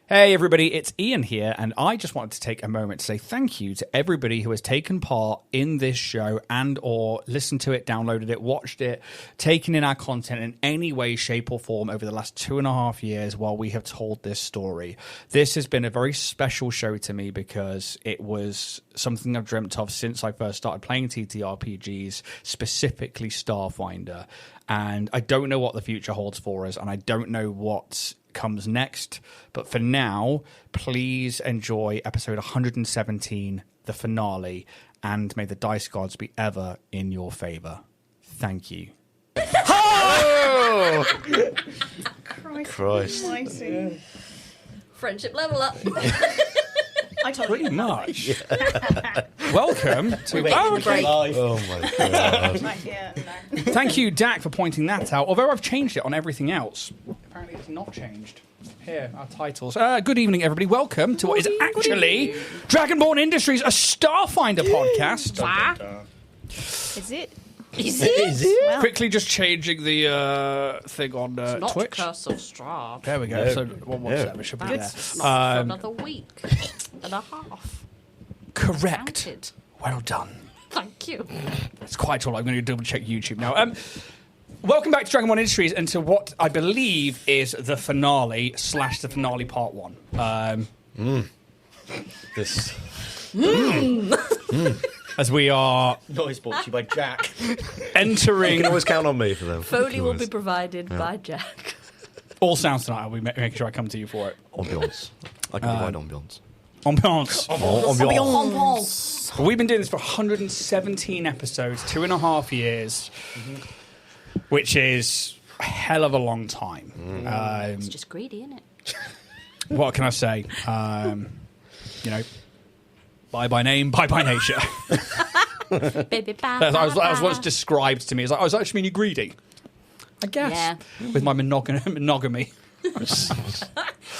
Hey everybody, it's Ian here, and I just wanted to take a moment to say thank you to everybody who has taken part in this show and or listened to it, downloaded it, watched it, taken in our content in any way, shape or form over the last 2.5 years while we have told this story. This has been a very special show to me because it was something I've dreamt of since I first started playing TTRPGs, specifically Starfinder, and I don't know what the future holds for us, and I don't know what comes next, but for now, please enjoy episode 117, The Finale, and may the dice gods be ever in your favor. Thank you. Oh! Christ. Almighty. Friendship level up. I told Pretty you. much. Welcome to... Oh my god. Right here, no. Thank you, Dak, for pointing that out, although I've changed it on everything else. Apparently it's not changed. Here, our titles. Good evening, everybody. Welcome to what is actually Dragonborn Industries, a Starfinder podcast. Is it? Is it? Well, Quickly just changing the thing on Not Twitch. Curse of Strahd. There we go. No. So what's it should be there. That's not for another week and a half. Correct. Counted. Well done. Thank you. It's quite all. I'm going to double check YouTube now. Welcome back to Dragonborn Industries and to what I believe is the finale / the finale part 1. This As we are Noise brought to you by Jack. you entering can always count on me for them. Foley will be provided by Jack. all sounds tonight. I'll be making sure I come to you for it. Ambiance. I can provide ambiance. Ambiance. Ambiance. We've been doing this for 117 episodes, 2.5 years, which is a hell of a long time. It's just greedy, isn't it? What can I say? You know, bye by name, bye by nature. Baby, I was once described to me as like, oh, does that actually mean you're greedy? I guess. Yeah. With my monogamy.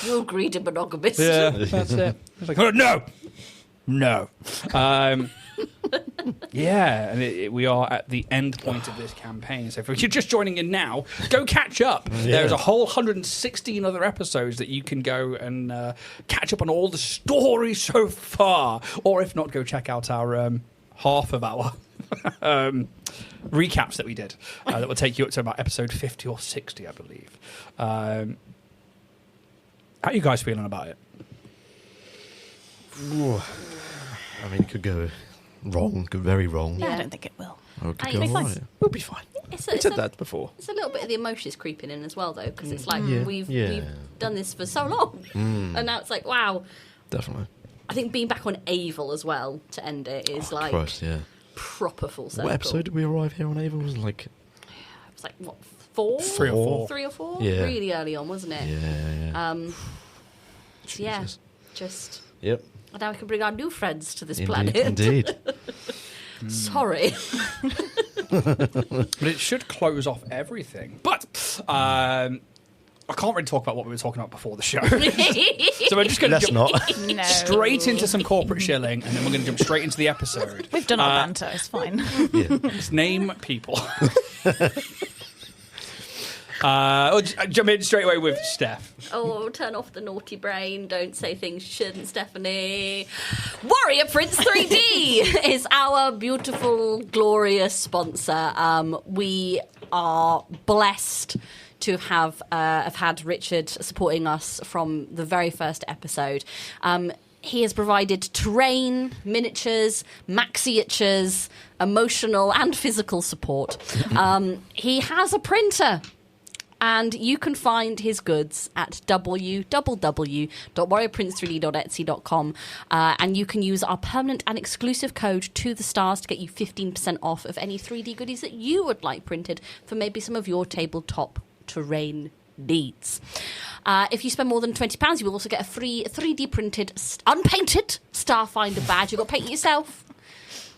You're greedy monogamous. Yeah, that's it. It's like, oh, no! No. Yeah, and we are at the end point of this campaign. So if you're just joining in now, go catch up. There's a whole 116 other episodes that you can go and catch up on all the stories so far. Or if not, go check out our half of our recaps that we did. That will take you up to about episode 50 or 60, I believe. How are you guys feeling about it? Ooh. I mean, it could go wrong, go very wrong. I don't think it will. Or it could I go think all it's right. We'll be fine. It's We said that before. It's a little bit of the emotions creeping in as well, though, because it's like Yeah. we've Yeah. done this for so long, and now it's like, wow. Definitely. I think being back on Avel as well to end it is like Christ, yeah. proper full circle. What episode did we arrive here on Ava? Was it like... It was like what, 4? 3 or 4. 3 or 4? Yeah. Really early on, wasn't it? Yeah. So yeah, Jesus. just Yep. and now we can bring our new friends to this Indeed. planet. Indeed. Sorry. But it should close off everything. But I can't really talk about what we were talking about before the show. So we're just going to Let's jump not. No. straight into some corporate shilling, and then we're going to jump straight into the episode. We've done our banter. It's fine. Yeah. Let's name people. I'll jump in straight away with Steph. Oh, turn off the naughty brain. Don't say things you shouldn't, Stephanie. Warrior Prince 3D is our beautiful, glorious sponsor. We are blessed to have had Richard supporting us from the very first episode. He has provided terrain, miniatures, maxiatures, emotional and physical support. He has a printer. And you can find his goods at www.warriorprince3d.etsy.com, and you can use our permanent and exclusive code to the stars to get you 15% off of any 3D goodies that you would like printed for maybe some of your tabletop terrain needs. If you spend more than £20, you will also get a free 3D printed, unpainted Starfinder badge. You've got to paint it yourself.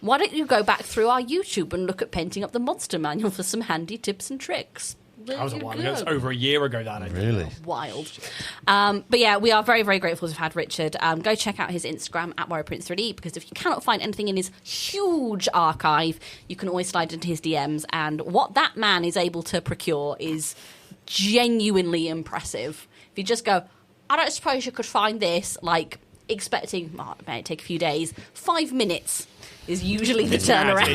Why don't you go back through our YouTube and look at painting up the monster manual for some handy tips and tricks? That was a while ago. It's over a year ago that I did. Really? Wild. But yeah, we are very, very grateful to have had Richard. Go check out his Instagram at WarriorPrince3D, because if you cannot find anything in his huge archive, you can always slide into his DMs. And what that man is able to procure is genuinely impressive. If you just go, I don't suppose you could find this, like, expecting, it may take a few days, 5 minutes is usually the turnaround.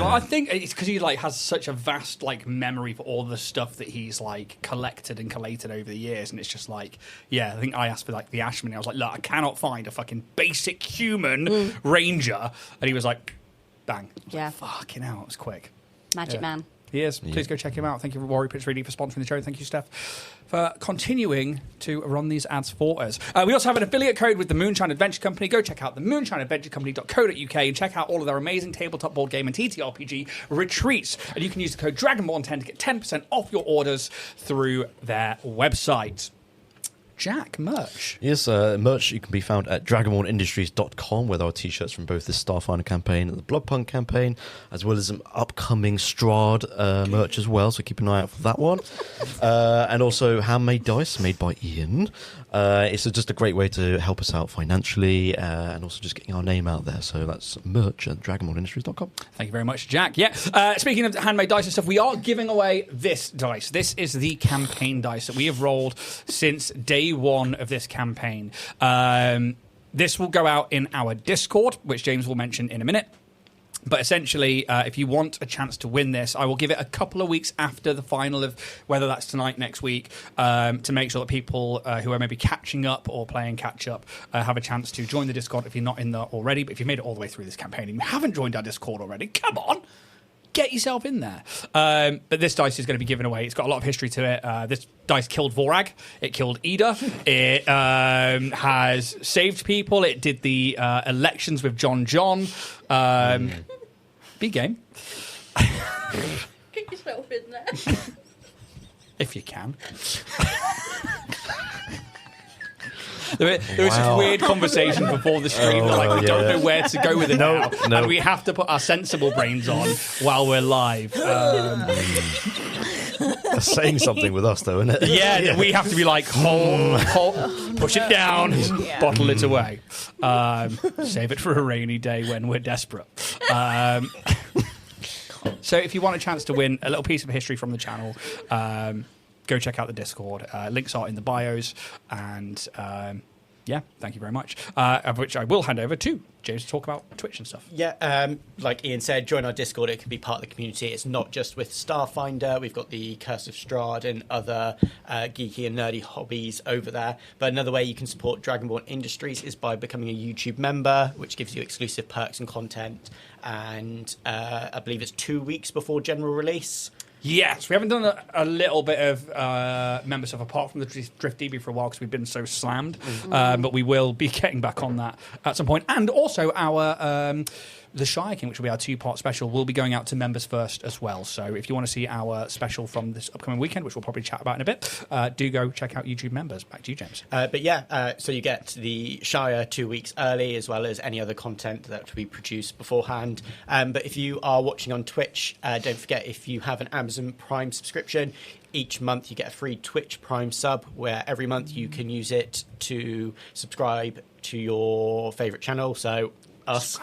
I think it's because he like has such a vast like memory for all the stuff that he's like collected and collated over the years, and it's just like, I think I asked for like the Ashman. I was like, look, I cannot find a fucking basic human ranger, and he was like, bang. Yeah. Fucking hell, it was quick. Magic Man. He is. Please go check him out. Thank you, Warrior Prince 3D, for sponsoring the show. Thank you, Steph, for continuing to run these ads for us. We also have an affiliate code with the Moonshine Adventure Company. Go check out the moonshineadventurecompany.co.uk and check out all of their amazing tabletop board game and TTRPG retreats. And you can use the code Dragonborn10 to get 10% off your orders through their website. Jack, merch. Yes, merch you can be found at dragonbornindustries.com, where there are t-shirts from both the Starfinder campaign and the Bloodpunk campaign, as well as some upcoming Strahd merch as well, so keep an eye out for that one. And also handmade dice made by Ian. It's just a great way to help us out financially and also just getting our name out there. So that's merch at dragonbornindustries.com. Thank you very much, Jack. Yeah, speaking of handmade dice and stuff, we are giving away this dice. This is the campaign dice that we have rolled since day one of this campaign. This will go out in our Discord, which James will mention in a minute. But essentially, if you want a chance to win this, I will give it a couple of weeks after the final of whether that's tonight, next week, to make sure that people who are maybe catching up or playing catch up have a chance to join the Discord if you're not in there already. But if you've made it all the way through this campaign and you haven't joined our Discord already, come on, get yourself in there. But this dice is going to be given away. It's got a lot of history to it. This dice killed Vorag. It killed Ida. It has saved people. It did the elections with John. Be game. Get yourself in there. If you can. There was this weird conversation before the stream that we don't know where to go with it now. And we have to put our sensible brains on while we're live. That's saying something with us, though, isn't it? Yeah, we have to be like, push it down, bottle it away. Save it for a rainy day when we're desperate. So if you want a chance to win a little piece of history from the channel, go check out the Discord. Links are in the bios. And thank you very much. Of which I will hand over to James to talk about Twitch and stuff. Yeah, like Ian said, join our Discord. It can be part of the community. It's not just with Starfinder. We've got the Curse of Strahd and other geeky and nerdy hobbies over there. But another way you can support Dragonborn Industries is by becoming a YouTube member, which gives you exclusive perks and content. And I believe it's 2 weeks before general release. Yes, we haven't done a little bit of member stuff apart from the Drift DB for a while because we've been so slammed. But we will be getting back on that at some point. And also our The Shire King, which will be our 2-part special, will be going out to members first as well. So if you want to see our special from this upcoming weekend, which we'll probably chat about in a bit, do go check out YouTube members. Back to you, James. So you get the Shire 2 weeks early, as well as any other content that we produce beforehand. But if you are watching on Twitch, don't forget, if you have an Amazon Prime subscription, each month you get a free Twitch Prime sub, where every month you can use it to subscribe to your favourite channel. So us.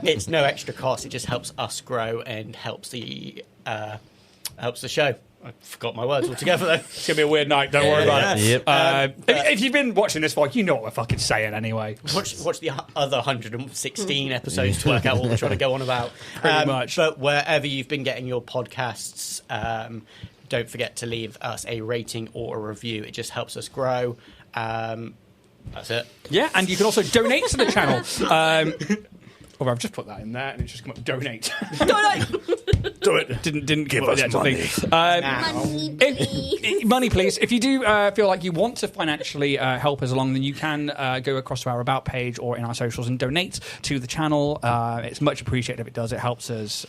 It's no extra cost. It just helps us grow and helps the show. I forgot my words altogether, though. It's going to be a weird night. Don't worry about it. Yep. If you've been watching this for, you know what we're fucking saying anyway. Watch the other 116 episodes to work out what we're trying to go on about. Pretty much. But wherever you've been getting your podcasts, don't forget to leave us a rating or a review. It just helps us grow. That's it. Yeah, and you can also donate to the channel. I've just put that in there, and it's just come up. Donate. Do it. Didn't give us money. Money, please. If you do feel like you want to financially help us along, then you can go across to our About page or in our socials and donate to the channel. It's much appreciated if it does. It helps us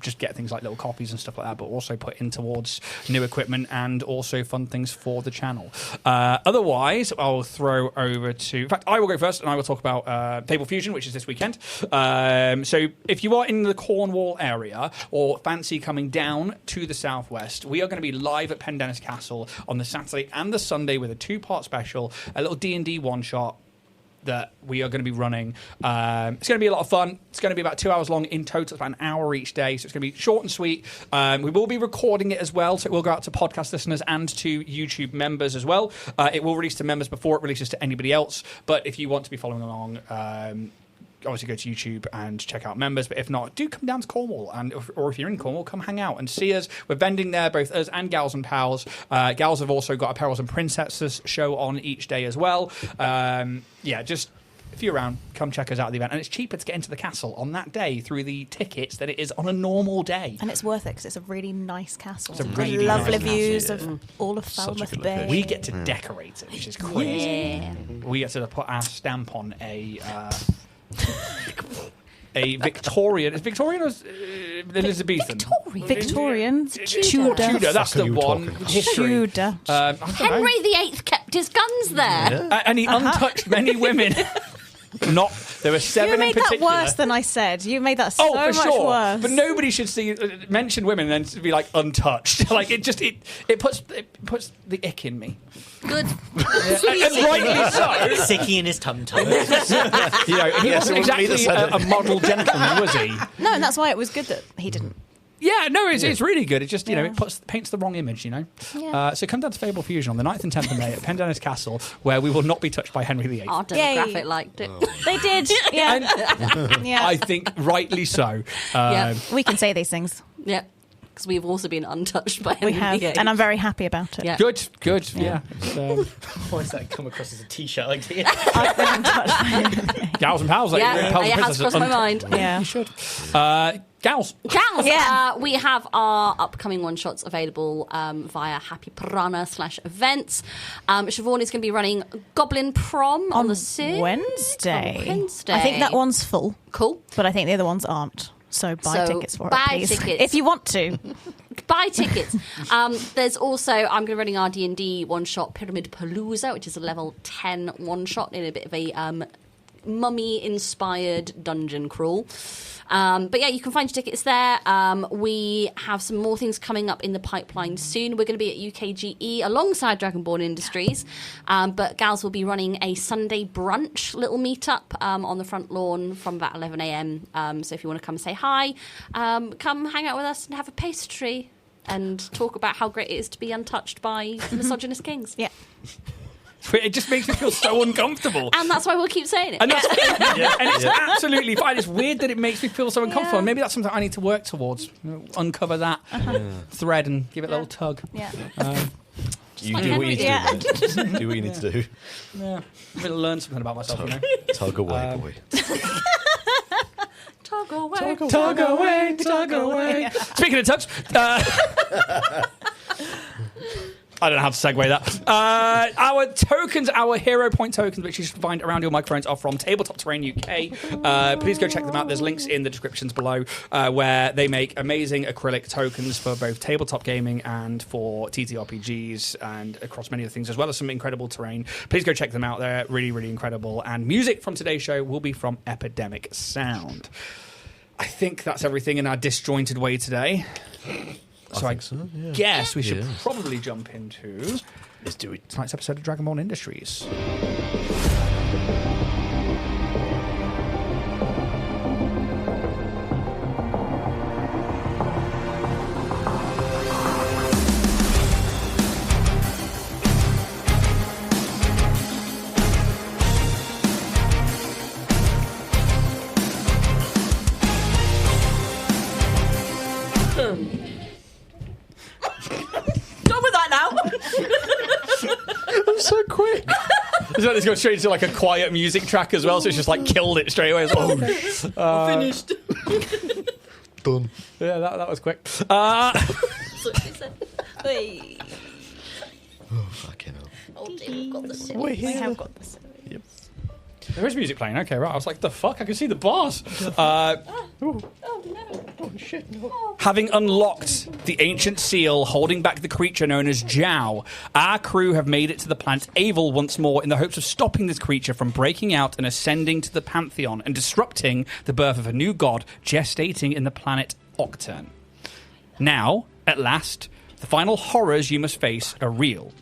just get things like little copies and stuff like that, but also put in towards new equipment and also fund things for the channel. Otherwise, I'll throw over to... In fact, I will go first, and I will talk about Fable Fusion, which is this weekend. So if you are in the Cornwall area or fancy coming down to the southwest, we are going to be live at Pendennis Castle on the Saturday and the Sunday with a 2-part special, a little D&D one-shot. that we are going to be running. It's going to be a lot of fun. It's going to be about 2 hours long in total. It's about an hour each day, so it's going to be short and sweet. We will be recording it as well, so it will go out to podcast listeners and to YouTube members as well. It will release to members before it releases to anybody else, but if you want to be following along, obviously go to YouTube and check out members, but if not, do come down to Cornwall, or if you're in Cornwall, come hang out and see us. We're vending there, both us and Gals and Pals. Gals have also got a Perils and Princesses show on each day as well. Just if you're around, come check us out at the event. And it's cheaper to get into the castle on that day through the tickets than it is on a normal day. And it's worth it because it's a really nice castle. It's a really lovely nice views castle, of all of Such a Falmouth good Bay. location. We get to decorate it, which is crazy. Yeah. We get to put our stamp on a Victorian. Is Victorian or Elizabethan? Victorian, Tudor. That's the are you one. talking about? History. Tudor. I don't know. Henry VIII kept his guns there. And he untouched many women. There were 7 You in made that particular. worse than I said. You made that so Oh, for much sure. worse. But nobody should mention women and then be like untouched. Like it puts the ick in me. Good. And rightly so. Sicky in his tum-tum. He wasn't it wouldn't be the exactly same. a model gentleman, was he? No, and that's why it was good that he didn't. Yeah, no, it's really good. It just, it paints the wrong image, Yeah. So come down to Fable Fusion on the 9th and 10th of May at Pendennis Castle, where we will not be touched by Henry VIII. Our Yay. demographic liked it. They did. Yeah. And Yeah. I think rightly so. Yeah. We can say these things. Yeah. Because we've also been untouched by We Henry have. VIII. And I'm very happy about it. Yeah. Good. Yeah. It's, Why does that come across as a T-shirt idea? I've been in touch with him. Gals and Pals. Like, Yeah, Pals it and has Princesses. crossed my mind. Yeah. You should. Gals. Gals, Yeah. we have our upcoming one-shots available via Happy Piranha /events. Siobhan is going to be running Goblin Prom on the 6th. Wednesday. On Wednesday. I think that one's full, Cool. but I think the other ones aren't. So buy So tickets for it, buy please. tickets. If you want to. Buy tickets. There's also, I'm going to be running our D&D one-shot Pyramid Palooza, which is a level 10 one-shot in a bit of a mummy-inspired dungeon crawl. But yeah, you can find your tickets there. We have some more things coming up in the pipeline soon. We're going to be at UKGE alongside Dragonborn Industries. But Gals will be running a Sunday brunch little meetup on the front lawn from about 11 a.m. So if you want to come say hi, come hang out with us and have a pastry and talk about how great it is to be untouched by misogynist kings. Yeah. It just makes me feel so uncomfortable. And that's why we'll keep saying it. And that's and it's absolutely fine. It's weird that it makes me feel so uncomfortable. Yeah. Maybe that's something I need to work towards. Uncover that thread and give it a little tug. Yeah. You do what you need to Yeah. do, man. Do what you need to do. Yeah, I'm going to learn something about myself, Tug away, boy. Tug away. Tug away, tug away. Speaking of tugs, I don't know how to segue that. Our tokens, our hero point tokens, which you should find around your microphones, are from Tabletop Terrain UK. Please go check them out. There's links in the descriptions below where they make amazing acrylic tokens for both tabletop gaming and for TTRPGs and across many other things, as well as some incredible terrain. Please go check them out. They're really, really incredible. And music from today's show will be from Epidemic Sound. I think that's everything in our disjointed way today. So I guess we should probably jump into Let's do it. tonight's episode of Dragonborn Industries. Done with that now. I'm so quick. It's going straight into like a quiet music track as well, so it's just like killed it straight away. Finished. Done. Yeah, that was quick. That's what she said. Hey. Oh, fucking hell. Oh dear, we've got the city. We're We here. have got this. Yep. There is music playing. Okay, right. I was like, the fuck? I can see the bars. Oh no. Oh, shit, no. Having unlocked the ancient seal holding back the creature known as Jiao, our crew have made it to the planet Avel once more in the hopes of stopping this creature from breaking out and ascending to the Pantheon and disrupting the birth of a new god gestating in the planet Octurn. Now, at last, the final horrors you must face are real.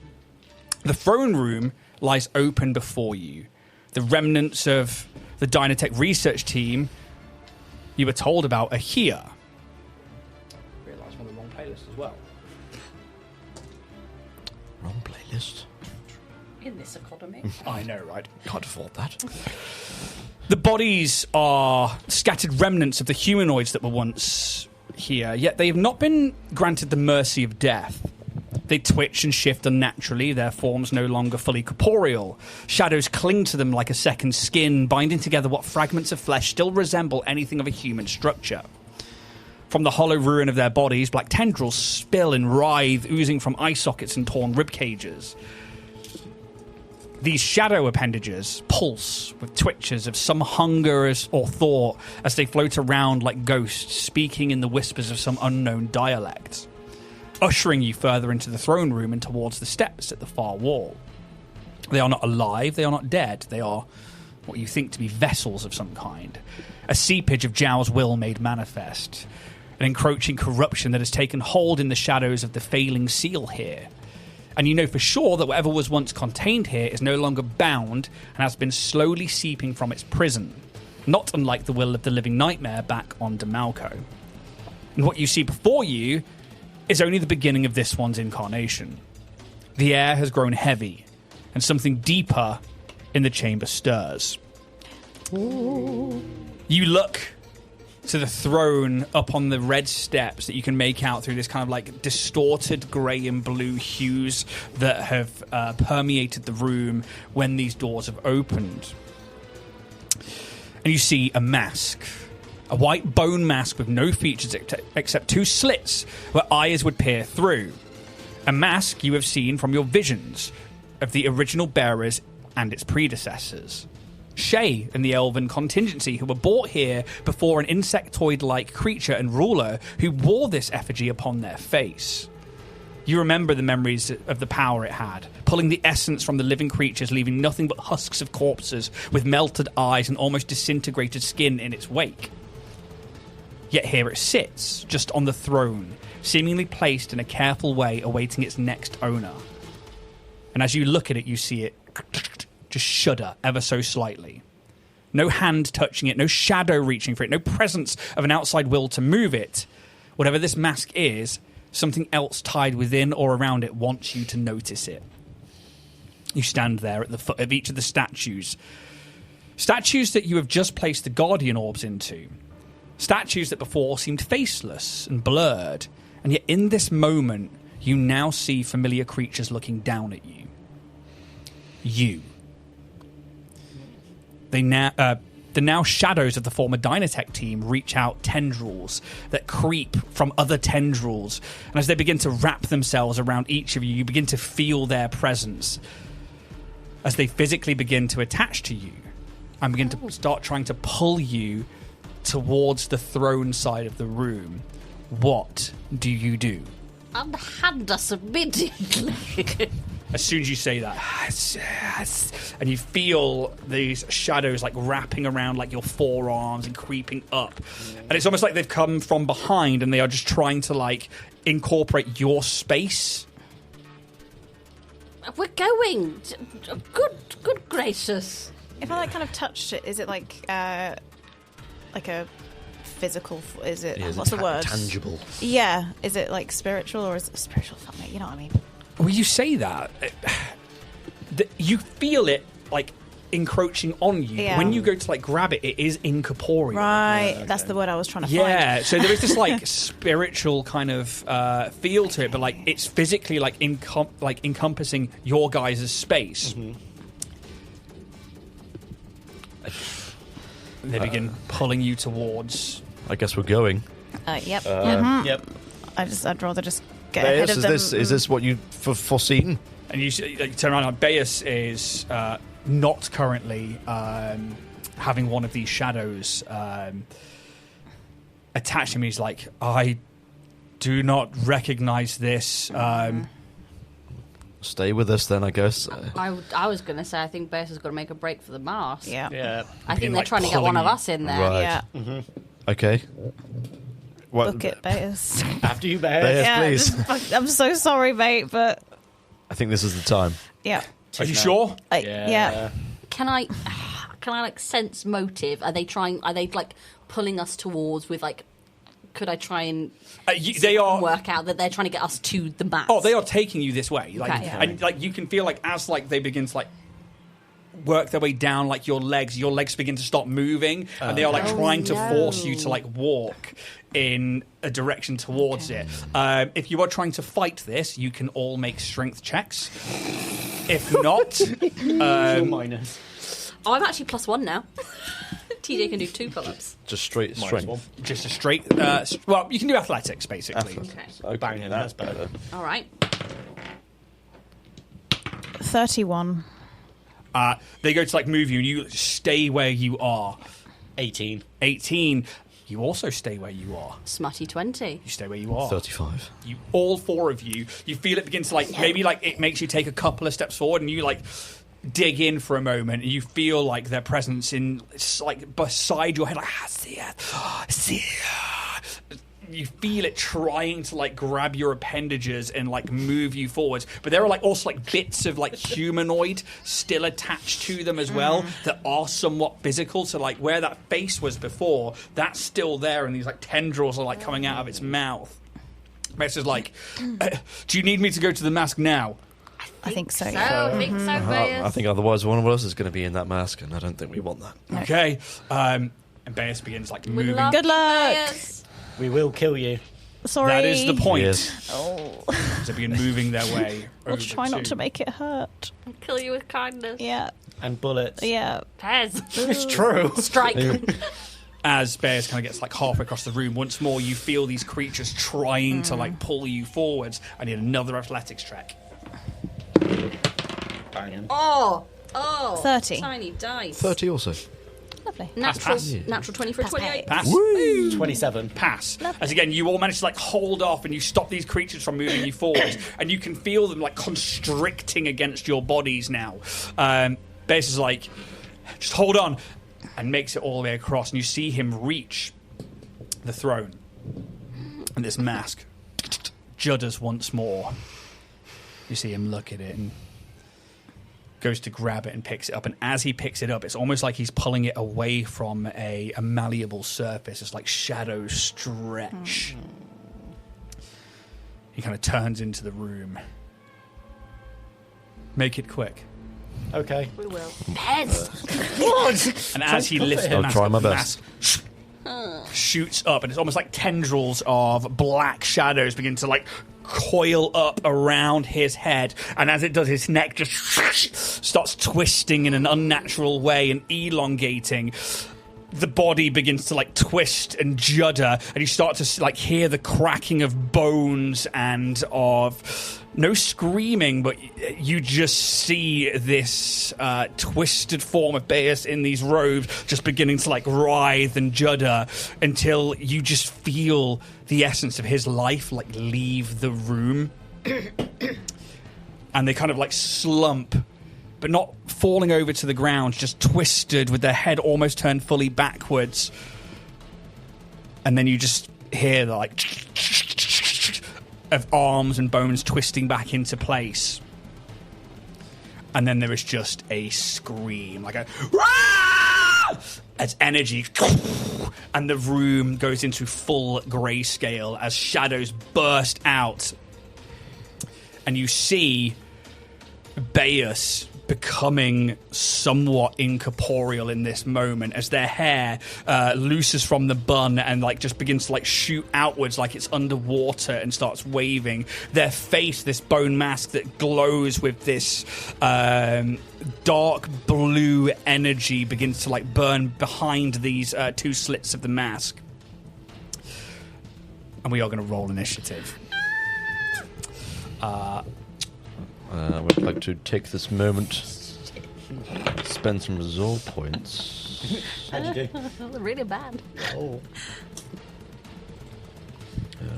The throne room lies open before you. The remnants of the Dynatech research team you were told about are here. I realised I'm on the wrong playlist as well. Wrong playlist. In this economy. I know, right? Can't afford that. The bodies are scattered remnants of the humanoids that were once here, yet they have not been granted the mercy of death. They twitch and shift unnaturally, their forms no longer fully corporeal. Shadows cling to them like a second skin, binding together what fragments of flesh still resemble anything of a human structure. From the hollow ruin of their bodies, black tendrils spill and writhe, oozing from eye sockets and torn rib cages. These shadow appendages pulse with twitches of some hunger or thought as they float around like ghosts, speaking in the whispers of some unknown dialect, ushering you further into the throne room and towards the steps at the far wall. They are not alive, they are not dead, they are what you think to be vessels of some kind, a seepage of Zhao's will made manifest, an encroaching corruption that has taken hold in the shadows of the failing seal here. And you know for sure that whatever was once contained here is no longer bound and has been slowly seeping from its prison, not unlike the will of the living nightmare back on Demalco. And what you see before you is only the beginning of this one's incarnation. The air has grown heavy, and something deeper in the chamber stirs. Ooh. You look to the throne up on the red steps that you can make out through this kind of like distorted grey and blue hues that have permeated the room when these doors have opened. And you see a mask, a white bone mask with no features except two slits where eyes would peer through. A mask you have seen from your visions of the original bearers and its predecessors. Shay and the elven contingency who were brought here before an insectoid-like creature and ruler who wore this effigy upon their face. You remember the memories of the power it had, pulling the essence from the living creatures, leaving nothing but husks of corpses with melted eyes and almost disintegrated skin in its wake. Yet here it sits, just on the throne, seemingly placed in a careful way awaiting its next owner. And as you look at it, you see it just shudder ever so slightly. No hand touching it, no shadow reaching for it, no presence of an outside will to move it. Whatever this mask is, something else tied within or around it wants you to notice it. You stand there at the foot of each of the statues. Statues that you have just placed the Guardian Orbs into. Statues that before seemed faceless and blurred. And yet in this moment, you now see familiar creatures looking down at you. You. The now shadows of the former Dynatech team reach out tendrils that creep from other tendrils. And as they begin to wrap themselves around each of you, you begin to feel their presence. As they physically begin to attach to you and begin to start trying to pull you towards the throne side of the room, what do you do? Unhand us immediately. As soon as you say that, and you feel these shadows like wrapping around like your forearms and creeping up, and it's almost like they've come from behind and they are just trying to like incorporate your space. We're going. Good gracious. If I like kind of touched it, is it like a physical? Is it? Yeah, What's the word? Tangible. Yeah. Is it like spiritual or is it spiritual? Fuck me. You know what I mean? Well, you say that, you feel it like encroaching on you. Yeah. When you go to like grab it, it is incorporeal. Right. Yeah, okay. That's the word I was trying to find. Yeah, so there is this like spiritual kind of feel to it, but like it's physically like encompassing your guys' space. Mm-hmm. They begin pulling you towards. I guess we're going. Yep. Yep. I'd rather just get ahead Beus, of them. is this what you foreseen? And you turn around, and Beus is not currently having one of these shadows attached to him. He's like, I do not recognize this. Stay with us then, I guess. I was going to say, I think Beus has got to make a break for the mask. Yeah. Yeah. I think Begin, they're like, trying to get one of pulling us in there. Right. Yeah. Okay. What? Book it, Beus. After you, Bear. Beus, Yeah, please. I'm so sorry, mate, but I think this is the time. yeah. Are you sure? Yeah. Can I like sense motive? Are they like pulling us towards with like? Could I try and they are work out that they're trying to get us to the mast? Oh, they are taking you this way. Like, Okay. and like you can feel like as like they begin to like work their way down like your legs begin to stop moving, and they are like trying to force you to like walk in a direction towards it. If you are trying to fight this, you can all make strength checks. If not, minus. Oh, I'm actually +1 now. TJ can do 2 pull-ups. Just straight strength. just a straight. Well, you can do athletics basically. Okay. Banging, that's better. All right. 31. They go to like move you, and you stay where you are. 18. 18. You also stay where you are. Smutty 20. You stay where you are. 35. You, all 4 of you, you feel it begin to like maybe like it makes you take a couple of steps forward, and you like dig in for a moment, and you feel like their presence in it's like beside your head, like see it. You feel it trying to like grab your appendages and like move you forwards, but there are like also like bits of like humanoid still attached to them as well that are somewhat physical. So like where that face was before, that's still there, and these like tendrils are like coming out of its mouth. Mace is like, do you need me to go to the mask now? I think so. I think so, Bayes. I think otherwise one of us is going to be in that mask, and I don't think we want that. Okay. And Bayes begins like moving. Good luck. Bayes. We will kill you. Sorry. That is the point. Yes. Oh. So begin moving their way. We'll over try not to make it hurt. I'll kill you with kindness. Yeah. And bullets. Yeah. Pez. It's true. Strike. As Bayes kind of gets like halfway across the room, once more you feel these creatures trying to like pull you forwards. I need another athletics check. Banging. Oh. 30. Tiny dice. 30 also. Lovely. Natural 20 for a Pass, 28. Pass. 27. Pass. As again, you all manage to like hold off, and you stop these creatures from moving you forward, and you can feel them like constricting against your bodies now. Bayes is like, just hold on, and makes it all the way across, and you see him reach the throne, and this mask judders once more. You see him look at it and goes to grab it and picks it up, and as he picks it up, it's almost like he's pulling it away from a malleable surface. It's like shadows stretch. He kind of turns into the room. Make it quick. Okay. We will. Pez. And as he lifts the I'll mask try up, my the best. mask shoots up, and it's almost like tendrils of black shadows begin to like coil up around his head, and as it does, his neck just starts twisting in an unnatural way and elongating. The body begins to like twist and judder, and you start to like hear the cracking of bones and of no screaming, but you just see this twisted form of Bayes in these robes just beginning to like writhe and judder until you just feel the essence of his life like leave the room. And they kind of like slump, but not falling over to the ground, just twisted with their head almost turned fully backwards. And then you just hear the like of arms and bones twisting back into place. And then there is just a scream, like a as energy, and the room goes into full grayscale as shadows burst out. And you see Bayes becoming somewhat incorporeal in this moment as their hair looses from the bun and like just begins to like shoot outwards like it's underwater and starts waving. Their face, this bone mask that glows with this dark blue energy, begins to like burn behind these 2 slits of the mask. And we are going to roll initiative. I would like to take this moment, spend some resolve points. How'd you do? Really bad. Oh.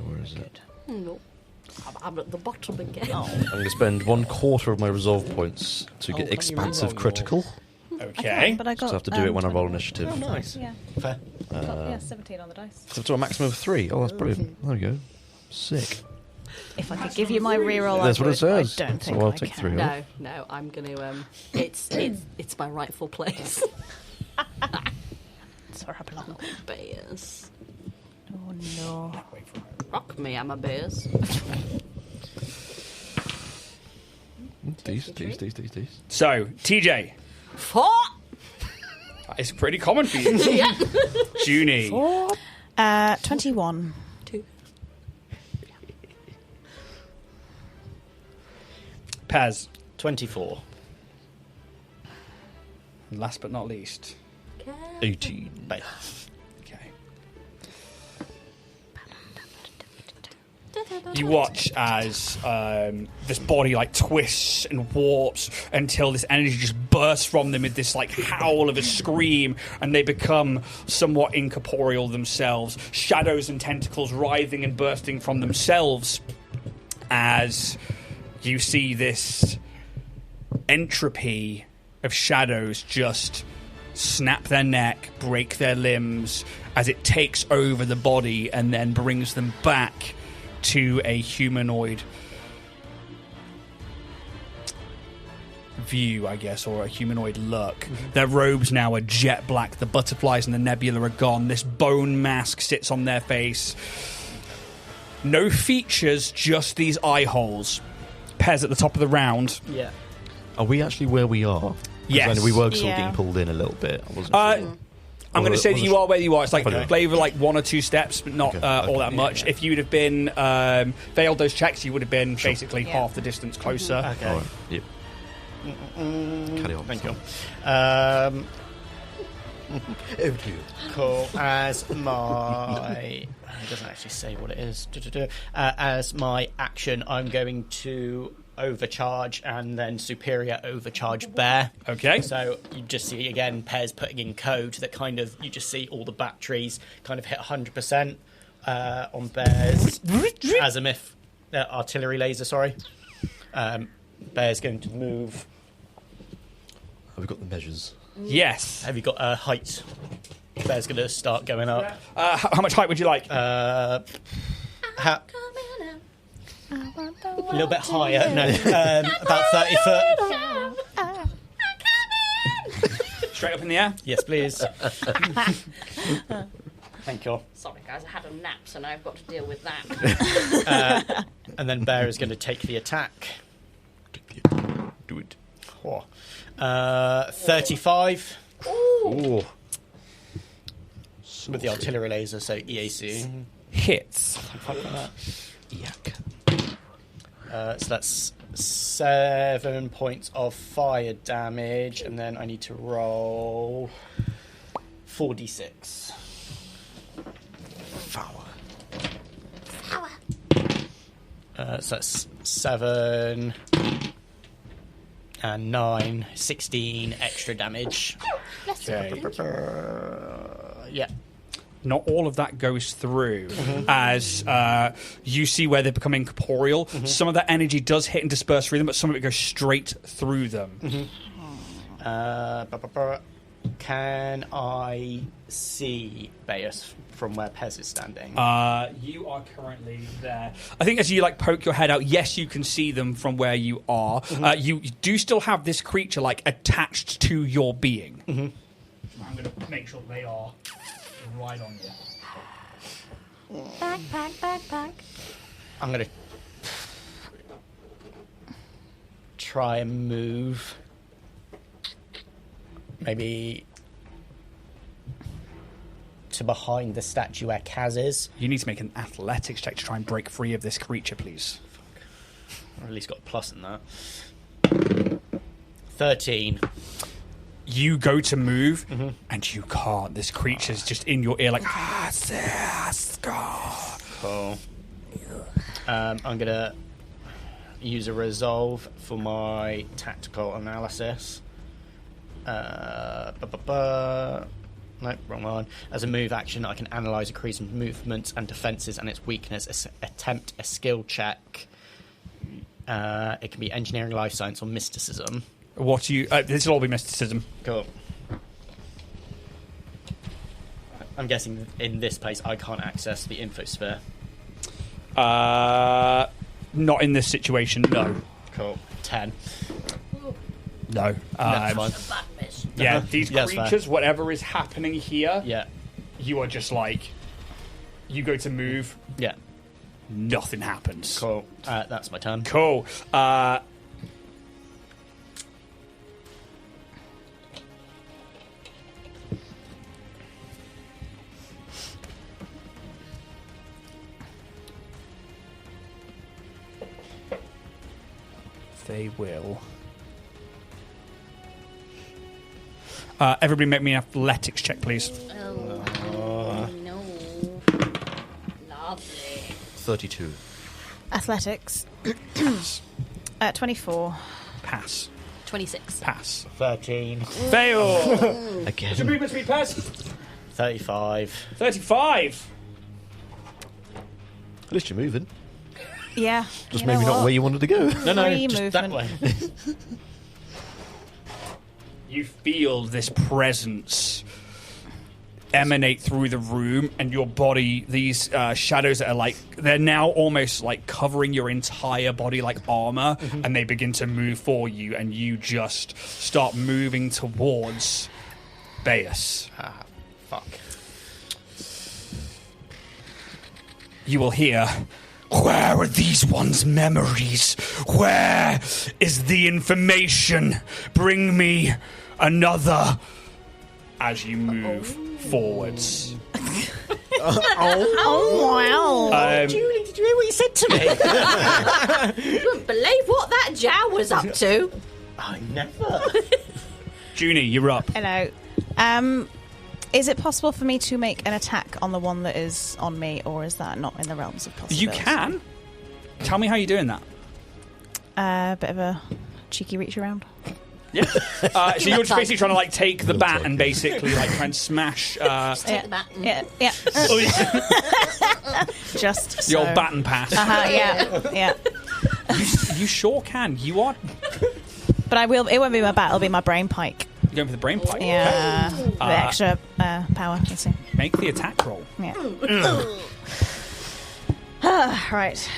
Where is it? No. I'm at the bottom again. I'm going to spend 1/4 of my resolve points to get can't you expansive reroll critical. Okay. But I got. So I have to do it when I roll initiative. Oh, nice. Yeah. Fair. Got, 17 on the dice. So to a maximum of 3. Oh, that's brilliant. There we go. Sick. If I could give you my reroll, That's I what it would. says. I don't think So I'll I take can. 3 off. No, I'm going to. It's my rightful place. That's where I belong. Bears. Oh no. Rock me, I'm a bears. These. So, TJ, 4. that is pretty common for you. Yeah. Junie, 21. 2. Pez, 24. and last but not least, 18. Base. okay. You watch as this body like twists and warps until this energy just bursts from them with this like howl of a scream, and they become somewhat incorporeal themselves. Shadows and tentacles writhing and bursting from themselves as you see this entropy of shadows just snap their neck, break their limbs as it takes over the body and then brings them back to a humanoid view, I guess, or a humanoid look. Their robes now are jet black. The butterflies and the nebula are gone. This bone mask sits on their face. No features, just these eye holes. Pez at the top of the round. Yeah. Are we actually where we are? 'Cause Yes. I know we were sort of Yeah. getting pulled in a little bit. I wasn't sure. I'm going to say that you are where you are. It's like Okay. flavor, like 1 or 2 steps, but not Okay. all that much. If you'd have been failed those checks, you would have been basically Yeah. half the distance closer. Okay. All right. Yep. Carry on. Thank you. Over to you. Cool. As my... It doesn't actually say what it is. As my action, I'm going to overcharge and then superior overcharge bear. Okay. So you just see, again, Pez putting in code that kind of... You just see all the batteries kind of hit 100% on bear's azimuth... artillery laser, sorry. Bear's going to move... Have we got the measures? Yes. Have you got a height? Bear's going to start going up. How much height would you like? A little bit higher. No, about 30 foot. Straight up in the air? Yes, please. Thank you. Sorry, guys, I had a nap, so now I've got to deal with that. And then Bear is going to take the attack. Do it. 35 Oh. with the artillery laser, so EAC. Hits. Yuck. So that's 7 points of fire damage, and then I need to roll 4d6. Foul. So that's 7 and 9, 16 extra damage. Okay. Yeah. Not all of that goes through as you see where they become incorporeal. Some of that energy does hit and disperse through them, but some of it goes straight through them. Can I see Beus from where Pez is standing? You are currently there. I think as you like poke your head out, yes, you can see them from where you are. You do still have this creature like attached to your being. I'm going to make sure they are right on you. Backpack. I'm going to try and move. Maybe to behind the statue where Kaz is. You need to make an athletics check to try and break free of this creature, please. Or at least got a plus in that. 13. You go to move, and you can't. This creature's just in your ear like... Cool. I'm going to use a resolve for my tactical analysis. No, wrong one. As a move action, I can analyse a creature's movements and defences and its weakness. Attempt a skill check. It can be engineering, life science, or mysticism. What do you... this will all be mysticism. Cool. I'm guessing in this place I can't access the infosphere. Not in this situation, no. Cool. 10. No. That's fine. Yeah, these That's fair. creatures, whatever is happening here, Yeah. you are just like, you go to move, Yeah. nothing happens. Cool. That's my turn. Cool. They will. Everybody make me an athletics check, please. Oh, no. Lovely. 32. Athletics. 24. Pass. 26. Pass. 13. Fail. Again. Movement speed pass. 35. 35. At least you're moving. Yeah. Just you know maybe not what? where you wanted to go. No, Free just that movement. way. You feel this presence emanate through the room, and your body, these shadows that are like, they're now almost like covering your entire body like armor, and they begin to move for you, and you just start moving towards Baeus. Fuck. You will hear, where are these ones' memories? Where is the information? Bring me another. As you move forwards. Oh, wow. Julie, did you hear what you said to me? You wouldn't believe what that Jow was up to. I never. Junie, you're up. Hello. Is it possible for me to make an attack on the one that is on me, or is that not in the realms of possibility? You can. Tell me how you're doing that. Bit of a cheeky reach around. Yeah. So you're just basically trying to like take the bat and basically like try and smash Take the bat. Yeah. Just the so. old bat and pass. Yeah. You sure can. You are But I will. It won't be my bat. It'll be my brain pike. going for the brain pipe. Yeah. The extra power. Let's see. Make the attack roll. Yeah. Right.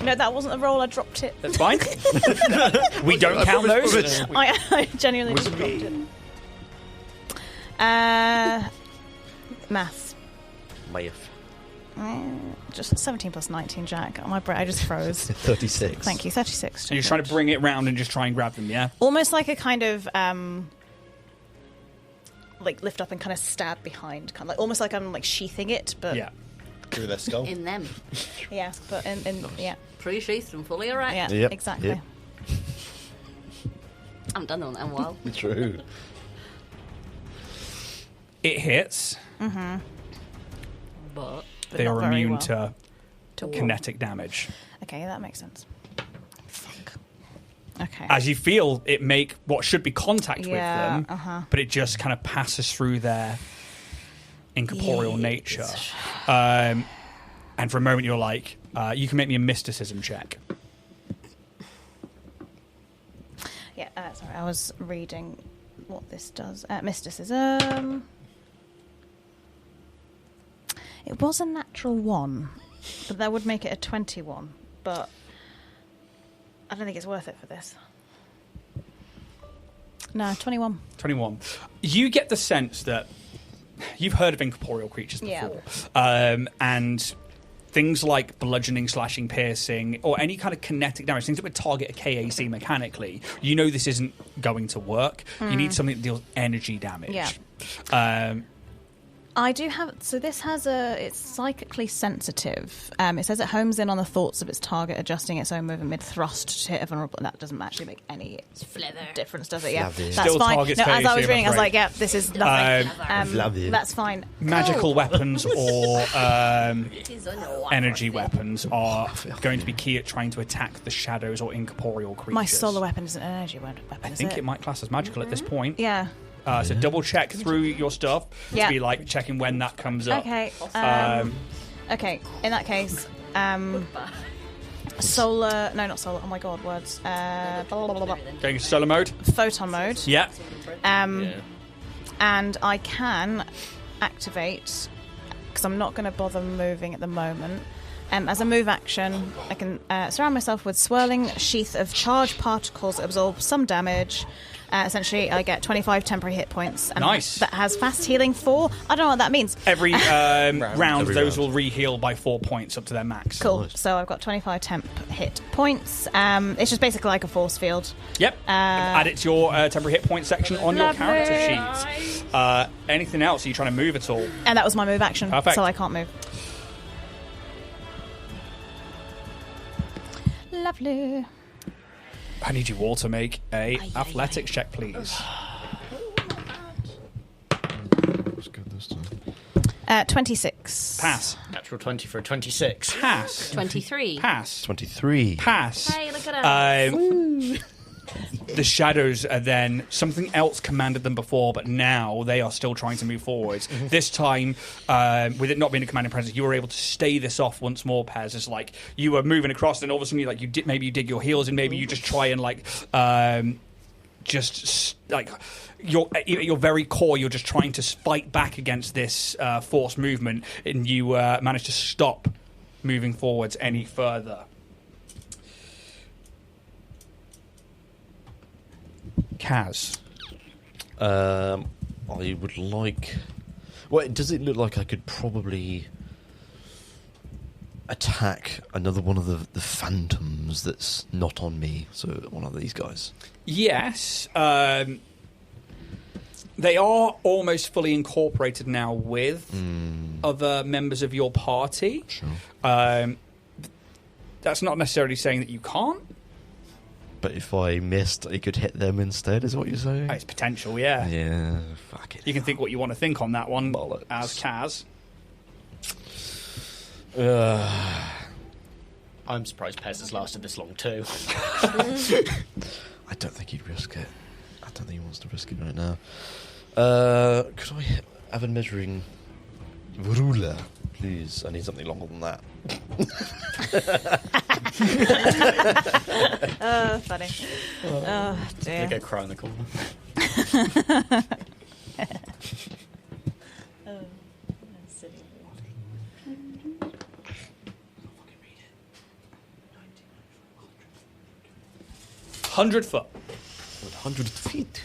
No, that wasn't a roll. I dropped it. That's fine. We don't count those. I genuinely just dropped it. Maths. Math. Just 17 plus 19, Jack. My brain, I just froze. 36. Thank you. 36. So you're trying to bring it round and just try and grab them, yeah? Almost like a kind of like lift up and kind of stab behind, kind of like almost like I'm like sheathing it, but Yeah. Through their skull. In them. yeah, but in yeah, Pre-sheathed and fully erect. yeah, Yep, exactly. yep. I haven't done that in a while. True. It hits. But They not are very immune well. to kinetic damage. Okay, that makes sense. Fuck. Okay. As you feel it make what should be contact Yeah, with them, but it just kind of passes through their incorporeal nature. And for a moment you're like, you can make me a mysticism check. Yeah, sorry, I was reading what this does. Mysticism. It was a natural 1, but that would make it a 21. But I don't think it's worth it for this. No, 21. 21. You get the sense that you've heard of incorporeal creatures before. Yeah. And things like bludgeoning, slashing, piercing, or any kind of kinetic damage, things that would target a KAC mechanically, you know this isn't going to work. You need something that deals energy damage. Yeah. I do have. So this has it's psychically sensitive. It says it homes in on the thoughts of its target, adjusting its own movement mid-thrust to hit a vulnerable. That doesn't actually make any difference, does it? Yeah, Flavor. that's Still fine. targets No, as KAC, I was reading, I was I'm like, yeah, this is nothing. Flavor. That's fine. Magical weapons or it is a no energy weapons are going to be key at trying to attack the shadows or incorporeal creatures. My solar weapon isn't an energy weapon. I think it might class as magical at this point. Yeah. So double check through your stuff Yeah. to be like checking when that comes up. Okay. Okay. In that case, solar. No, not solar. Oh my god, words. Blah, blah, blah, blah. Going solar mode. Photon mode. Yeah. And I can activate because I'm not going to bother moving at the moment. As a move action, I can surround myself with swirling sheath of charged particles that absorb some damage. Essentially, I get 25 temporary hit points. And Nice. That has fast healing 4. I don't know what that means. Every round, Every those round. will re-heal by 4 points up to their max. Cool. Nice. So I've got 25 temp hit points. It's just basically like a force field. Yep. Add it to your temporary hit point section on your character sheet. Anything else? Are you trying to move at all? And that was my move action. Perfect. So I can't move. Lovely. I need you all to make a athletics check, please. Let's go this time. 26. Pass. Natural 20 for a 26. Pass. 23. Pass. 23. Pass. Hey, look at us. The shadows are then something else commanded them before, but now they are still trying to move forwards. This time, with it not being a commanding presence, you were able to stay this off once more. Pez, it's like you were moving across, and all of a sudden, maybe you dig your heels, and maybe you just try and your very core, you're just trying to fight back against this forced movement, and you manage to stop moving forwards any further. Kaz. I would like... Well, does it look like I could probably attack another one of the phantoms that's not on me? So one of these guys. Yes. They are almost fully incorporated now with other members of your party. Sure. That's not necessarily saying that you can't. But if I missed, I could hit them instead, is what you're saying? It's potential, yeah. Yeah, fuck it. You can think what you want to think on that one Bollocks. as Kaz. I'm surprised Pez has lasted this long too. I don't think he'd risk it. I don't think he wants to risk it right now. Could I have a measuring ruler, please? I need something longer than that. Oh, funny. Oh, You dear. go cry in the corner. Silly. 100 foot. 100 feet.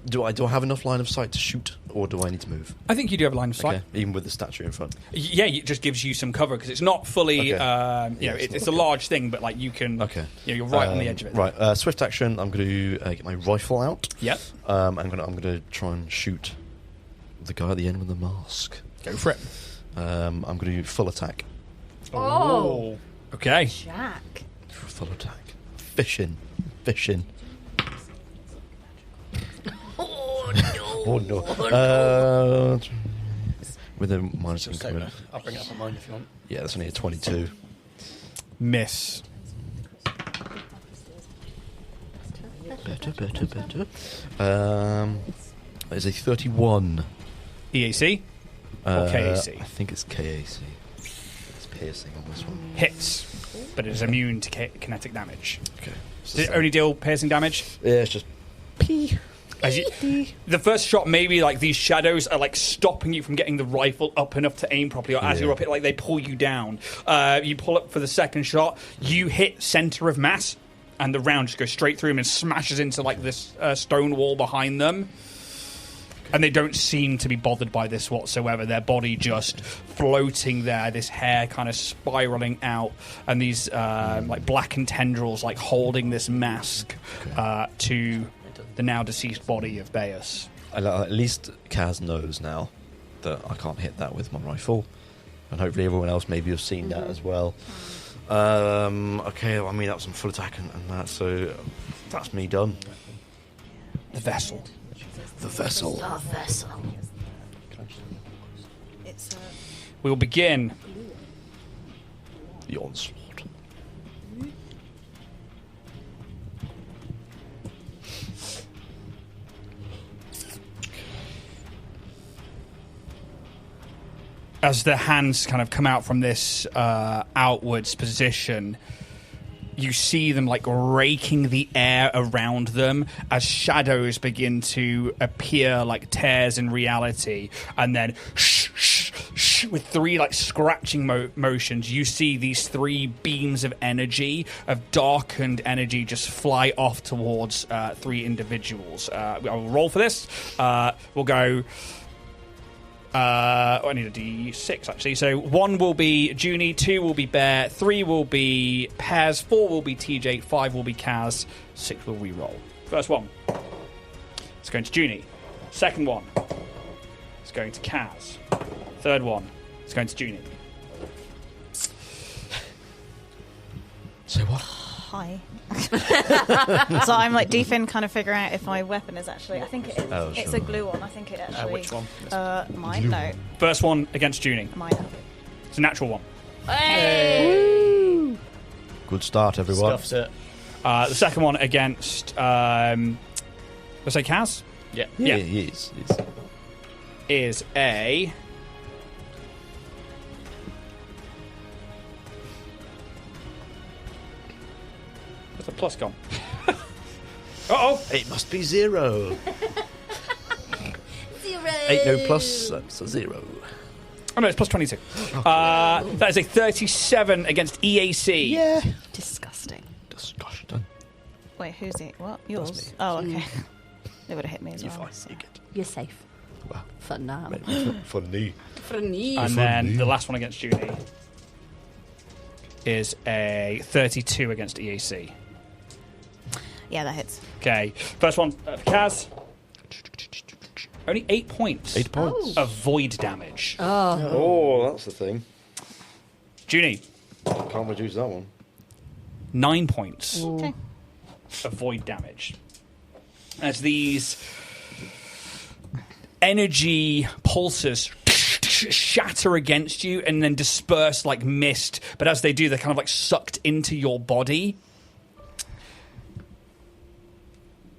Do I have enough line of sight to shoot, or do I need to move? I think you do have line of sight. Okay, even with the statue in front. Yeah, it just gives you some cover because it's not fully. Okay. It's a large thing, but like you can. Okay. You're right on the edge of it. Right. Swift action. I'm going to get my rifle out. Yep. I'm going to try and shoot the guy at the end with the mask. Go for it. I'm going to do full attack. Oh. Okay. Jack. Full attack. Fishing. Oh no. With a minus So, increment. I'll bring it up on mine if you want. Yeah, that's only a 22. Miss. Better. That is a 31. EAC or KAC? I think it's KAC. It's piercing on this one. Hits, but it is immune to kinetic damage. Okay. Does it only deal piercing damage? Yeah, it's just P. The first shot, maybe like these shadows are like stopping you from getting the rifle up enough to aim properly, or as Yeah. you're up it, like they pull you down. You pull up for the second shot, you hit center of mass, and the round just goes straight through him and smashes into like this stone wall behind them. And they don't seem to be bothered by this whatsoever. Their body just floating there, this hair kind of spiraling out, and these like blackened tendrils like holding this mask to the now deceased body of Baeus. At least Kaz knows now that I can't hit that with my rifle, and hopefully everyone else maybe has seen that as well. Okay, I mean that was some full attack and that, so that's me done. The vessel. The vessel. The vessel. It's We will begin. The onslaught. As the hands kind of come out from this outwards position, you see them like raking the air around them as shadows begin to appear like tears in reality, and then with 3 like scratching motions, you see these 3 beams of energy, of darkened energy, just fly off towards 3 individuals. I will roll for this. We'll go. I need a D6 actually. So 1 will be Junie, 2 will be Bear, 3 will be Pez, 4 will be TJ, 5 will be Kaz, 6 will re-roll. First one, it's going to Junie. Second one, it's going to Kaz. Third one, it's going to Junie. So what? Hi. So I'm like deep in kind of figuring out if my weapon is actually. I think it is. Oh, It's sure. a glue one. I think it actually. Which one? Mine. No, First one against Junie. mine. It's a natural one. Hey! Good start, everyone. Stuffs it. The second one against, let's say Kaz, Yeah. Yeah. He is. is a... Where's the plus gone? Uh-oh! It must be 0. 0. 8 no plus, that's a 0. Oh no, it's plus 22. That is a 37 against EAC. Yeah. Disgusting. Disgusting. Wait, who's it? What? Yours? me. Oh, okay. It would have hit me as You're well. fine. so. You get You're safe. Wow. For now. Funny. For me. And then the last one against Junie is a 32 against EAC. Yeah, that hits. Okay, first one, Kaz. Only 8 points 8 points. of void damage. Oh, that's the thing. Junie, Can't reduce that one. 9 points Okay. of void damage. As these energy pulses shatter against you and then disperse like mist, but as they do, they're kind of like sucked into your body.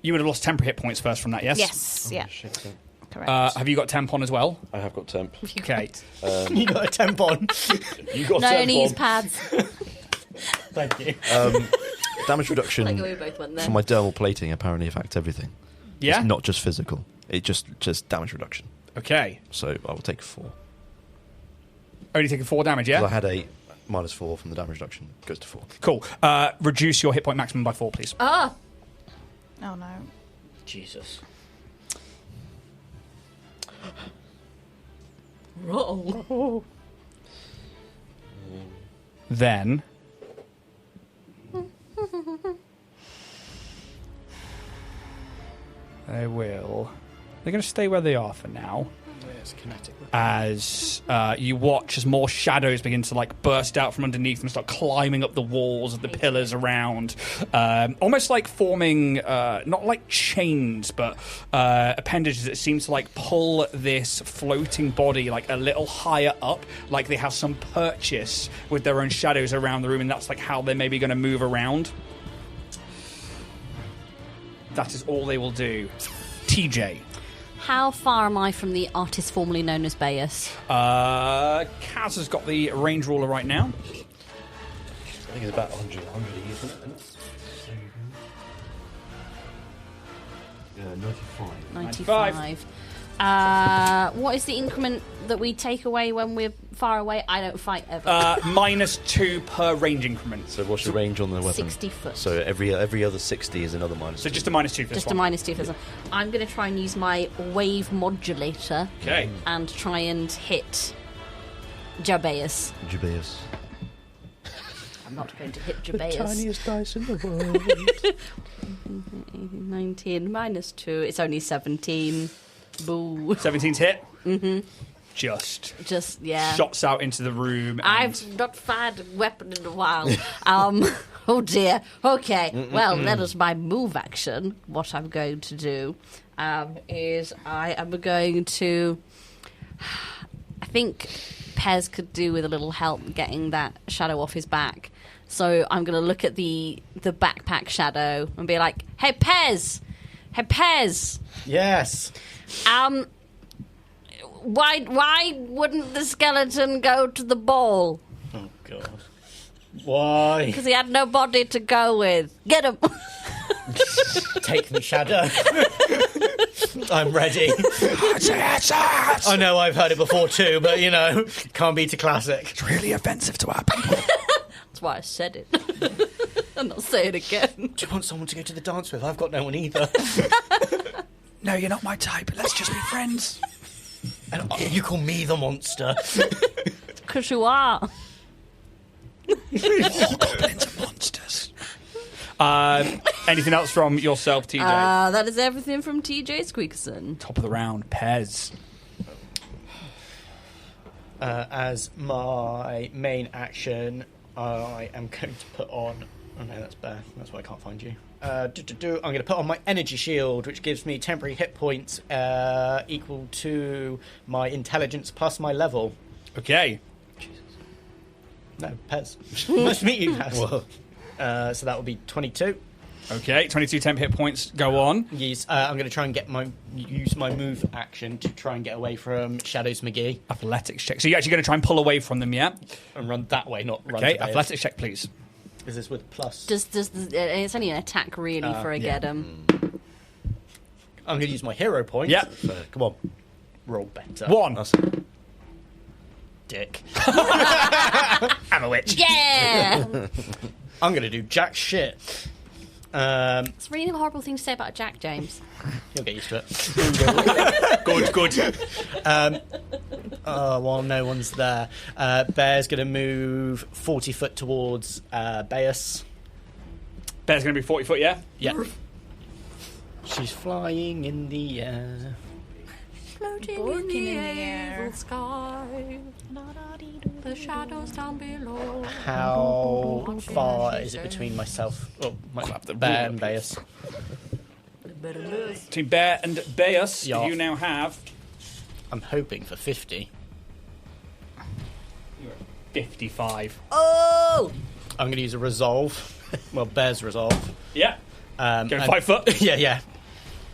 You would have lost temporary hit points first from that, yes? Yes. Yeah. Shit, yeah. Correct. Have you got temp on as well? I have got temp. Okay. You got a temp on. You got No temp knees on. pads. Thank you. Damage reduction Like we both went there. for my dermal plating apparently affects everything. Yeah? It's not just physical. It just damage reduction. Okay. So I will take 4. Only taking 4 damage, 'Cause I yeah? had a -4 from the damage reduction. Goes to 4. Cool. Reduce your hit point maximum by 4, please. Ah! Oh no. Jesus. Roll. Then... They're going to stay where they are for now. It's kinetic. As you watch as more shadows begin to like burst out from underneath them and start climbing up the walls of the pillars around, almost like forming not like chains but appendages that seem to like pull this floating body like a little higher up, like they have some purchase with their own shadows around the room, and that's like how they're maybe going to move around. That is all they will do. TJ. How far am I from the artist formerly known as Bayus? Kaz has got the range ruler right now. I think it's about 100 isn't it? Yeah, 95. 95. What is the increment that we take away when we're far away? I don't fight ever. -2 per range increment. So what's your range on the weapon? 60 foot. So every other 60 is another -2. So just a -2 for this Just a one. -2 for this one. I'm going to try and use my wave modulator Okay. and try and hit Jabeus. Jubileus. I'm not going to hit Jabeus. dice in the world. 19 -2. It's only 17. Boo. 17's hit. Mm-hmm. Just Yeah. shots out into the room. And I've not fired a weapon in a while. Oh dear. Okay. Well, that is my move action. What I'm going to do is I am going to. I think Pez could do with a little help getting that shadow off his back. So I'm going to look at the backpack shadow and be like, "Hey Pez, hey Pez." Yes. Why wouldn't the skeleton go to the ball? Oh God. Why? Because he had nobody to go with. Get him. Take me, Shadow. I'm ready. I know I've heard it before too, but can't beat a classic. It's really offensive to our people. That's why I said it. I'm not saying it again. Do you want someone to go to the dance with? I've got no one either. No, you're not my type. Let's just be friends. And you call me the monster. Because you are. All goblins are monsters. Anything else from yourself, TJ? That is everything from TJ Squeakerson. Top of the round, Pez. As my main action, I am going to put on... Oh no, that's Bear. That's why I can't find you. I'm going to put on my energy shield, which gives me temporary hit points equal to my intelligence plus my level. Okay. No, Pez. Nice to meet you, Pez. So that will be 22. Okay, 22 temp hit points. Go on. Yes, I'm going to try and use my move action to try and get away from Shadows McGee. Athletics check. So you're actually going to try and pull away from them, yeah? And run that way, not run Okay, to Bears. athletics check, please. Is this with plus? It's only an attack, really, for a get him. I'm going to use my hero point. Yeah. Come on. Roll better. 1. That's it. Dick. I'm a witch. Yeah! I'm going to do jack shit. It's a really horrible thing to say about Jack, James. You'll get used to it. Good. While no one's there, Bear's going to move 40 foot towards Beus. Bear's going to be 40 foot, yeah? Yeah. She's flying in the air. Floating Walking in the in the air. evil sky. The shadows down below. How far is it between myself, Bear and Beus? Between Bear and Beus, Yeah. you now have... I'm hoping for 50. You're at 55. Oh! I'm going to use a resolve. Well, Bear's resolve. Yeah. Going and- 5 foot. Yeah.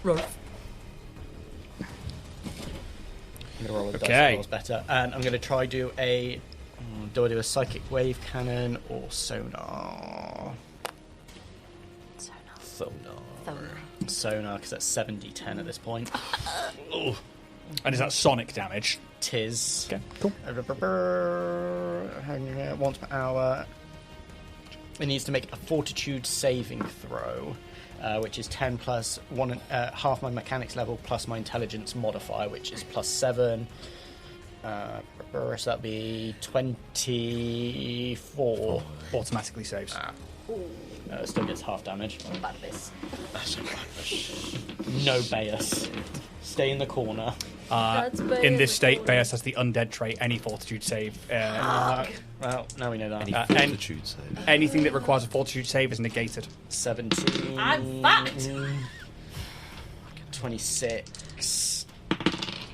Right. I'm going to roll a Okay. dice rolls better. And I'm going to try do a... Do I do a psychic wave cannon or sonar? Sonar, because that's 7d10 at this point. And is that sonic damage? Tis. Okay, cool. Once per hour. It needs to make a fortitude saving throw, which is 10 plus half my mechanics level plus my intelligence modifier, which is plus 7. So that'd be 24. Automatically saves. It still gets half damage. Bad this. No Beus. Stay in the corner. In this state, Beus has the undead trait, any fortitude save. Well, now we know that. Any and- fortitude save. Anything that requires a fortitude save is negated. 17. I'm fucked. 26. I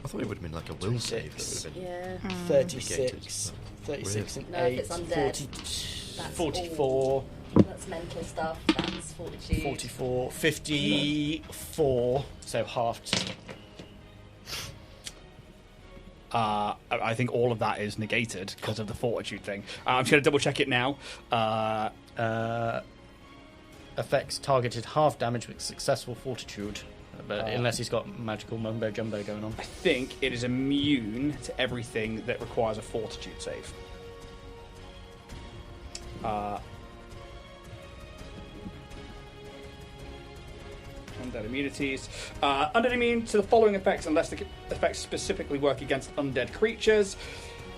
thought it would have been like a will save. That would have been. Yeah. 36. 36 and No, if 8. it's undead, 40, that's 44. That's mental stuff. That's fortitude. 44. 54. So halved. I think all of that is negated because of the fortitude thing. I'm just going to double check it now. Affects targeted half damage with successful fortitude. But unless he's got magical mumbo jumbo going on. I think it is immune to everything that requires a fortitude save. Undead immunities. Undead immune to the following effects unless the effects specifically work against undead creatures.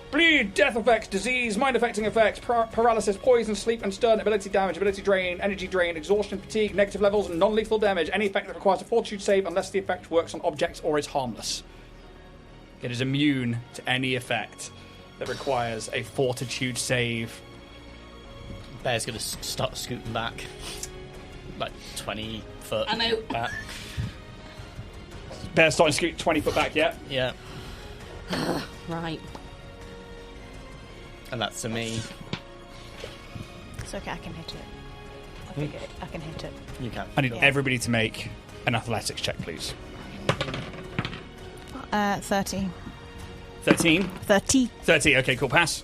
Bleed, death effects, disease, mind-affecting effects, paralysis, poison, sleep and stun, ability damage, ability drain, energy drain, exhaustion, fatigue, negative levels, and non-lethal damage. Any effect that requires a fortitude save unless the effect works on objects or is harmless. It is immune to any effect that requires a fortitude save. Bear's going to start scooting back. Like 20 foot. I'm out. Back. Bear's starting to scoot 20 foot back, yeah? Yeah. Right. And that's to me. It's okay, I can hit it. I figured it. I can hit it. You can. I need Yeah. everybody to make an athletics check, please. 30. 13? 30. 30, okay, cool, pass.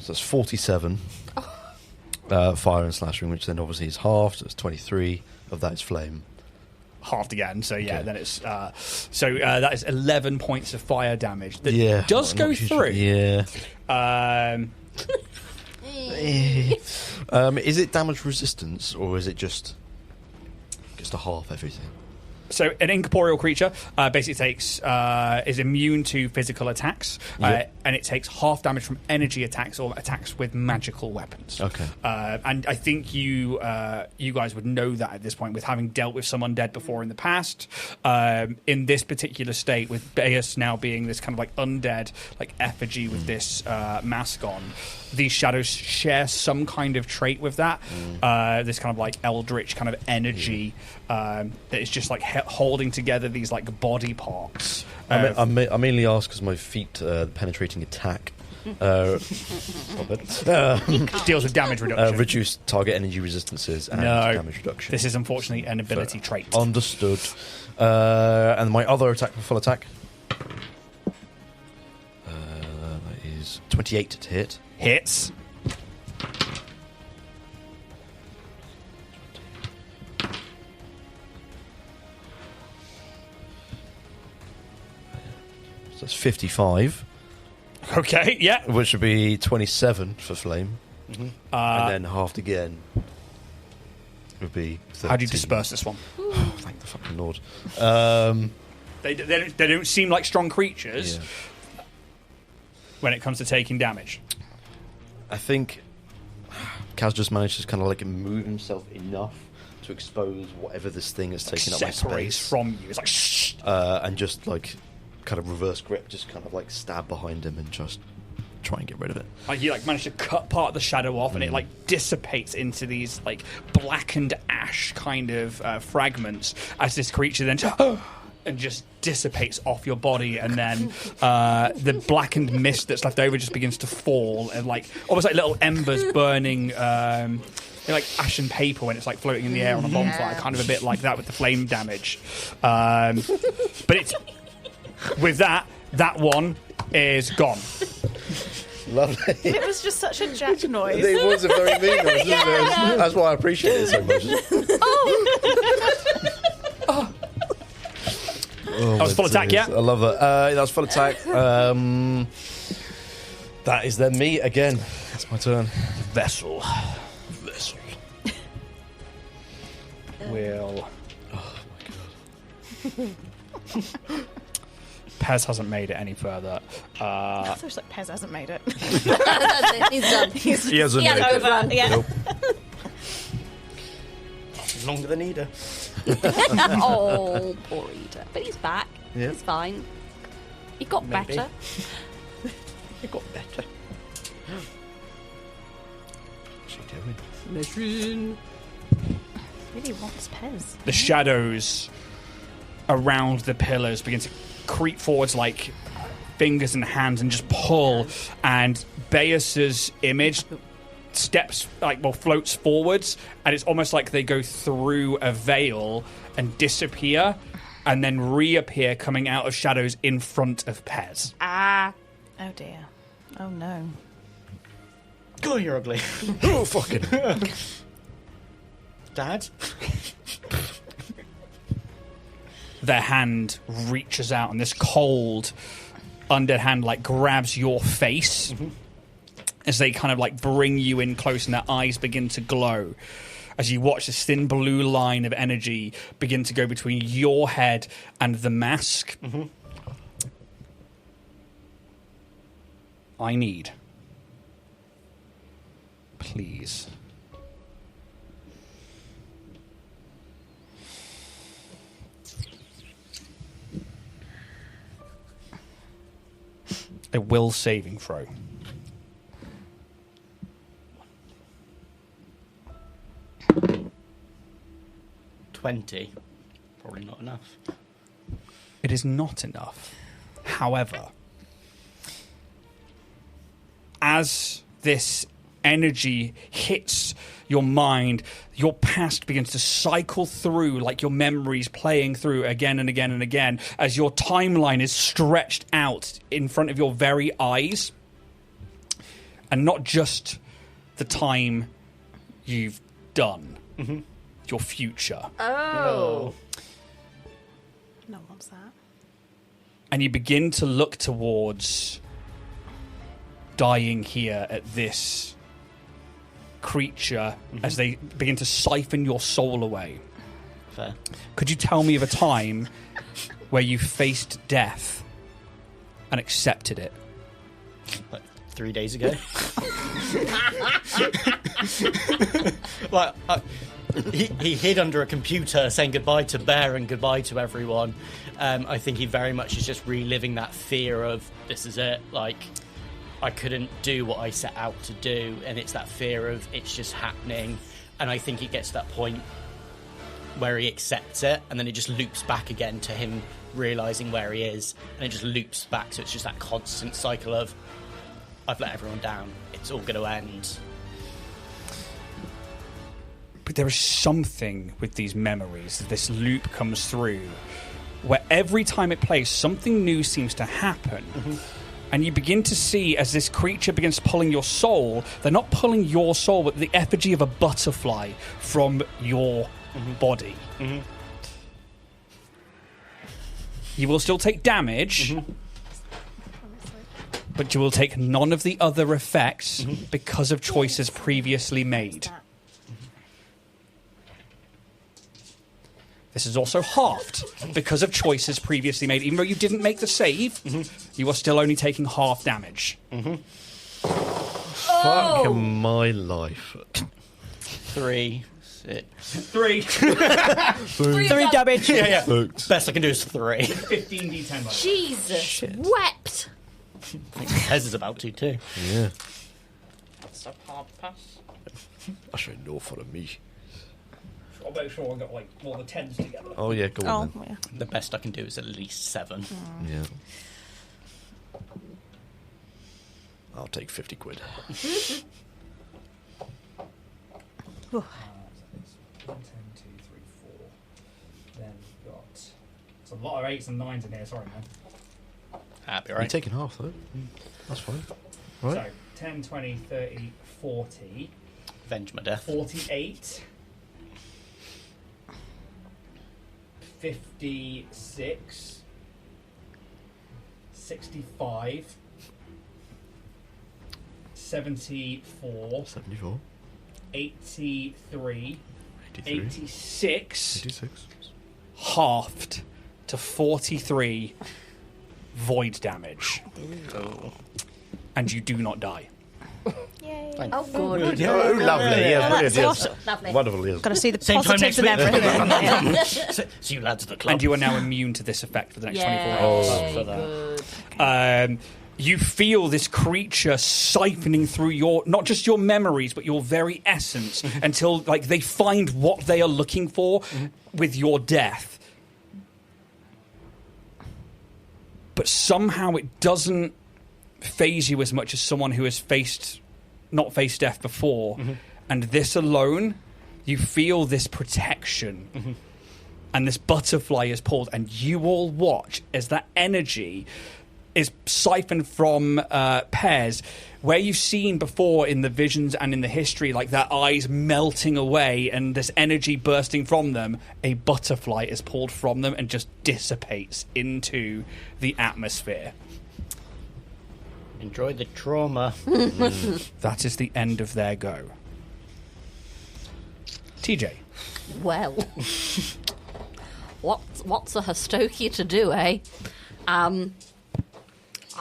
So that's 47 fire and slashing, which then obviously is halved. So it's 23 of that is flame. Halved again, so yeah, Okay. then it's that is 11 points of fire damage that Yeah, does go not through. Yeah. Um, Is it damage resistance or is it just a half everything? So an incorporeal creature basically is immune to physical attacks, Yep. and it takes half damage from energy attacks or attacks with magical weapons. Okay. And I think you guys would know that at this point, with having dealt with some undead before in the past. In this particular state, with Baeus now being this kind of like undead, like effigy with this mask on, these shadows share some kind of trait with that. This kind of like eldritch kind of energy that is just like holding together these like body parts. I mainly ask because my feet penetrating attack deals with damage reduction. reduce target energy resistances and No. damage reduction. This is unfortunately an ability trait. Understood. And my other attack for full attack. That is 28 to hit. Hits. So that's 55, Okay, yeah. which would be 27 for flame. And then halved again would be 13. How do you disperse this one? Oh, thank the fucking Lord. They don't seem like strong creatures Yeah. when it comes to taking damage. I think Kaz just managed to kind of like move himself enough to expose whatever this thing is taking up my Separates space. from you. It's like shh. And just like kind of reverse grip, just kind of like stab behind him and just try and get rid of it. Like you like manage to cut part of the shadow off, and it like dissipates into these like blackened ash kind of fragments as this creature then and just dissipates off your body, and then the blackened mist that's left over just begins to fall, and like almost like little embers burning. Like ash and paper when it's like floating in the air on a bonfire, kind of a bit like that with the flame damage. But it's with that one is gone. Lovely. It was just such a jack noise. It was a very mean noise, isn't it? That's why I appreciate it so much. That was full attack, yeah? I love that. That was full attack. That is then me again. That's my turn. Vessel. Will. Oh my god. Pez hasn't made it any further. I thought it was like Pez hasn't made it. That's it. He's done. He hasn't He had made an it. overrun. Yeah. Nope. Longer than Eda. Oh, poor Eda. But he's back. Yeah. He's fine. He got Maybe. better. It got better. What's he doing? Mission. Really wants Pez. The shadows around the pillars begin to creep forwards like fingers and hands and just pull, and Baeus's image floats forwards, and it's almost like they go through a veil and disappear and then reappear coming out of shadows in front of Pez. Oh dear. Oh no. Oh, you're ugly. Oh, fucking. Dad? Their hand reaches out, and this cold undead hand like grabs your face as they kind of like bring you in close, and their eyes begin to glow as you watch this thin blue line of energy begin to go between your head and the mask. I need, please, a will saving throw. $20. Probably not enough. It is not enough. However, as this energy hits your mind, your past begins to cycle through, like your memories playing through again and again and again, as your timeline is stretched out in front of your very eyes. And not just the time you've done, your future. Oh. No one wants that. And you begin to look towards dying here at this creature as they begin to siphon your soul away. Fair. Could you tell me of a time where you faced death and accepted it? Like 3 days ago. Like, he hid under a computer saying goodbye to Bear and goodbye to everyone. I think he very much is just reliving that fear of, this is it, like, I couldn't do what I set out to do, and it's that fear of it's just happening. And I think he gets to that point where he accepts it, and then it just loops back again to him realising where he is, and it just loops back, so it's just that constant cycle of, I've let everyone down, it's all going to end. But there is something with these memories, this loop comes through, where every time it plays, something new seems to happen. And you begin to see, as this creature begins pulling your soul, they're not pulling your soul, but the effigy of a butterfly from your body. You will still take damage, but you will take none of the other effects because of choices previously made. This is also halved because of choices previously made. Even though you didn't make the save, you are still only taking half damage. Fuck my life. 3, 6. 3. 3 damage. Yeah. Best I can do is 3. 15d10. Jesus wept. Hez is about to too. Yeah. That's a hard pass. I should know for me. I'll make sure I got like all the 10s together. Oh, yeah, go on Oh, then. yeah. The best I can do is at least 7. Yeah. I'll take 50 quid. 1, 10, 2, 3, 4. Then we've got. It's a lot of 8s and 9s in here, sorry, man. Happy, You're right? taking half, though. That's fine. Right? So, 10, 20, 30, 40. Avenge my death. 48. 56. 65. 74. 74. 83. 83. 86. 86. Halved to 43 void damage. And you do not die. Yay. Oh, good. Oh, lovely. Yeah, that's brilliant. Yes. awesome. Lovely. Wonderful, yes. Got to see the Same time positives next of week. everything. Yeah. See you lads at the club. And you are now immune to this effect for the next 24 Yay, hours. for that. good. You feel this creature siphoning through your, not just your memories, but your very essence until like they find what they are looking for with your death. But somehow it doesn't phase you as much as someone who has not faced death before. And this alone, you feel this protection. And this butterfly is pulled, and you all watch as that energy is siphoned from Pairs, where you've seen before in the visions and in the history, like their eyes melting away and this energy bursting from them, a butterfly is pulled from them and just dissipates into the atmosphere. Enjoy the trauma. That is the end of their go. TJ. Well, what's a Hostokia to do, eh?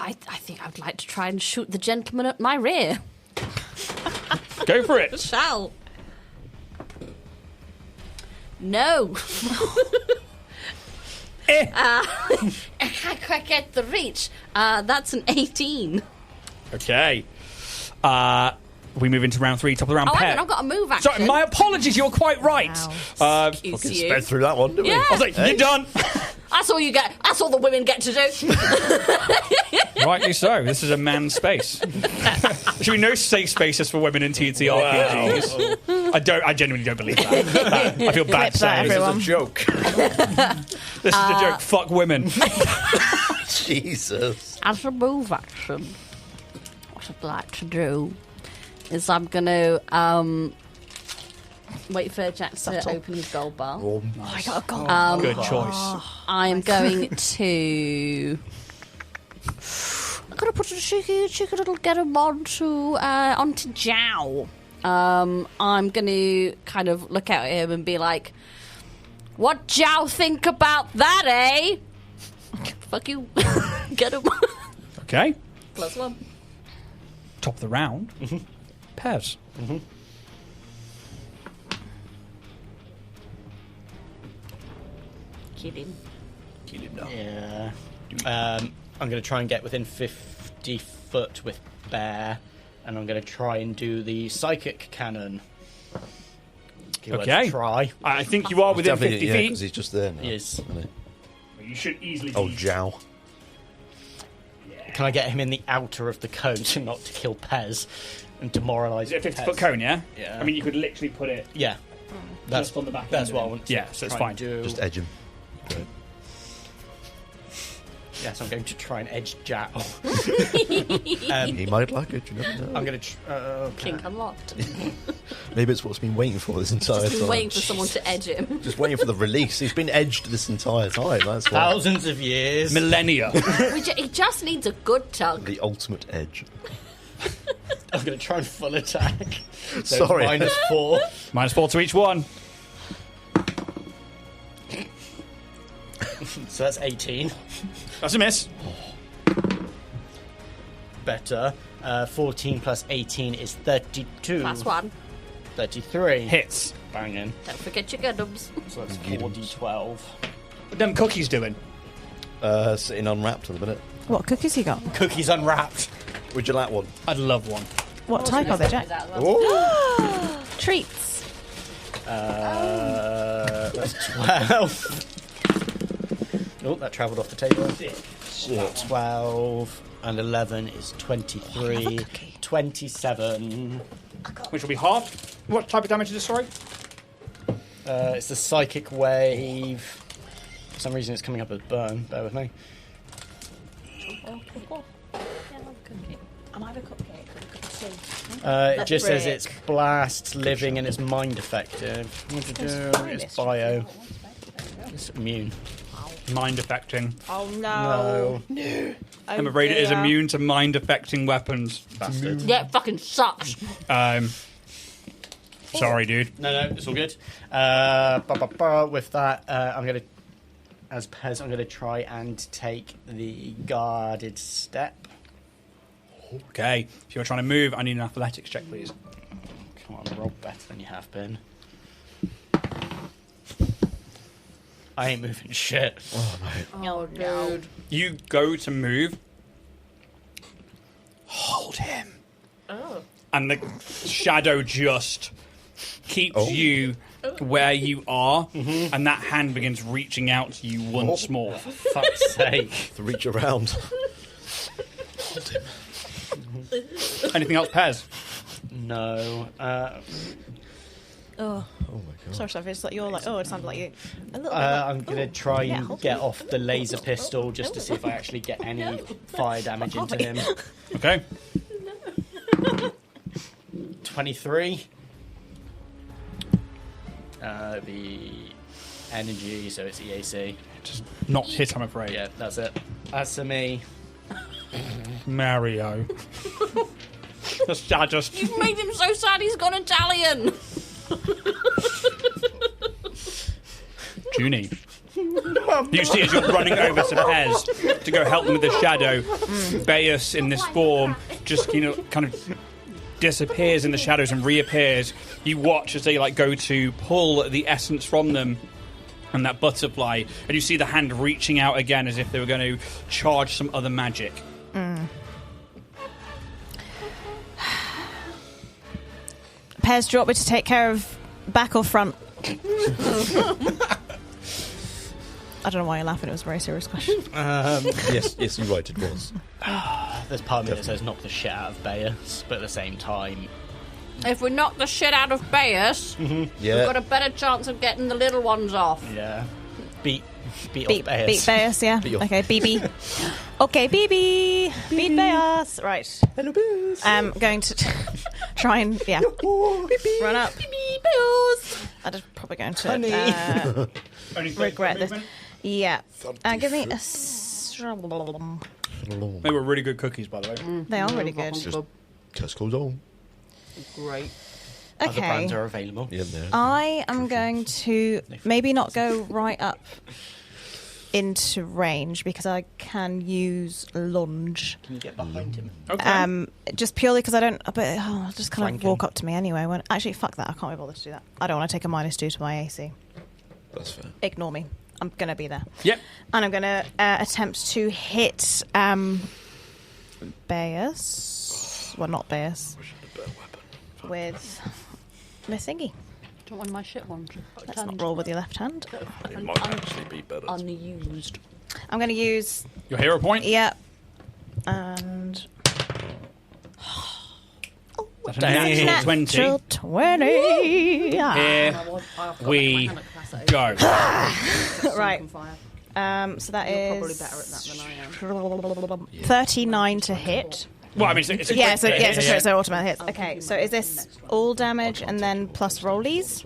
I think I'd like to try and shoot the gentleman at my rear. Go for it. Shall. No. I can't quite get the reach. That's an 18. Okay. We move into round 3, top of the round. Oh, hang Pet. on, I've got a move action. Sorry, my apologies. You're quite right. Excuse Fucking you. sped through that one, didn't Yeah. we? I was like, you're done. That's all you get. That's all the women get to do. Rightly so. This is a man's space. There should be no safe spaces for women in TTRPGs. I genuinely don't believe that. I feel bad saying that, this is everyone. a joke. This is a joke. Fuck women. Jesus. As a move action, what I'd like to do is I'm going to wait for Jack to open his gold bar. Oh, I got a gold. Good choice. I'm going to... I'm going to put a cheeky little get him onto Jow. I'm going to kind of look at him and be like, what Jow think about that, eh? Fuck you. Get him. Okay. +1. Top of the round. Pez. Kidding. Yeah. I'm going to try and get within 50 foot with Bear, and I'm going to try and do the psychic cannon. Okay. Try. I think you are within 50 because feet. he's just there now. Yes. isn't he? You should easily Oh, be- Jow. Can I get him in the outer of the cone so not to kill Pez and demoralise Is it a 50-foot Pez? cone, yeah? Yeah. I mean, you could literally put it Yeah. just on the back That's end what I of it. want to Yeah, so it's try fine. and do. Just edge him. Great. Yes, I'm going to try and edge Jack. He might like it, you never know. I'm going to... Kink unlocked. Maybe it's what's been waiting for this entire Just been time. waiting for someone to edge him. Just waiting for the release. He's been edged this entire time, that's why. thousands of years. Millennia. He just needs a good tug. The ultimate edge. I'm going to try and full attack. So Sorry. -4. -4 to each one. So that's 18. That's a miss. Better. 14 plus 18 is 32. +1. 33. Hits. Banging. Don't forget your gundams. So that's 4d12. What them cookies doing? Sitting unwrapped at the minute. What cookies you got? Cookies unwrapped. Would you like one? I'd love one. What type are they, Jack? Oh. Treats. That's 12. Oh, that travelled off the table. 12 and 11 is 23. 27. Which will be half. What type of damage is this, sorry? It's the psychic wave. For some reason it's coming up as burn. Bear with me. Am I the cupcake? It just says brick. it's blast, living, and it's mind effective. What to do? It's bio. It's immune. Mind affecting. Oh No. I'm afraid it is immune to mind affecting weapons. Bastard. Yeah, it fucking sucks. Sorry, dude. No, it's all good. With that, I'm going to, as Pez, I'm going to try and take the guarded step. Okay. If you're trying to move, I need an athletics check, please. Come on, roll better than you have been. I ain't moving shit. Oh, dude. You go to move. Hold him. Oh. And the shadow just keeps you where you are, and that hand begins reaching out to you once more. Fuck's sake. To reach around. Anything else, Pez? No. Oh, Oh my god. sorry, Steph. It's like you're like, it sounded like you. A little bit. I'm going to try Yeah, and hold get on. off the laser pistol just to see if I actually get any fire damage into him. Okay. 23. The energy, so it's EAC. Just not hit, I'm afraid. Yeah, that's it. As for me, Mario. I just... You've made him so sad he's gone Italian. Junie. You see as you're running over to Pez to go help them with the shadow, Bayus in this form just, kind of disappears in the shadows and reappears. You watch as they go to pull the essence from them and that butterfly, and you see the hand reaching out again as if they were going to charge some other magic. Pez, do you want me to take care of back or front? I don't know why you're laughing. It was a very serious question. Yes, you're right, it was. There's part of me that says knock the shit out of Bayus, but at the same time, If we knock the shit out of Bayus, Yeah. we've got a better chance of getting the little ones off. yeah, beat Beat Bayus. Bayus, yeah. Beat off. Okay, BB. Okay, BB. Beat Bayus. Right. Hello, Biz. I'm going to try and, run up. Bayus. I'm just probably going to Only regret this. movement? Yeah. Give me a... They were really good cookies, by the way. They are really good. Just Tesco's on. Great. Other Okay. brands are available. Yeah, there. I am going to maybe not go right up into range because I can use lunge. Can you get behind him? Okay. Just purely because I don't. But I'll just kind Flank of walk him. up to me anyway. Actually, fuck that. I can't be bothered to do that. I don't want to take a -2 to my AC. That's fair. Ignore me. I'm gonna be there. Yep. And I'm gonna attempt to hit Bayus. Well, not Bayus. With my thingy. Don't want my shit ones. Let's not roll with your left hand. It might actually be better. Unused. I'm going to use, Your hero point? yeah, and That's a natural 20. natural 20. Here we go. Right. So that You're is probably better at that than I am. 39 to hit. Well, I mean, it's a Yeah, great hit, so yeah. so automatic hits. Okay, so is this all damage and then plus rollies?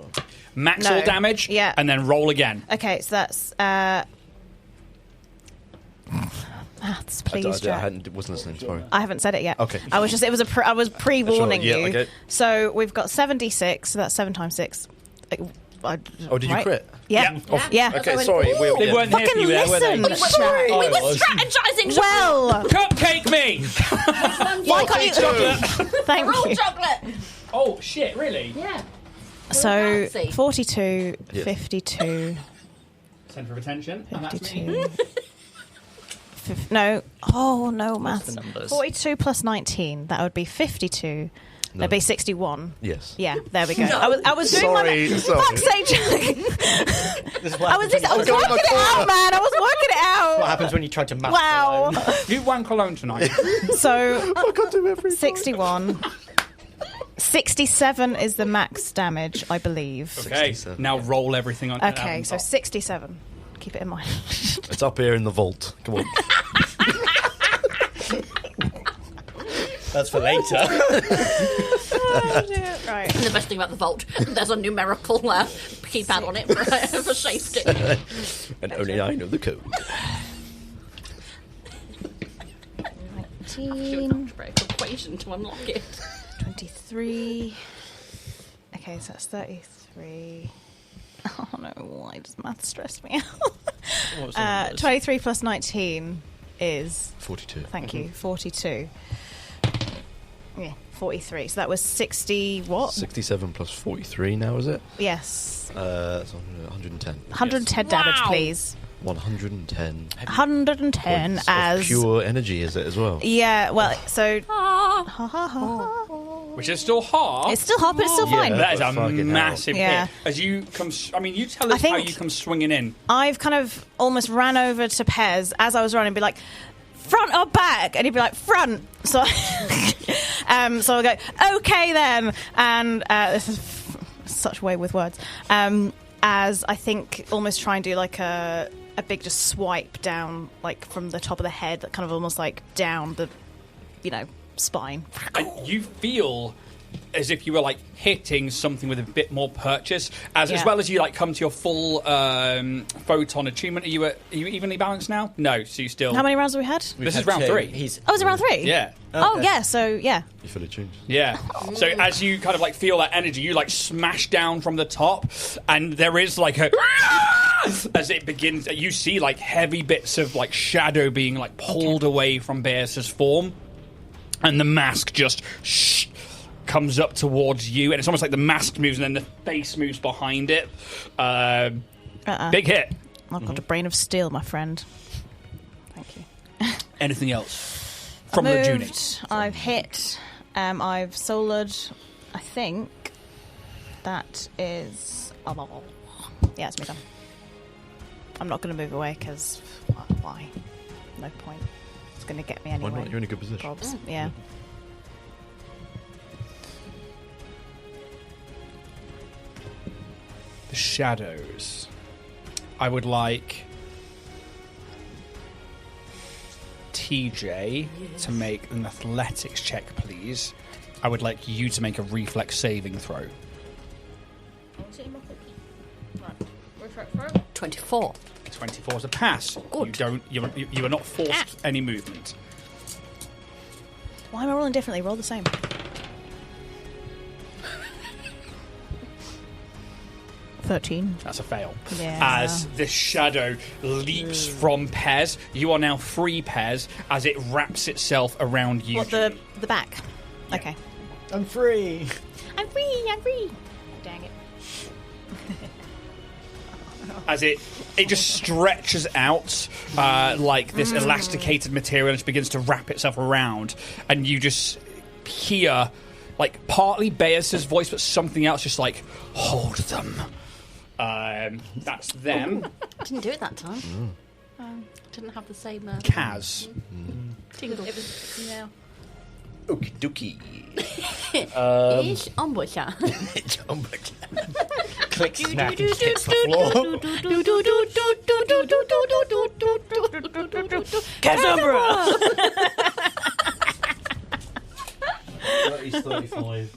Max No. all damage, Yeah. and then roll again. Okay, so that's maths, please. I Jack. wasn't listening, sorry. I haven't said it yet. Okay. I was just. It was I was pre-warning Sure, yeah, you. okay. So we've got 76. So that's 7 times 6. Oh, did you crit? Yeah. Yeah. Yeah. Okay, sorry. They weren't here for Fucking you there, were they? listen. Sorry. We were strategizing. Well, Cupcake me! why can't you? Thank Roll you. chocolate. Oh, shit, really? Yeah. So Fancy. 42, Yeah. 52, Centre of attention. And that's me. 52. No. Oh no, maths. the numbers? 42 plus 19. That would be 52. That'd be 61. Yes. Yeah, there we go. I was doing Sorry, my sorry. fuck's sake, Jack. This is what I was happens when you working try to- it out, man. I was working it What out. happens when you try to math Wow. alone? You wank alone tonight. So I can't do everything. 61. 67 is the max damage, I believe. Okay, 67. now roll everything on. Okay, on so top. 67. Keep it in mind. It's up here in the vault. Come on. That's for later. Right. The best thing about the vault, there's a numerical keypad on it for safety. And only I know the code. 19, Algebraic equation to unlock it. 23. Okay, so that's 33. Oh no, why does math stress me What was the out? numbers? 23 plus 19 is, 42. thank you, 42. Yeah, 43. So that was 60 what? 67 plus 43 now, is it? Yes. It's 110. 110 damage, Wow. please. 110. 110 points of as... pure energy, is it, as well? Yeah, well, so... Which is still hard. It's still hot, but it's still Yeah. fine. That is a Fucking hell. massive Yeah. hit. As you come, I mean, you tell I us how think- you come swinging in. I've kind of almost ran over to Pez as I was running, be like, front or back? And he'd be like, front. So, so I'll go, okay then. And this is such way with words. As I think almost try and do like a big just swipe down, like from the top of the head, that kind of almost like down the, spine. And you feel as if you were like hitting something with a bit more purchase, as Yeah. well as you like come to your full photon attunement. Are you evenly balanced now? No, so you still. How many rounds have we had? This is round 3. Oh, is it round 3? Yeah. Oh, Okay. yeah, so yeah. You fully tuned. Yeah. So as you kind of like feel that energy, you like smash down from the top, and there is like a as it begins. You see like heavy bits of like shadow being like pulled away from Bear's form, and the mask just comes up towards you, and it's almost like the mask moves, and then the face moves behind it. Big hit. I've got a brain of steel, my friend. Thank you. Anything else from the I've Junie? moved, I've hit, I've soloed, I think that is... yeah, it's me done. I'm not going to move away because why? No point. It's going to get me anyway. Why not? You're in a good position. Probs. Yeah. The shadows. I would like TJ to make an athletics check, please. I would like you to make a reflex saving throw. 24. 24 is a pass. Good. You are not forced any movement. Why am I rolling differently? Roll the same. That's a fail. Yeah. As this shadow leaps from Pez, you are now free, Pez, as it wraps itself around you. What, the back? Yeah. Okay. I'm free. I'm free. Dang it. As it just stretches out like this elasticated material and just begins to wrap itself around, and you just hear like partly Bea's voice, but something else just like, hold them. That's them. Didn't do it that time. Didn't have the same Kaz. tingle. It was, yeah. Okie dokie. Ish ambusher. Click, snack, and hits the floor. Cassandra! 35 towards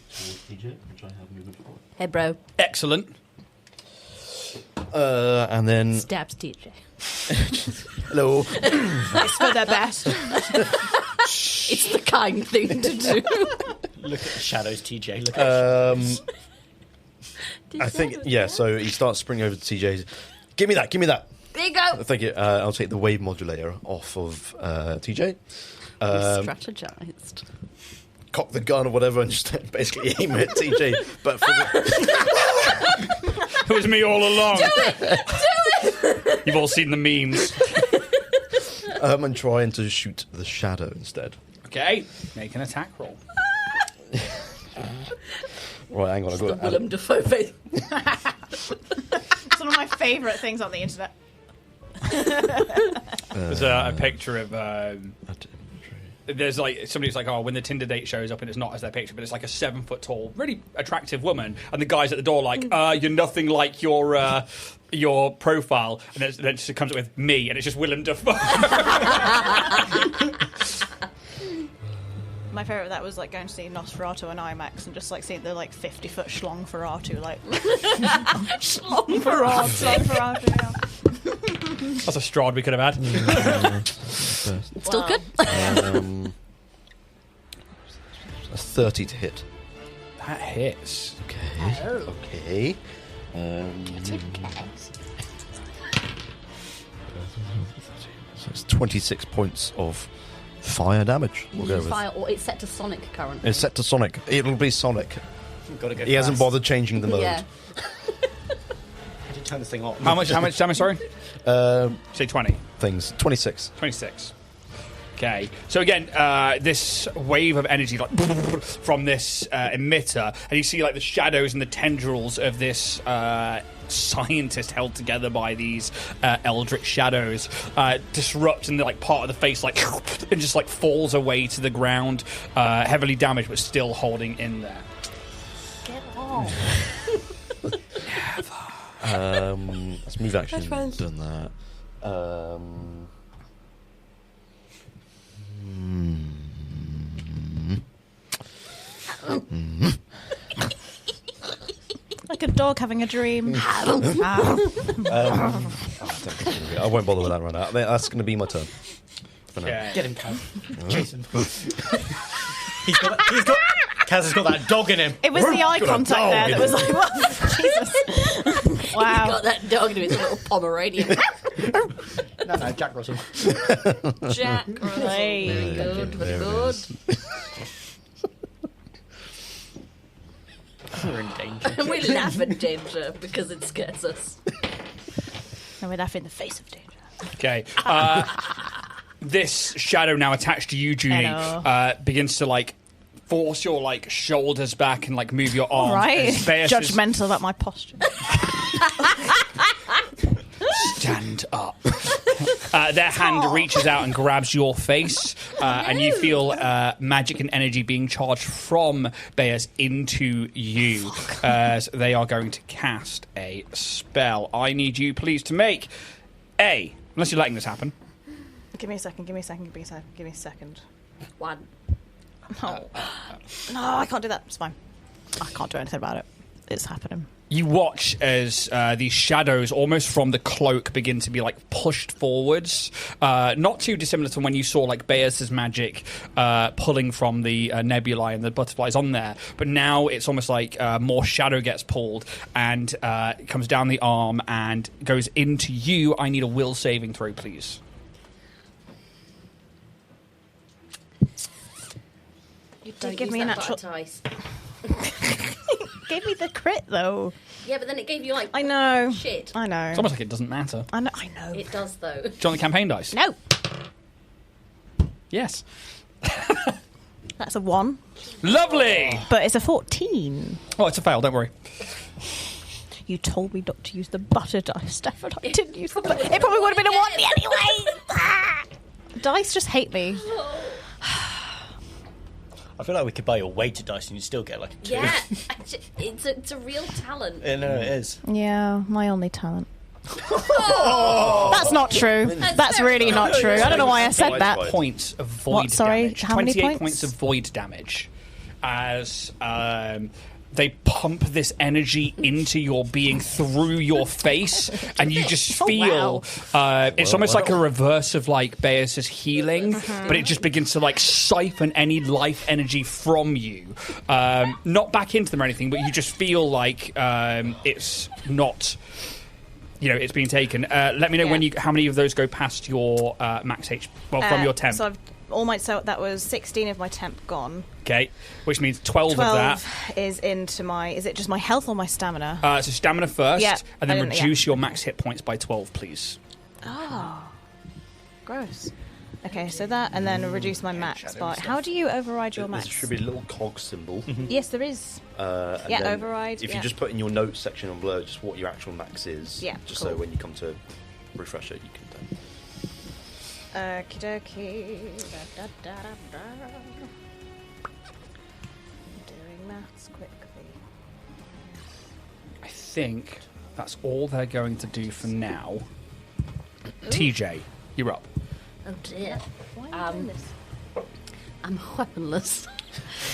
TJ, which I have movement for. Hey, bro. Excellent. And then... Stabs TJ. Hello. It's for the best. It's the kind thing to do. Look at the shadows, TJ. Look at the shadows. I think, yeah, so he starts springing over to TJ. Give me that. There you go. Thank you. I'll take the wave modulator off of TJ. Strategized. Cock the gun or whatever and just basically aim it at TJ. But for It was me all along. Do it! You've all seen the memes. I'm trying to shoot the shadow instead. Okay, make an attack roll. Right, hang on. I've The got Willem Dafoe face. It's one of my favourite things on the internet. There's a picture of... there's like somebody's like, oh, when the Tinder date shows up and it's not as their picture, but it's like a 7 foot tall, really attractive woman, and the guy's at the door like, you're nothing like your profile, and then it just comes up with me, and it's just Willem Dafoe. My favourite of that was like going to see Nosferatu and IMAX and just like seeing the like 50-foot schlongferatu, like schlongferatu. Yeah. That's a Strahd we could have had. Still good. a 30 to hit. That hits. Okay. So it's 26 points of fire damage. We'll go with. Fire, or it's set to Sonic currently. It's set to Sonic. It'll be Sonic. Gotta go He hasn't bothered changing the mode. Yeah. I did turn this thing off. How much damage, sorry? Say 20. Things. 26. 26. Okay, so again, this wave of energy like from this emitter, and you see like the shadows and the tendrils of this scientist held together by these eldritch shadows disrupt, and like part of the face like and just like falls away to the ground, heavily damaged but still holding in there. Get off. Let's move action. Done that. Like a dog having a dream. I won't bother with that right now. That's going to be my turn. For now. Okay. Get him, Kaz. Jason. Kaz has got that dog in him. It was the eye contact there that was like, what? Jesus. He's Wow. got that dog to his little Pomeranian. No, Jack Russell. Jack Russell. Hey. Very good, very good. We're in danger. And we laugh at danger because it scares us. And we laugh in the face of danger. Okay. This shadow now attached to you, Junie, Hello. begins to like force your like shoulders back and like move your arms. Right. And Spears is Judgmental about my posture. Stand up. Their hand reaches out and grabs your face, and you feel magic and energy being charged from Beas into you as they are going to cast a spell. I need you, please, to make unless you're letting this happen. Give me a second. One. No, I can't do that. It's fine. I can't do anything about it. It's happening. You watch as these shadows, almost from the cloak, begin to be like pushed forwards. Not too dissimilar to when you saw like Beas's magic pulling from the nebulae and the butterflies on there. But now it's almost like more shadow gets pulled and it comes down the arm and goes into you. I need a will saving throw, please. You Don't give me a natural dice. Gave me the crit though. Yeah, but then it gave you like I know. shit. I know. It's almost like it doesn't matter. I know. It does though. Do you want the campaign dice? No. Yes. That's a 1. Lovely! But it's a 14. Oh, it's a fail, don't worry. You told me not to use the butter dice, Steph, and I didn't use the butter. It probably would have been a 1 anyway. Dice just hate me. I feel like we could buy your weighted dice and you still get like a 2. Yeah, it's a real talent. Yeah, no, it is. Yeah, my only talent. That's not true. That's really not true. I don't know why I said that. Points of void What, sorry? damage. How many 28 points? of void damage as they pump this energy into your being through your face, and you just feel it's almost like a reverse of like Beas's healing, but it just begins to like siphon any life energy from you, not back into them or anything, but you just feel like it's not. It's being taken. Let me know when how many of those go past your max HP. Well, from your temp. So that was 16 of my temp gone. Okay, which means 12 of that is into my. Is it just my health or my stamina? So stamina first, Yeah, and then I didn't- reduce your max hit points by 12, please. Oh, gross. Okay, so that, and then reduce my max by. How do you override your There max? should be a little cog symbol. Yes, there is. And Yeah, then override, If yeah. you just put in your notes section on Blur just what your actual max is, Yeah, just cool. so when you come to refresh it, you can. Okie dokie. Doing maths quickly. I think that's all they're going to do for now. TJ, you're up. Oh dear. Why are you doing this? I'm weaponless.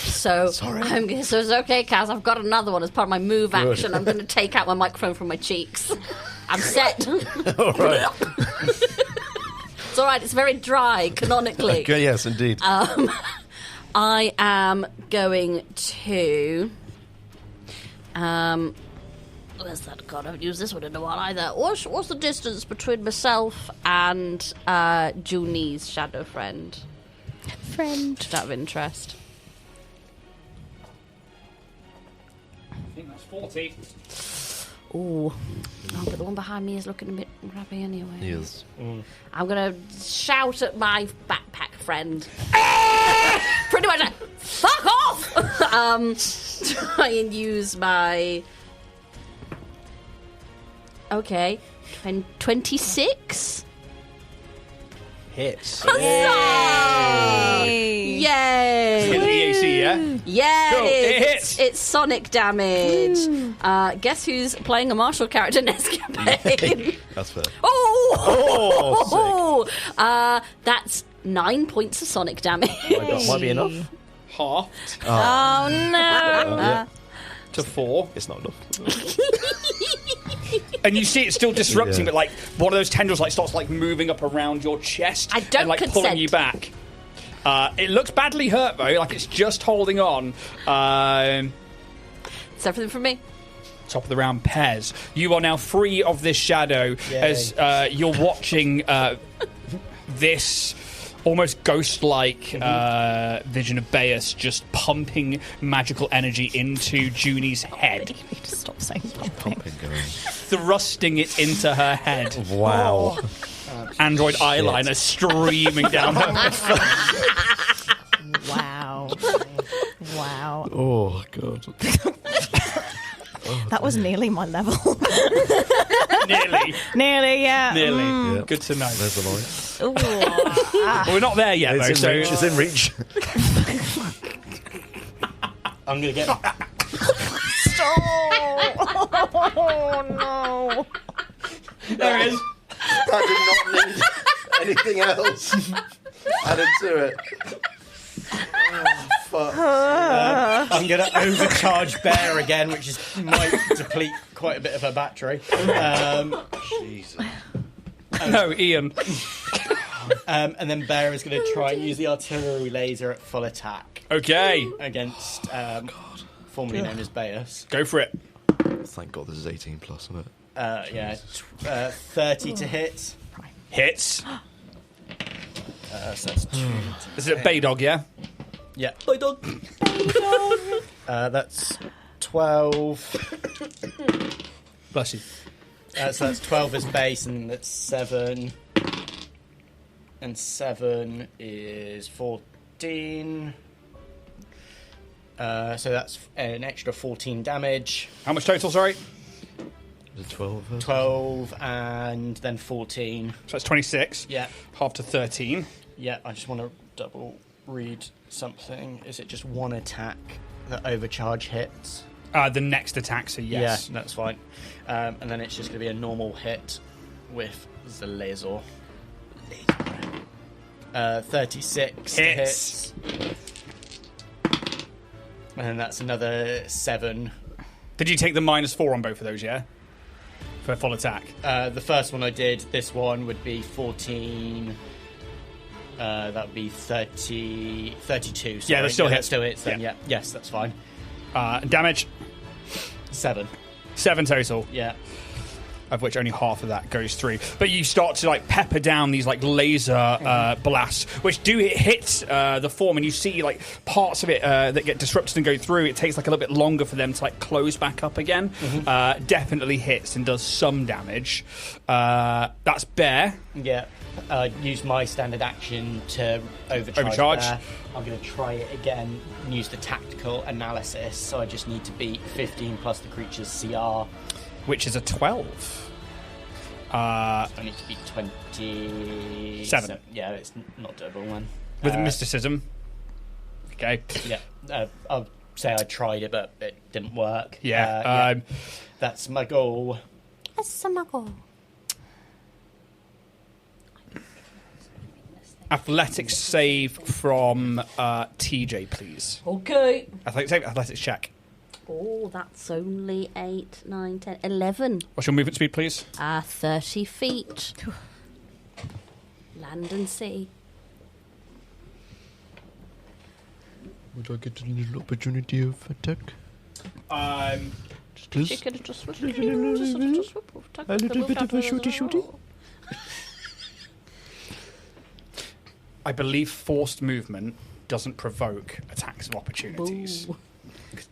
So Sorry. so it's okay, Kaz. I've got another one as part of my move action. I'm going to take out my microphone from my cheeks. I'm set. All right. It's all right. It's very dry, canonically. Okay, yes, indeed. I am going to. Where's that gone? I haven't used this one in a while either. What's the distance between myself and Junie's shadow friend? Just out of interest. I think that's 40. Ooh. Oh, but the one behind me is looking a bit grabby anyway. Yes. I'm going to shout at my backpack friend. Pretty much like, fuck off! Try and use my... Okay. 26? Hits. Huzzah! Yay! Hit the AC, yeah? Yeah, Cool, it hits. It's sonic damage. Guess who's playing a martial character next campaign? That's fair. Oh! That's 9 points of sonic damage. Might be enough. Half Oh no! Yeah. to 4. It's not enough. And you see it's still disrupting, Yeah. but like one of those tendrils like starts like moving up around your chest I don't and like consent. pulling you back. It looks badly hurt though, like it's just holding on. It's everything from me. Top of the round, Pez. You are now free of this shadow as you're watching this almost ghost-like vision of Beas just pumping magical energy into Junie's head, You need to stop saying something. Pumping going. thrusting it into her head. Wow. Android eyeliner streaming down her face. Wow. Wow. Oh, God. That was nearly my level. Nearly, yeah. Nearly. Yep. Good to know. There's the line. Ooh. We're not there yet, though. It's in reach. So It's in reach. I'm going to get... Oh, no. there it is. I did not need anything else added to it. Oh, fuck. I'm going to overcharge Bear again, which might deplete quite a bit of her battery. Jesus. No, Ian. And then Bear is going to try and use the artillery laser at full attack Okay, against formerly known as Baeus. go for it. Thank God this is 18 plus, isn't it? 30 to hit. Hits. So that's 2. This is a Bay Dog, yeah? Yeah. That's 12. Bless you. So that's 12 as base, and that's 7. And 7 is 14. So that's an extra 14 damage. How much total, sorry? Is it 12? 12 and then 14. So that's 26. Yeah. Half to 13. Yeah, I just want to double read something. Is it just one attack that overcharge hits? The next attack, so yes. Yeah, that's fine. And then it's just going to be a normal hit with the laser. 36 Hits. And then that's another 7. Did you take the -4 on both of those, yeah? For full attack? The first one I did, this one would be 14. That would be 32. Sorry. Yeah, that still hits. That still hits then, Yeah. yeah. Yes, that's fine. Damage? 7. 7 total. Yeah. Of which only half of that goes through. But you start to like pepper down these like laser blasts, which do hit the form, and you see like parts of it that get disrupted and go through. It takes like a little bit longer for them to like close back up again. Definitely hits and does some damage. That's Bear. Yeah. Use my standard action to overcharge. There. I'm going to try it again and use the tactical analysis. So I just need to beat 15 plus the creature's CR. Which is a 12. I need to beat 27. Seven. Yeah, it's not doable one. With mysticism. Okay. Yeah, I'll say I tried it, but it didn't work. Yeah. That's my goal. That's my goal. Athletics save from TJ, please. Okay. Athletics check. Oh, that's only 8, 9, 10, 11. What's your movement speed, please? 30 feet. Land and sea. Would I get a little opportunity of attack? Just please. She could have just A little bit of a shooty. I believe forced movement doesn't provoke attacks of opportunities. Ooh.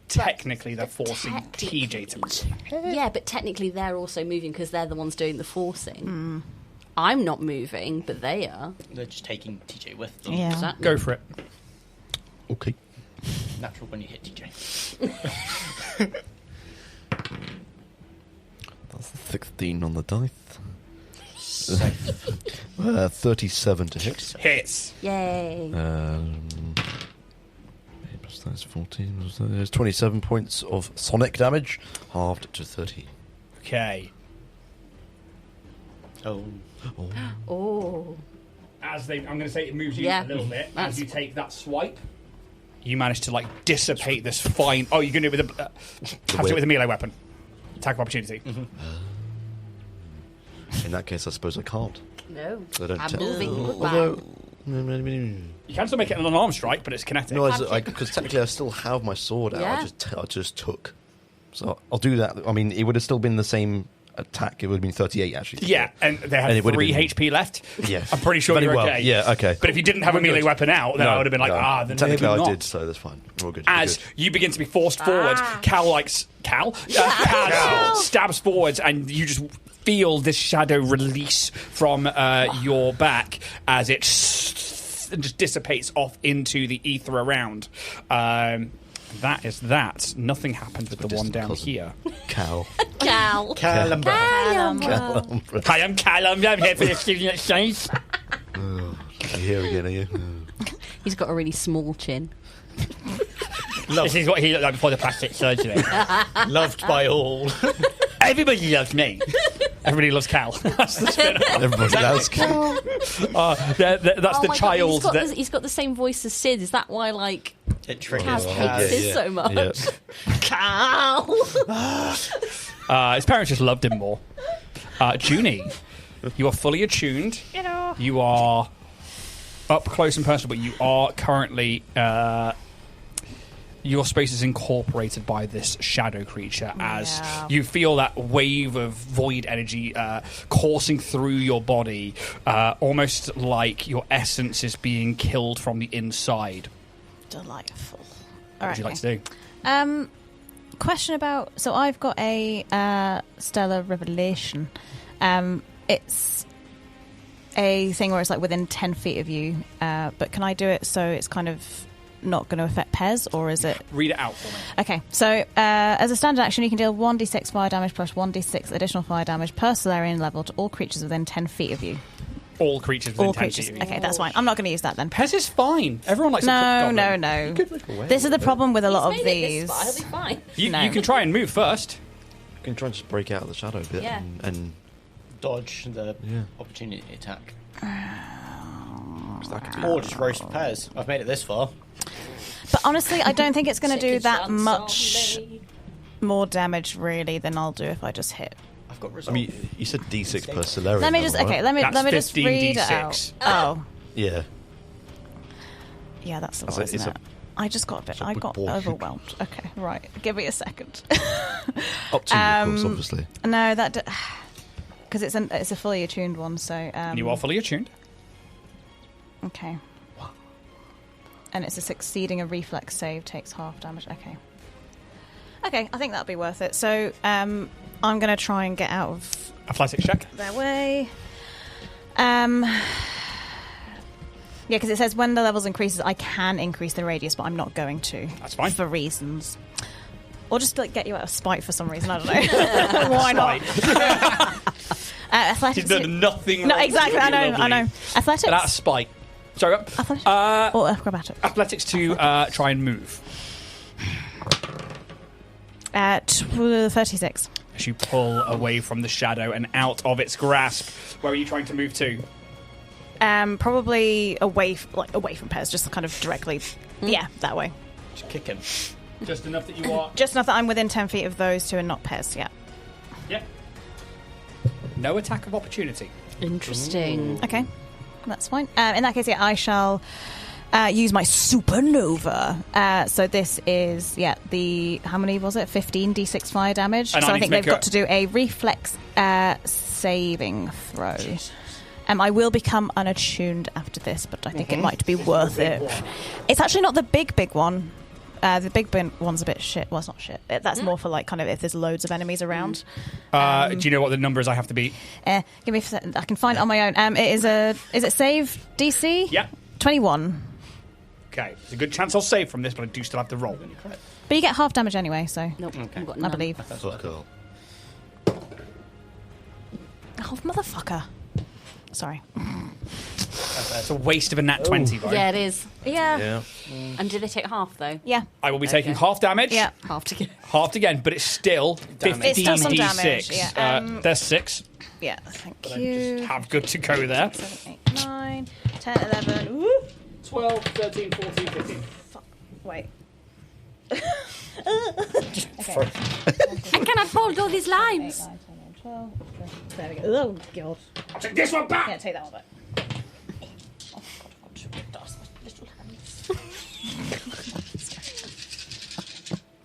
Technically, they're forcing TJ to move. Yeah, but technically they're also moving because they're the ones doing the forcing. I'm not moving, but they are. They're just taking TJ with them. Yeah. Exactly. Go for it. Okay. Natural when you hit TJ. That's a 16 on the dice. 37 to hit. Hits. Yay. Plus that's 14. There's 27 points of sonic damage, halved to 30. Okay. Oh. I'm going to say it moves you Yeah. a little bit. That's- As you take that swipe, you manage to like dissipate this fine. Oh, you're going to do it with a. Have to do it with a melee weapon. Attack of opportunity. In that case, I suppose I can't. No. So I don't I'm tell- moving. Although, You can still make it an unarmed strike, but it's kinetic. no, because technically I still have my sword out. Yeah. I just took. So I'll do that. I mean, it would have still been the same attack. It would have been 38 actually. Yeah, and they had And it would have 3 been- HP left. Yeah. I'm pretty sure Very you're well. okay. Yeah, okay. But if you didn't have a melee weapon out, then I would have been like, then technically maybe I not. did, so that's fine. We're all good. As you begin to be forced forward, Cal stabs forwards, and you just feel this shadow release from your back as it just dissipates off into the ether around. That is that. Nothing happened with the one distant down cousin. here. Cal. Cal. Callum. Hi, I'm Callum. I'm here for the student exchange. Here again, are you? He's got a really small chin. This is what he looked like before the plastic surgery. Loved by all. Everybody loves me. Everybody loves Cal. That's the spin-off. Everybody loves Cal. That's the my child. God, that, he's got the same voice as Sid. Is that why, like, It triggers. Kaz hates Sid so much? Yeah. Cal! his parents just loved him more. Junie, you are fully attuned. You are up close and personal, but you are currently... your space is incorporated by this shadow creature as you feel that wave of void energy coursing through your body, almost like your essence is being killed from the inside. Delightful. What would you like to do? Question about... So I've got a Stellar Revelation. It's a thing where it's like within 10 feet of you, but can I do it so it's kind of not going to affect Pez, or is it... Read it out for me. Okay, so as a standard action, you can deal 1d6 fire damage plus 1d6 additional fire damage per Solarian level to all creatures within 10 feet of you. All creatures within All 10 creatures. feet of you. Okay, that's fine. I'm not going to use that then. Pez is fine. Everyone likes a cooked No, goblin. no. This is the problem with a lot of He's made it these. this far, he'll be fine. No. You can try and move first. You can try and just break out of the shadow a bit Yeah. and Dodge the Yeah. opportunity attack. 'cause that could be Or just roast Pez. I've made it this far. But honestly, I don't think it's going to do Take a that chance much on me. more damage, really, than I'll do if I just hit. I've got I resolve. mean, you said D6 per Solarian. Let me just... level, Okay, right? let me just 15 read it D6. out. Oh. Yeah. Yeah, that's a That's lot, it's isn't a- it? I just got a bit... it's a I big got ball. overwhelmed. Okay, right. Give me a second. Up to you, of course, obviously. No, that... Because it's a fully attuned one, so... You are fully attuned. Okay. And it's a succeeding a reflex save takes half damage. Okay. Okay, I think that'll be worth it. So I'm going to try and get out of Athletics check. their way. Yeah, because it says when the levels increases, I can increase the radius, but I'm not going to. That's fine. For reasons. Or just like get you out of spite for some reason. I don't know. Why not? Athletics. He's done nothing No, wrong. exactly. I know. Athletics. That's spite. Sorry. Athletics. Uh, or acrobatics. athletics to try and move. 36. As you pull away from the shadow and out of its grasp. Where are you trying to move to? Probably away from Pez, just kind of directly. Yeah, that way. Just kick him. Just enough that you are... Just enough that I'm within 10 feet of those two and not Pez. Yeah. Yeah. No attack of opportunity. Interesting. Okay, that's fine. In that case, yeah, I shall use my supernova. So this is how many was it? 15 d6 fire damage. And so I I need think to make they've got to do a reflex saving throw. I will become unattuned after this, but I think it might be worth it. It's actually not the big one. The big one's a bit shit. Well, it's not shit. That's more for like kind of if there's loads of enemies around. Do you know what the numbers I have to beat? Give me a second. I can find it on my own. Is it save DC? Yeah. 21. Okay. There's a good chance I'll save from this, but I do still have to roll. But you get half damage anyway, so Nope, I've got I none. believe. Fuck all. Oh, motherfucker. Sorry. It's a waste of a nat 20, right? Yeah, it is. Yeah. Yeah. And do they take half, though? Yeah. I will be taking half damage. Yeah. Half to get. Halfed again, but it's still 15 It's still some d6. damage, yeah. There's 6. Yeah. Thank you. Have good to go there. 7, 8, 9, 10, 11. Ooh. 12, 13, 14, 15. Wait. I cannot hold all these 8, limes. 9, 10, 11, 12. There we go. Oh, God. I'll take this one back! Can't take that one back.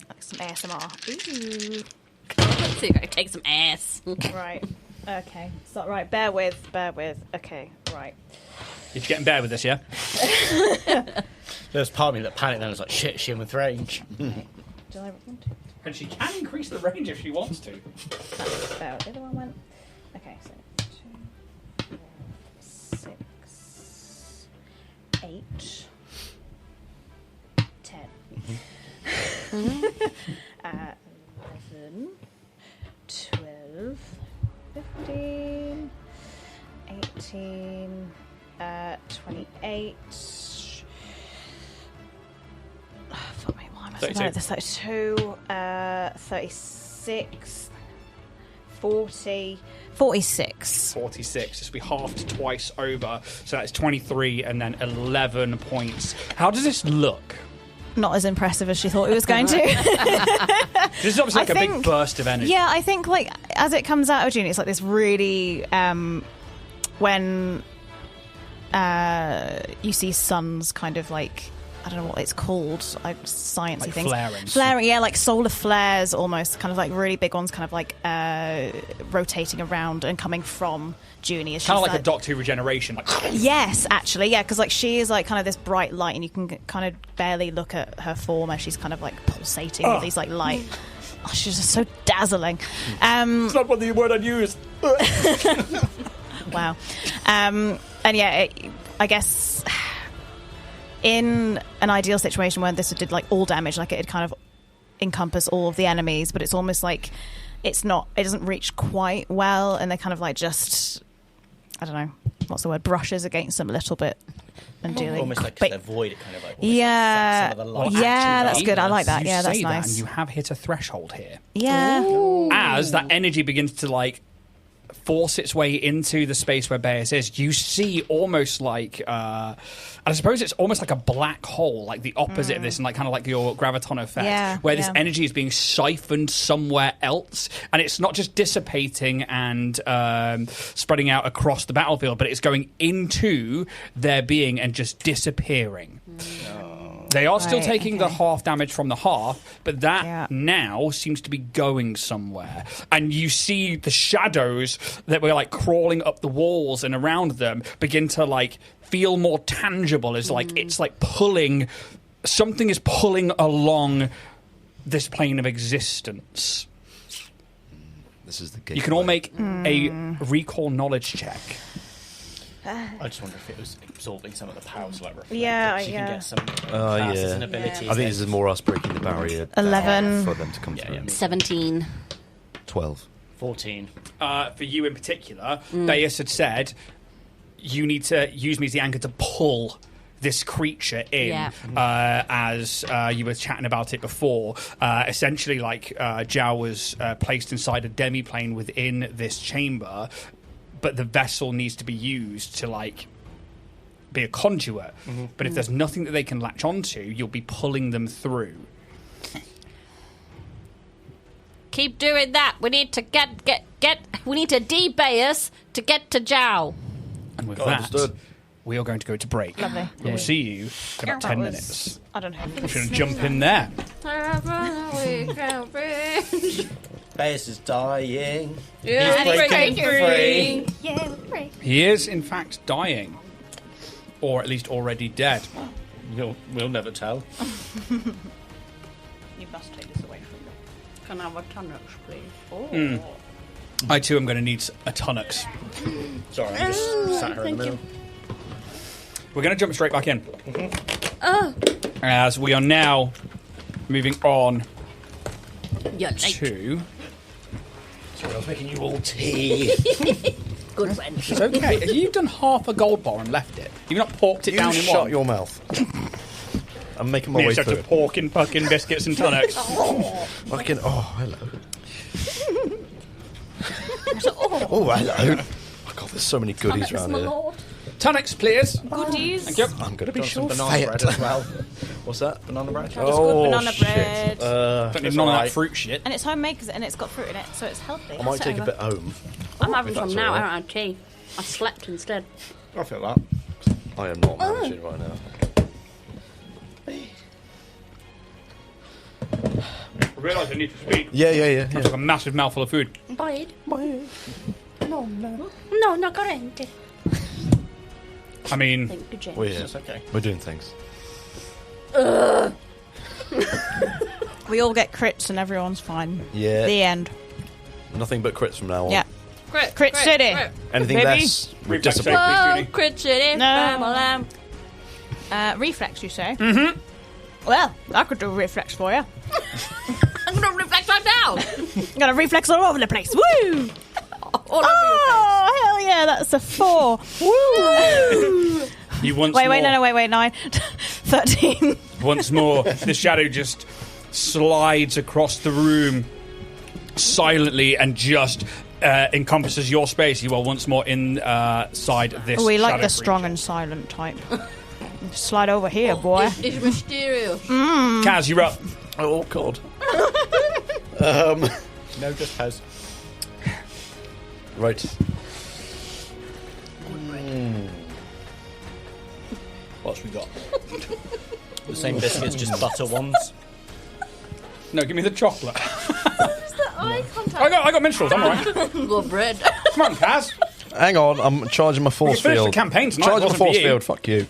Like some ASMR. Ooh. So you gotta take some ass. Right. Okay. So right. Bear with. Okay. Right. You're getting better with this, yeah? There's part of me that panicked then. I was like, shit, she with range. Do I want to? And she can increase the range if she wants to. That's about the other one went. Okay. So 2, 4, 6, 8, 10. 11, 12, 15, 18, 28. Fuck me, why am I so bad at this? 32, 36, 40, 46. 46. This will be halved twice over. So that's 23 and then 11 points. How does this look? Not as impressive as she thought it was going to. This is obviously like a big burst of energy. Yeah, I think like as it comes out of June, it's like this really when you see suns kind of like, I don't know what it's called, sciencey like things. Flaring, yeah, like solar flares almost, kind of like really big ones, kind of like rotating around and coming from Junie. Kind of like a Doctor Who regeneration. Like. Yes, actually, yeah, because like she is like kind of this bright light, and you can kind of barely look at her form as she's kind of like pulsating with these like light. Oh, she's just so dazzling. It's not what the word I'd use. Wow. And yeah, I guess in an ideal situation where this did like all damage, like it'd kind of encompass all of the enemies, but it's almost like it doesn't reach quite well, and they kind of like just, I don't know, what's the word, brushes against them a little bit. And do almost like to avoid it, kind of like yeah, some of the light. yeah, that's good. I like that. You Yeah, that's say nice. That and you have hit a threshold here. Yeah. Ooh. As that energy begins to like force its way into the space where Baeus is, you see almost like I suppose it's almost like a black hole, like the opposite of this, and like kind of like your graviton effect, where this energy is being siphoned somewhere else, and it's not just dissipating and spreading out across the battlefield, but it's going into their being and just disappearing. They are still taking the half damage from the half, but that now seems to be going somewhere. And you see the shadows that were like crawling up the walls and around them begin to like feel more tangible. As like it's like pulling, something is pulling along this plane of existence. This is the game. You can all make a recall knowledge check. I just wonder if it was absorbing some of the powers, like reflected. Yeah, so you can get some classes yeah. and abilities. I think this is more us breaking the barrier 11 for them to come through. 17. 12. 14. For you in particular, Baeus had said, you need to use me as the anchor to pull this creature in, as you were chatting about it before. Essentially, like, Zhao was placed inside a demi-plane within this chamber, but the vessel needs to be used to, like, be a conduit. But if there's nothing that they can latch onto, you'll be pulling them through. Keep doing that. We need to we need to de-Baeus to get to Zhao. And with Understood. that, we are going to go to break. Lovely. We'll see you in about 10 minutes. I don't know. I'm going to jump in there. Baeus is dying. Yeah, He's breaking free. Yeah, He is, in fact, dying. Or at least already dead. We'll never tell. You must take this away from me. Can I have a tonic, please? I, too, am going to need a tonics. Sorry, I'm just sat here in the middle. We're going to jump straight back in. As we are now moving on to... Sorry, I was making you all tea. Good one. It's okay. You've done half a gold bar and left it. You've not porked it down in shut one. your mouth. I'm making my You way such through a it. pork and fucking biscuits and tonics. Fucking, hello. Oh, hello. Oh, God, there's so many goodies around here. Tonics, please. Goodies. Thank you. I'm going to be Got some sure banana bread as well. What's that? Banana bread? Oh, banana shit. bread. Don't need none of that fruit shit. And it's homemade and it's got fruit in it, so it's healthy. I might take a bit home. I'm having some that's now. all I right. don't have tea. I slept instead. I feel that. I am not managing right now. I realise I need to speak. Yeah. I took a massive mouthful of food. Bye. No, no corrente. I mean, Thank you, James. We're here. It's okay. We're doing things. We all get crits and everyone's fine. Yeah. The end. Nothing but crits from now on. Yeah. Crit City. Anything Baby. less, we're Reflex disappointed. save. Whoa, Judy. crit city. No. Reflex, you say? Mm-hmm. Well, I could do a reflex for you. I'm going to reflect right now. I'm gonna reflex all over the place. Woo! All over your Oh, hell yeah, that's a 4. Woo! You once Wait, more, no, 9. 13. Once more, the shadow just slides across the room silently and just encompasses your space. You are once more inside this. We like shadow the strong creature. and silent type. Slide over here, boy. It's mysterious. Kaz, you're up. Oh, God. No, just Pez. Right. What's we got? The same biscuits, just butter ones. No, give me the chocolate. Eye contact. I got minstrels. I'm alright. Got bread. Come on, Kaz. Hang on, I'm charging my force finished field. the campaign tonight, Charging it my wasn't force for you. field, fuck you.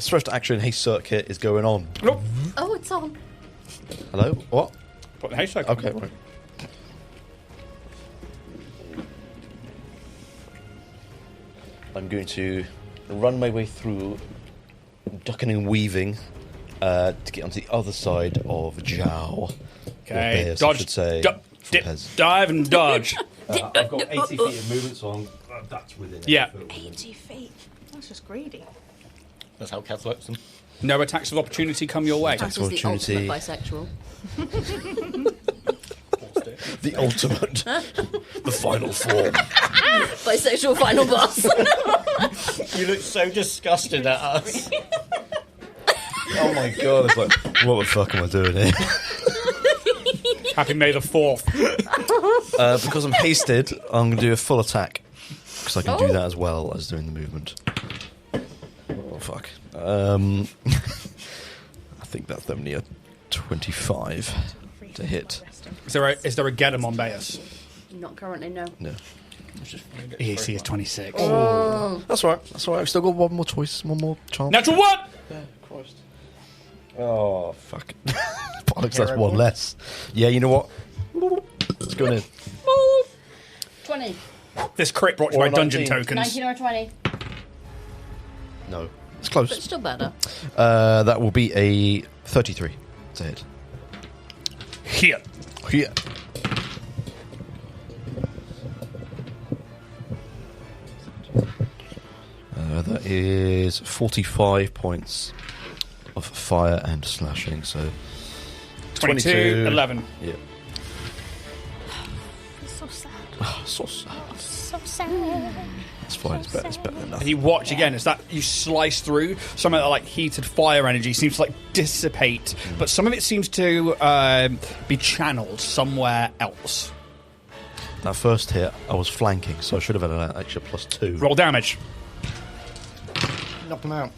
Special action haste circuit is going on. Look. Oh, it's on. Hello? What? Put the haystack. Okay, right. I'm going to run my way through, ducking and weaving, to get onto the other side of Jow. Okay. Bears, Dodge. I should say. Pez. Dive and dodge. I've got 80 feet of movement, so that's within. Yeah. 80 feet. That's just greedy. That's how Kaz works them. No attacks of opportunity come your way. That is the ultimate Opportunity. bisexual. The ultimate, the final form. Bisexual final boss. You look so disgusted at us. Oh my god! It's like, what the fuck am I doing here? Happy May the 4th. Because I'm hasted, I'm going to do a full attack because I can do that as well as doing the movement. Oh fuck! I think that's only a 25 to hit. Is there a get 'em on Baeus? Not currently, no. No, EAC is 26. that's all right. That's all right. I've still got one more choice, one more chance. Natural one! Christ. Oh fuck! Bollocks, that's one less. Yeah, you know what? Let's go in. 20. This crit brought you Or by dungeon 19. tokens. 19 or 20. No, it's But close. still better. That will be a 33 to hit. Here. Yeah. That is 45 points of fire and slashing, so 22, 11. Yeah. It's so sad. So sad. So sad. It's fine, it's better than And nothing. you watch again as that you slice through, some of that like heated fire energy seems to like dissipate, but some of it seems to be channeled somewhere else. That first hit, I was flanking, so I should have had an extra +2. Roll damage. Knock them out.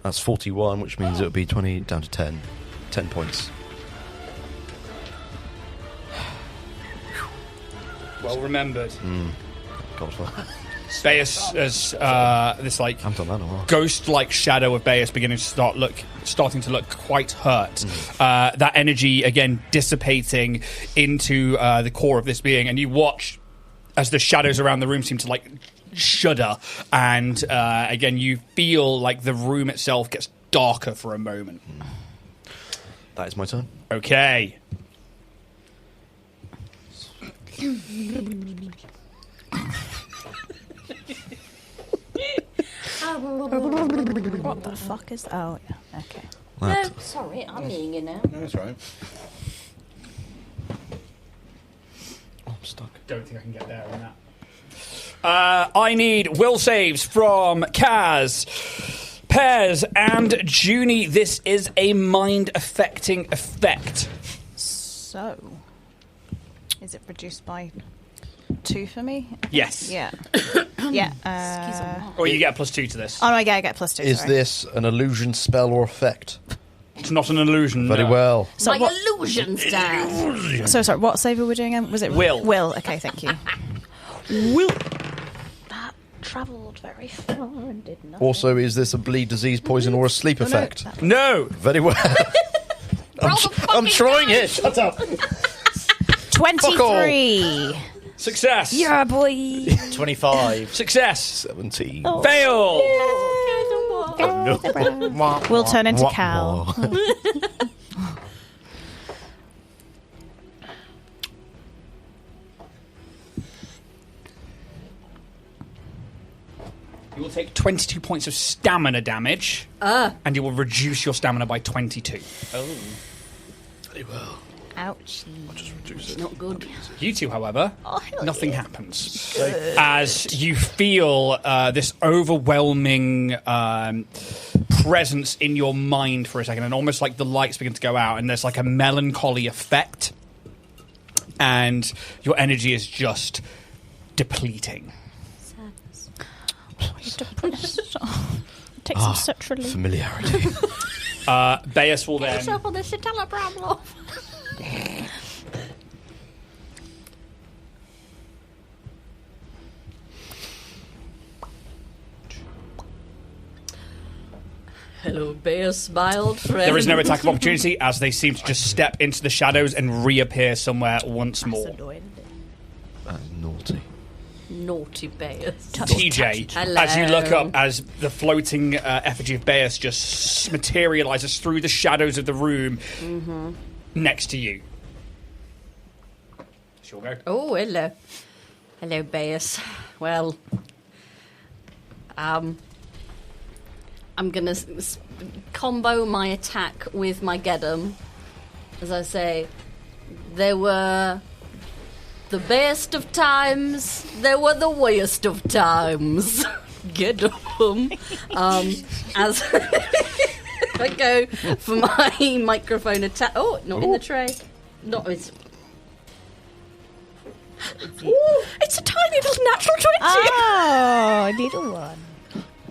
That's 41, which means it would be 20 down to 10. 10 points. Well remembered. God, Baeus as this like I haven't done that in a while. ghost-like shadow of Baeus beginning to starting to look quite hurt. That energy again dissipating into the core of this being, and you watch as the shadows around the room seem to like shudder, and again you feel like the room itself gets darker for a moment. That is my turn. Okay. What the fuck is... Oh, yeah. Okay. That, No, sorry, I'm eating it now. No, that's right. I'm stuck. Don't think I can get there on that. I need will saves from Kaz, Pez, and Junie. This is a mind-affecting effect. So... Is it reduced by 2 for me? Yes. Yeah. Yeah. Or you get a +2 to this. Oh, no, I get +2. Is sorry. this an illusion, spell, or effect? It's not an illusion. Very no. well. So My what, illusions, Dad. so sorry, what save were we doing again? Was it Will. Will, okay, thank you. Will. That travelled very far and did nothing. Also, is this a bleed, disease, poison, or a sleep Oh, no, effect? that- No. Very well. I'm trying it. Shut up. 23. Success. Yeah, boy. 25. Success. 17. Oh. Fail. We'll turn into Cal. You will take 22 points of stamina damage, and you will reduce your stamina by 22. Oh. Very well. Ouch. I'll just reduce it. Not good. You two, however, Oh, nothing happens. As you feel this overwhelming presence in your mind for a second, and almost like the lights begin to go out, and there's like a melancholy effect, and your energy is just depleting. Take some such relief. Familiarity. Beus will then... Yourself on the Citella Bramloff. Hello, Beus, my old friend. There is no attack of opportunity as they seem to just step into the shadows and reappear somewhere once more. Naughty. Naughty Beus. TJ, Hello. as you look up, as the floating effigy of Beus just materializes through the shadows of the room next to you. Sure go. Oh, hello. Hello, Beus. Well, I'm going to combo my attack with my Geddem. As I say, there were the best of times, there were the worst of times. Geddem. As I go for my microphone attack. Oh, not in the tray. Not it's. It's a tiny little natural 20. Oh, little one.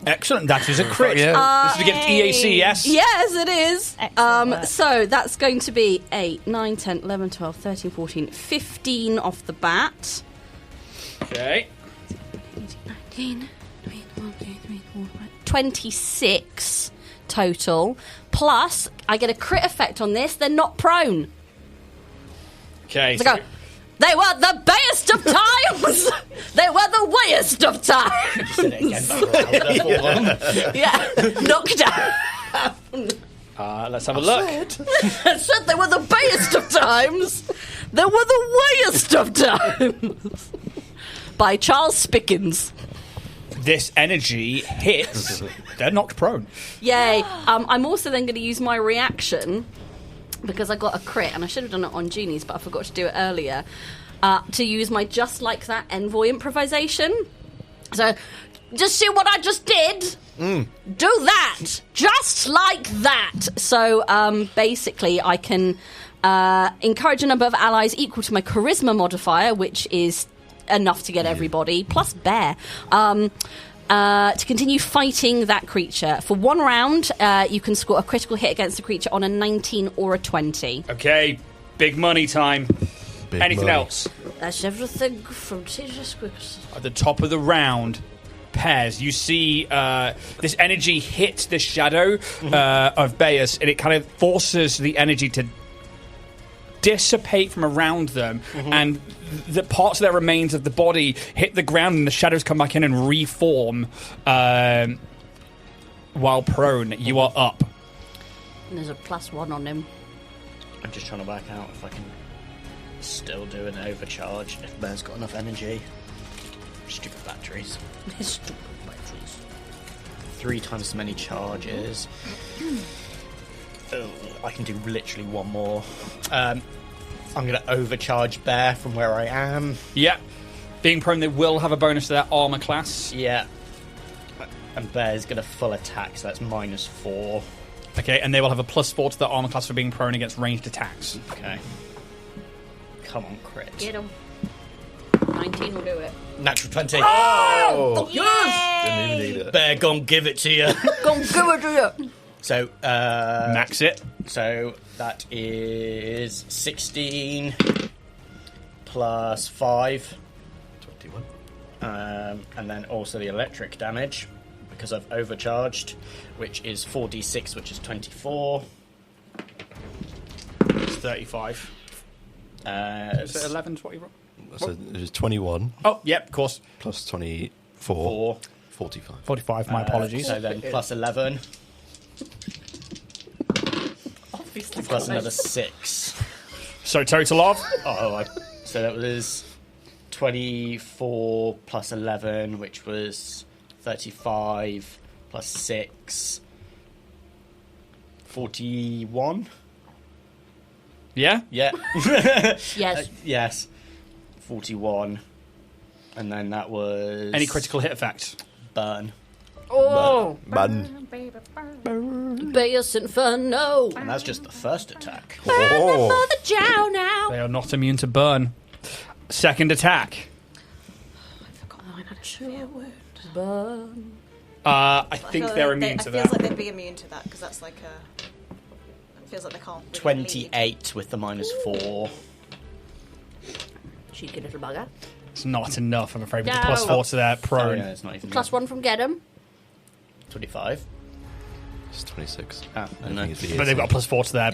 Excellent, that is a crit. Yeah. This is against EAC, yes? Yes, it is. Excellent. So that's going to be 8, 9, 10, 11, 12, 13, 14, 15 off the bat. Okay. 19, 26 total. Plus, I get a crit effect on this. They're not prone. Okay. So I go, they were the best of times. They were the worst of times. Said it again, but Yeah, knocked down. Let's have a look. I said they were the best of times. They were the worst of times. By Charles Spickens. This energy hits. They're knocked prone. Yay. I'm also then going to use my reaction, because I got a crit, and I should have done it on Genies, but I forgot to do it earlier, to use my Just Like That Envoy improvisation. So, just see what I just did? Do that! Just like that! So, basically, I can encourage a number of allies equal to my charisma modifier, which is enough to get everybody, plus bear. To continue fighting that creature. For 1 round, you can score a critical hit against the creature on a 19 or a 20. Okay, big money time. Big Anything money. else? That's everything from TJ Squicks. At the top of the round, Pez, you see this energy hit the shadow of Beus, and it kind of forces the energy to dissipate from around them, and the parts of their remains of the body hit the ground, and the shadows come back in and reform while prone. You are up. And there's a +1 on him. I'm just trying to work out if I can still do an overcharge if Bear's got enough energy. Stupid batteries. Stupid batteries. 3 times as many charges. Oh, I can do literally 1 more. I'm going to overcharge Bear from where I am. Yeah. Being prone, they will have a bonus to their armor class. Yeah. And Bear's going to full attack, so that's -4. Okay, and they will have a +4 to their armor class for being prone against ranged attacks. Okay. Come on, crit. Get him. 19 will do it. Natural 20. Oh! Yes! Didn't even need it. Bear, gon' give it to you. Go on, give it to you. So, Max it. So that is 16 plus 5. 21. And then also the electric damage, because I've overcharged, which is 4d6, which is 24. It's 35. Is it 11 is what you roll? So it was 21 Oh, yep, of course. plus 24. 4. 45. 45, my apologies. So then plus 11. Plus another 6. So total of? So that was 24 plus 11, which was 35 plus 6. 41? Yeah? Yeah. Yes. Yes. 41. And then that was... Any critical hit effect? burn. Oh, Man. Bass Inferno. And that's just the first attack. Oh. For the Jow now. They are not immune to burn. Second attack. Burn. I think they're immune to It that. feels like they'd be immune to that because that's like a. It feels like they can't. Really 28 with the -4. Cheeky little bugger. It's not enough, I'm afraid, with the No. +4 to their prone. Oh, yeah, it's not even +1 from Get 'em. 25. It's 26. Ah, I and think it's the But they've got a +4 to their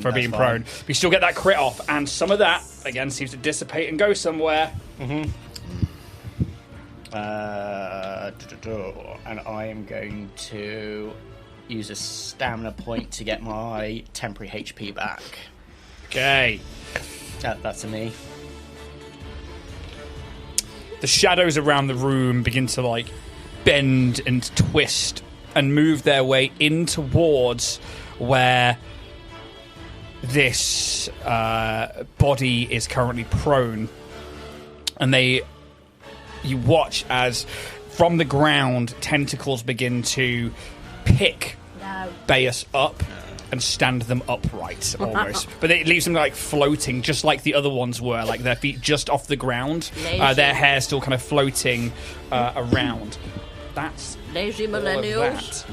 for being that's prone. fine. But you still get that crit off, and some of that, again, seems to dissipate and go somewhere. And I am going to use a stamina point to get my temporary HP back. Okay. That's a me. The shadows around the room begin to, like, bend and twist and move their way in towards where this body is currently prone. And you watch as from the ground tentacles begin to pick Bayus up and stand them upright almost. But it leaves them like floating just like the other ones were, like their feet just off the ground, their hair still kind of floating around. That's Lazy all of millennials.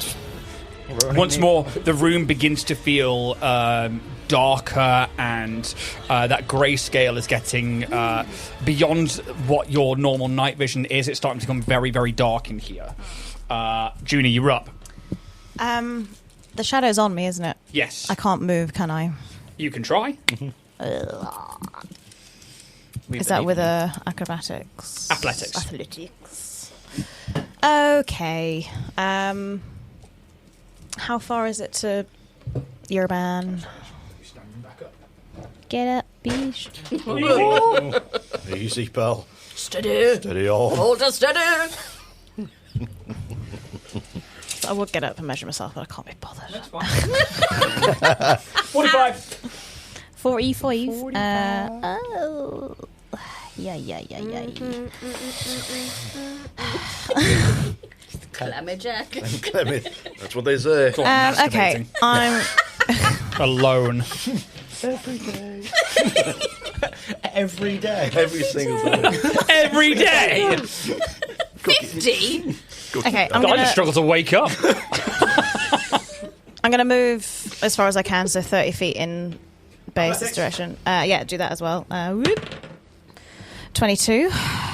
that. Once more, the room begins to feel darker, and that grayscale is getting beyond what your normal night vision is. It's starting to become very, very dark in here. Junie, you're up. The shadow's on me, isn't it? Yes. I can't move, can I? You can try. Is that with acrobatics? Athletics. Athletics. Okay. How far is it to Urban? Get up, beach. Easy, pal. Steady. Steady on. Hold us steady. I would get up and measure myself, but I can't be bothered. That's fine. 45. 45. Oh. Yeah. Clemmy Jack. Clement. That's what they say. Go on, Okay, masturbating. I'm Alone. Every day. Every single day. Every day. 50. okay. I just struggle to wake up. I'm gonna move as far as I can, so 30 feet in Bay's Athletics? direction. Yeah, do that as well. Whoop. 22.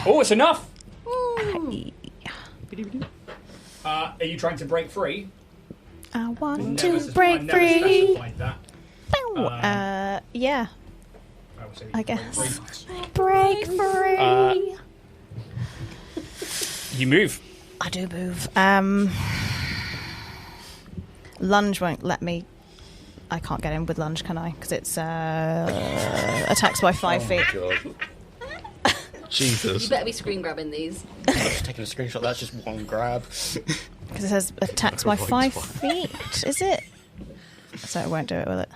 Oh, it's enough. I Are you trying to break free? want Never to break free. specified that. Yeah, I will say I break guess. free. Break free. You move. I do move. Lunge won't let me. I can't get in with lunge, can I? Because it's attacks by 5 feet. God. Jesus. You better be screen grabbing these. I'm just taking a screenshot. That's just one grab. Because it says attacks by 5 feet. Is it? So it won't do it, will it?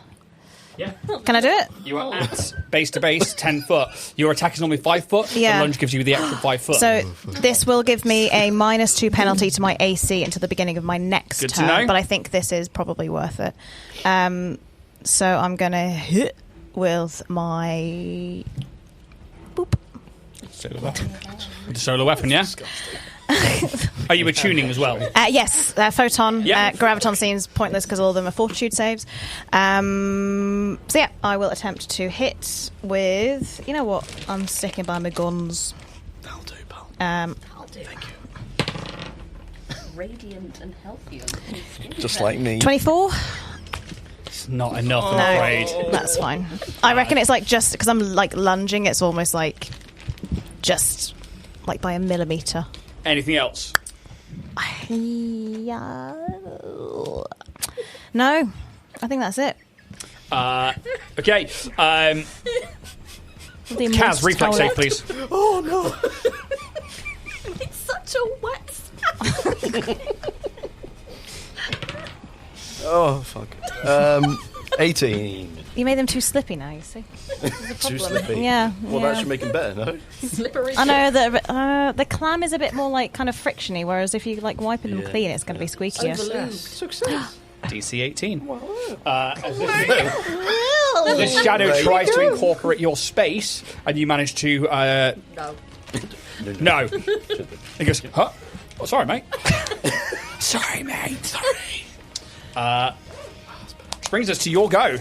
Yeah. Can I do it? You are at base to base, 10 foot. Your attack is normally 5 foot. Yeah. The lunge gives you the extra 5 foot. So this will give me a -2 penalty to my AC until the beginning of my next Good to turn. know. But I think this is probably worth it. So I'm going to hit with my... Boop. Solar weapon. With the solar weapon, yeah? Are you attuning as well? Yes, photon, Yeah. graviton seems pointless because all of them are fortitude saves. So yeah, I will attempt to hit with. You know what? I'm sticking by my guns. That'll do, pal. I'll do. Thank you. Radiant and healthy. Just like me. 24. It's not enough, I'm No, afraid. that's fine. I reckon it's like just because I'm like lunging. It's almost like just like by a millimeter. Anything else? Yeah. No, I think that's it. Okay. The Kaz, most reflex save, toilet. please. Oh no! It's such a wet spell. Oh fuck. 18. You made them too slippy now, you see. Too slippy. Yeah. Well, yeah. that should make them better, no? Slippery. I know the clam is a bit more like kind of frictiony, whereas if you like wiping them clean, it's going to be squeakier. Success. DC 18. As this shadow tries to incorporate your space, and you manage to... No. He goes, huh? Oh, sorry, mate. Sorry, mate. Sorry. Brings us to your go.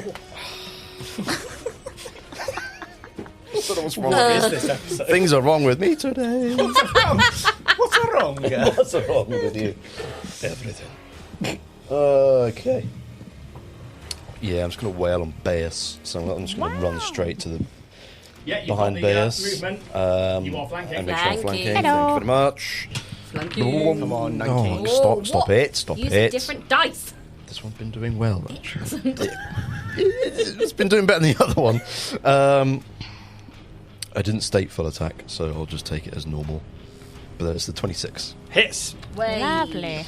What's wrong with this episode? Things are wrong with me today. What's wrong? What's wrong with you? Everything. Okay. Yeah, I'm just going to wail on Baeus. So I'm just going to run straight to the behind Baeus. movement. You are flanking. And make sure I'm Flanking. flanking. Hello. Thank you very much. Flanking. Come on, Oh, 19. stop it, stop Use it. different dice. This one's been doing well, actually. It's been doing better than the other one. I didn't state full attack, so I'll just take it as normal. But then it's the 26. Hits. Way. Lovely.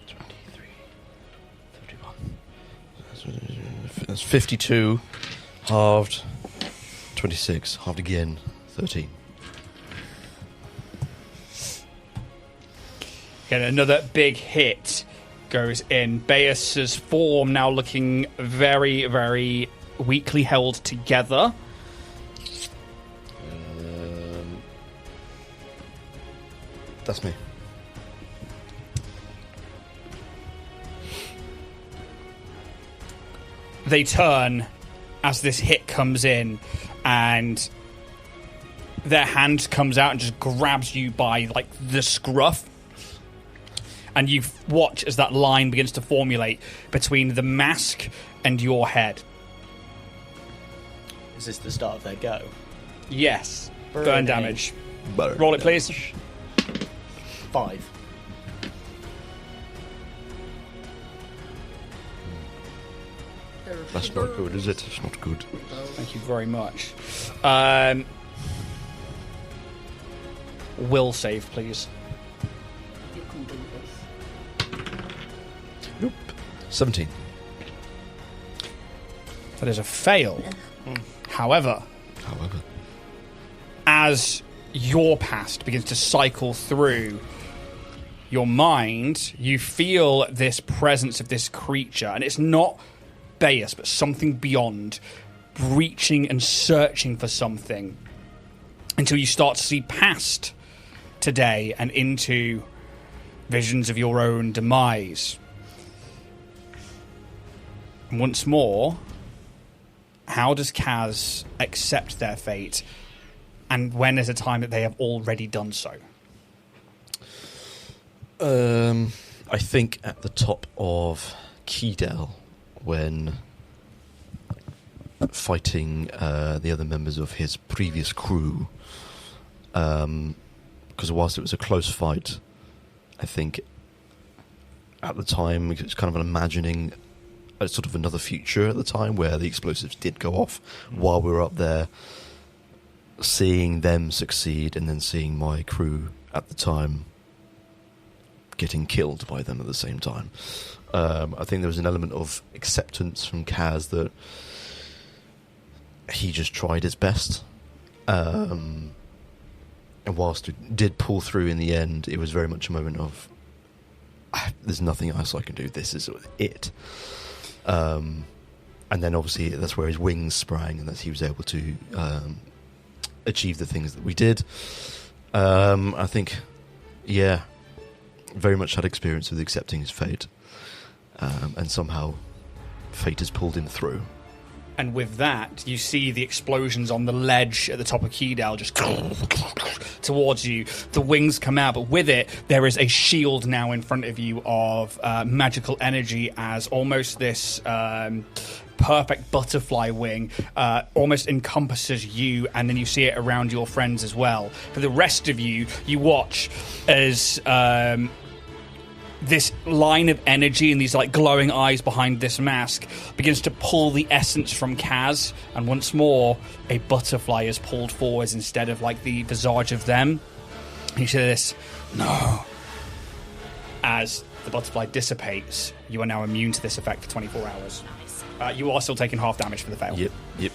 23, 31. That's 52, halved, 26, halved again, 13. Get another big hit goes in. Baeus's form now looking very, very weakly held together. That's me. They turn as this hit comes in, and their hand comes out and just grabs you by like the scruff. And you watch as that line begins to formulate between the mask and your head. Is this the start of their go? Yes. Burn Burning. damage. Burn Roll it, damage. please. 5. That's not good, is it? It's not good. Thank you very much. Will save, please. You can do this. Nope. 17. That is a fail. However, as your past begins to cycle through your mind, you feel this presence of this creature, and it's not Baeus, but something beyond, reaching and searching for something until you start to see past today and into visions of your own demise. And once more, how does Kaz accept their fate, and when is a time that they have already done so? I think at the top of Keydell, when fighting the other members of his previous crew, because whilst it was a close fight, I think at the time it was kind of imagining a sort of another future at the time where the explosives did go off while we were up there, seeing them succeed and then seeing my crew at the time getting killed by them at the same time. I think there was an element of acceptance from Kaz that he just tried his best. And whilst it did pull through in the end, it was very much a moment of, there's nothing else I can do, this is it. And then obviously that's where his wings sprang and that he was able to achieve the things that we did. I think, yeah, very much had experience with accepting his fate. And somehow fate has pulled him through. And with that, you see the explosions on the ledge at the top of Keydell just towards you. The wings come out, but with it, there is a shield now in front of you of magical energy, as almost this perfect butterfly wing almost encompasses you, and then you see it around your friends as well. For the rest of you, you watch as this line of energy and these like glowing eyes behind this mask begins to pull the essence from Kaz, and once more a butterfly is pulled forwards instead of like the visage of them. And you see this, no. As the butterfly dissipates, you are now immune to this effect for 24 hours. Nice. You are still taking half damage for the fail. Yep. The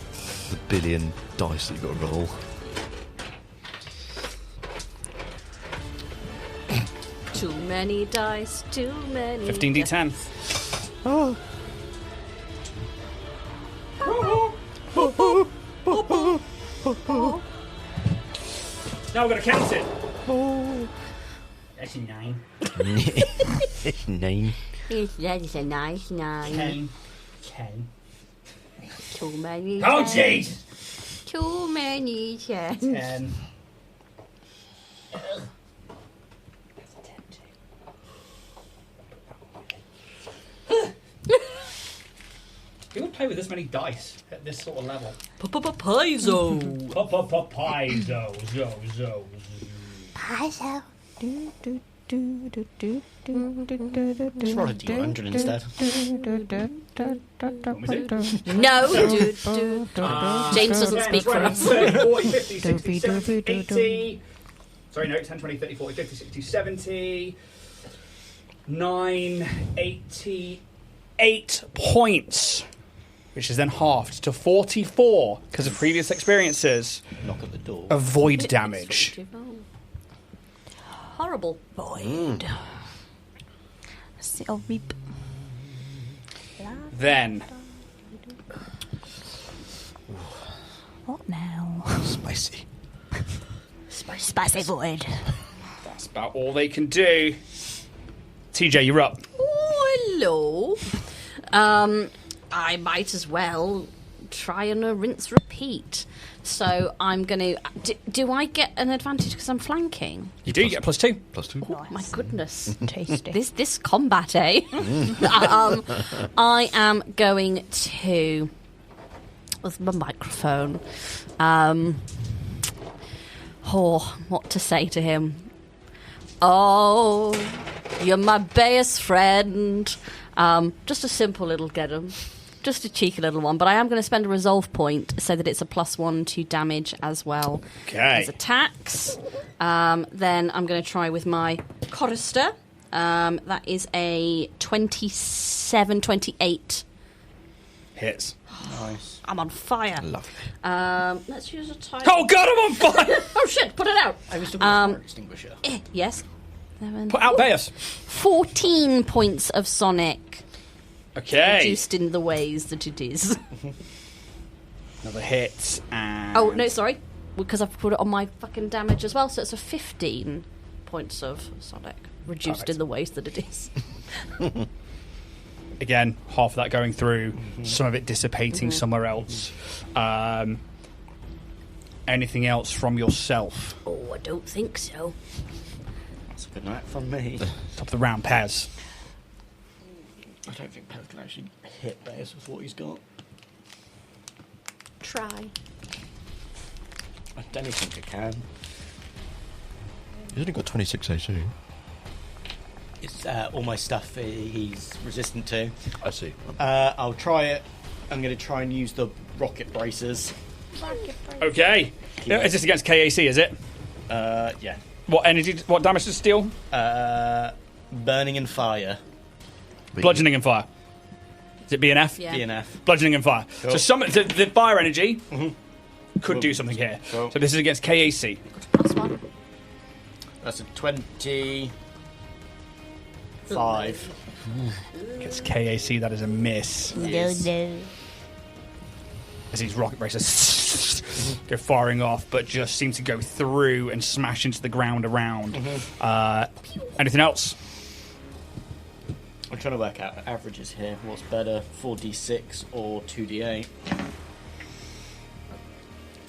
billion dice that you've got to roll. Too many dice, too many. 15d10. Oh. Now we're going to count it. Oh. That's a 9. 9. That is a nice 9. 10. Too many. Oh, jeez! Too many 10. 10. Who would play with this many dice at this sort of level? Paizo. Paizo. Just roll a d100 instead. No, James doesn't speak for us. 30, 40, 50, 60, 70, 80. Sorry, no, 10, 20, 30, 40, 50, 60, 70. 9, 88 points. Which is then halved to 44 because of previous experiences. Knock at the door. Avoid damage. Horrible. Void. I'll reap. Then. What now? Spicy. Spicy void. That's about all they can do. TJ, you're up. Oh, hello. I might as well try and rinse repeat. So I'm going to... Do I get an advantage because I'm flanking? You do, you get +2. +2. Oh, my goodness. Tasty. This combat, eh? I am going to... With my microphone. What to say to him? Oh, you're my best friend. Just a simple little get 'em. Just a cheeky little one, but I am going to spend a resolve point so that it's a +1 to damage as well as attacks. Then I'm going to try with my chorister. That is a 27, 28. Hits. Nice. I'm on fire. Lovely. Let's use a type. Oh god, I'm on fire! Oh shit! Put it out. Have you still got a fire extinguisher? Yes. 7, Put out Baeus. 14 points of sonic. Okay. Reduced in the ways that it is. Another hit and... Oh, no, sorry. Because I've put it on my fucking damage as well, so it's a 15 points of sonic. Reduced Perfect. in the ways that it is. Again, half of that going through, some of it dissipating somewhere else. Anything else from yourself? Oh, I don't think so. That's a good night from me. Top of the round, Pez. I don't think Pez can actually hit Baeus with what he's got. Try. I don't think I can. He's only got 26 AC. It's all my stuff he's resistant to. I see. I'll try it. I'm going to try and use the rocket braces. Okay. Is this against KAC, is it? Yeah. What energy, what damage does it deal? Burning and fire. Bludgeoning and fire. Is it BNF? Yeah. DNF. Bludgeoning and fire. Cool. So the fire energy could do something here. Cool. So this is against KAC. +1. That's a 25. Against KAC, that is a miss. No. As these rocket bracers go firing off, but just seem to go through and smash into the ground around. Anything else? I'm trying to work out averages here. What's better, 4d6 or 2d8?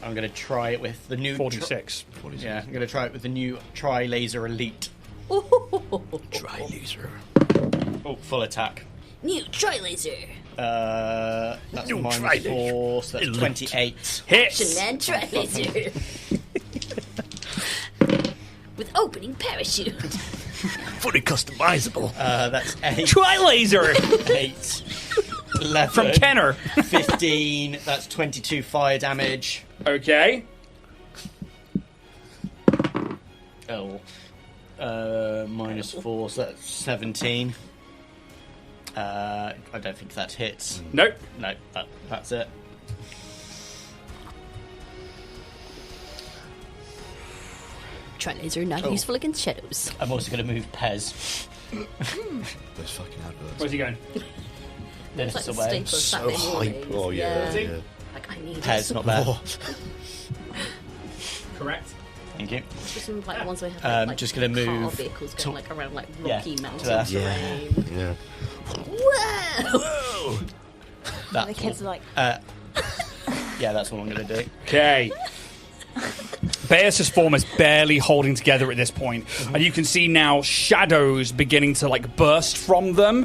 I'm going to try it with the new... 46. Yeah, I'm going to try it with the new Tri-Laser Elite. Dry laser. Oh, full attack. New Tri-Laser. That's -4, so that's 28. Hits. Man Tri-Laser. With opening parachute. Fully customizable. That's 8. Tri-laser 8. 11. from Kenner. 15. That's 22 fire damage. Okay. Oh. -4, so that's 17. I don't think that hits. Nope. No, that's it. Tri-Laser not useful against shadows. I'm also going to move Pez. Those fucking adverts. Where's he going? This It's like the away. staple of So Saturday hype. mornings. Oh, yeah. Like, I need Pez, it. not there. Correct. Thank you. Just like the ones we have like just gonna car move vehicles to- going like around like Yeah, rocky to mountain there. terrain. Yeah. Whoa! That's The kids are like, yeah, that's what I'm going to do. Okay. Baeus' form is barely holding together at this point, and you can see now shadows beginning to like burst from them.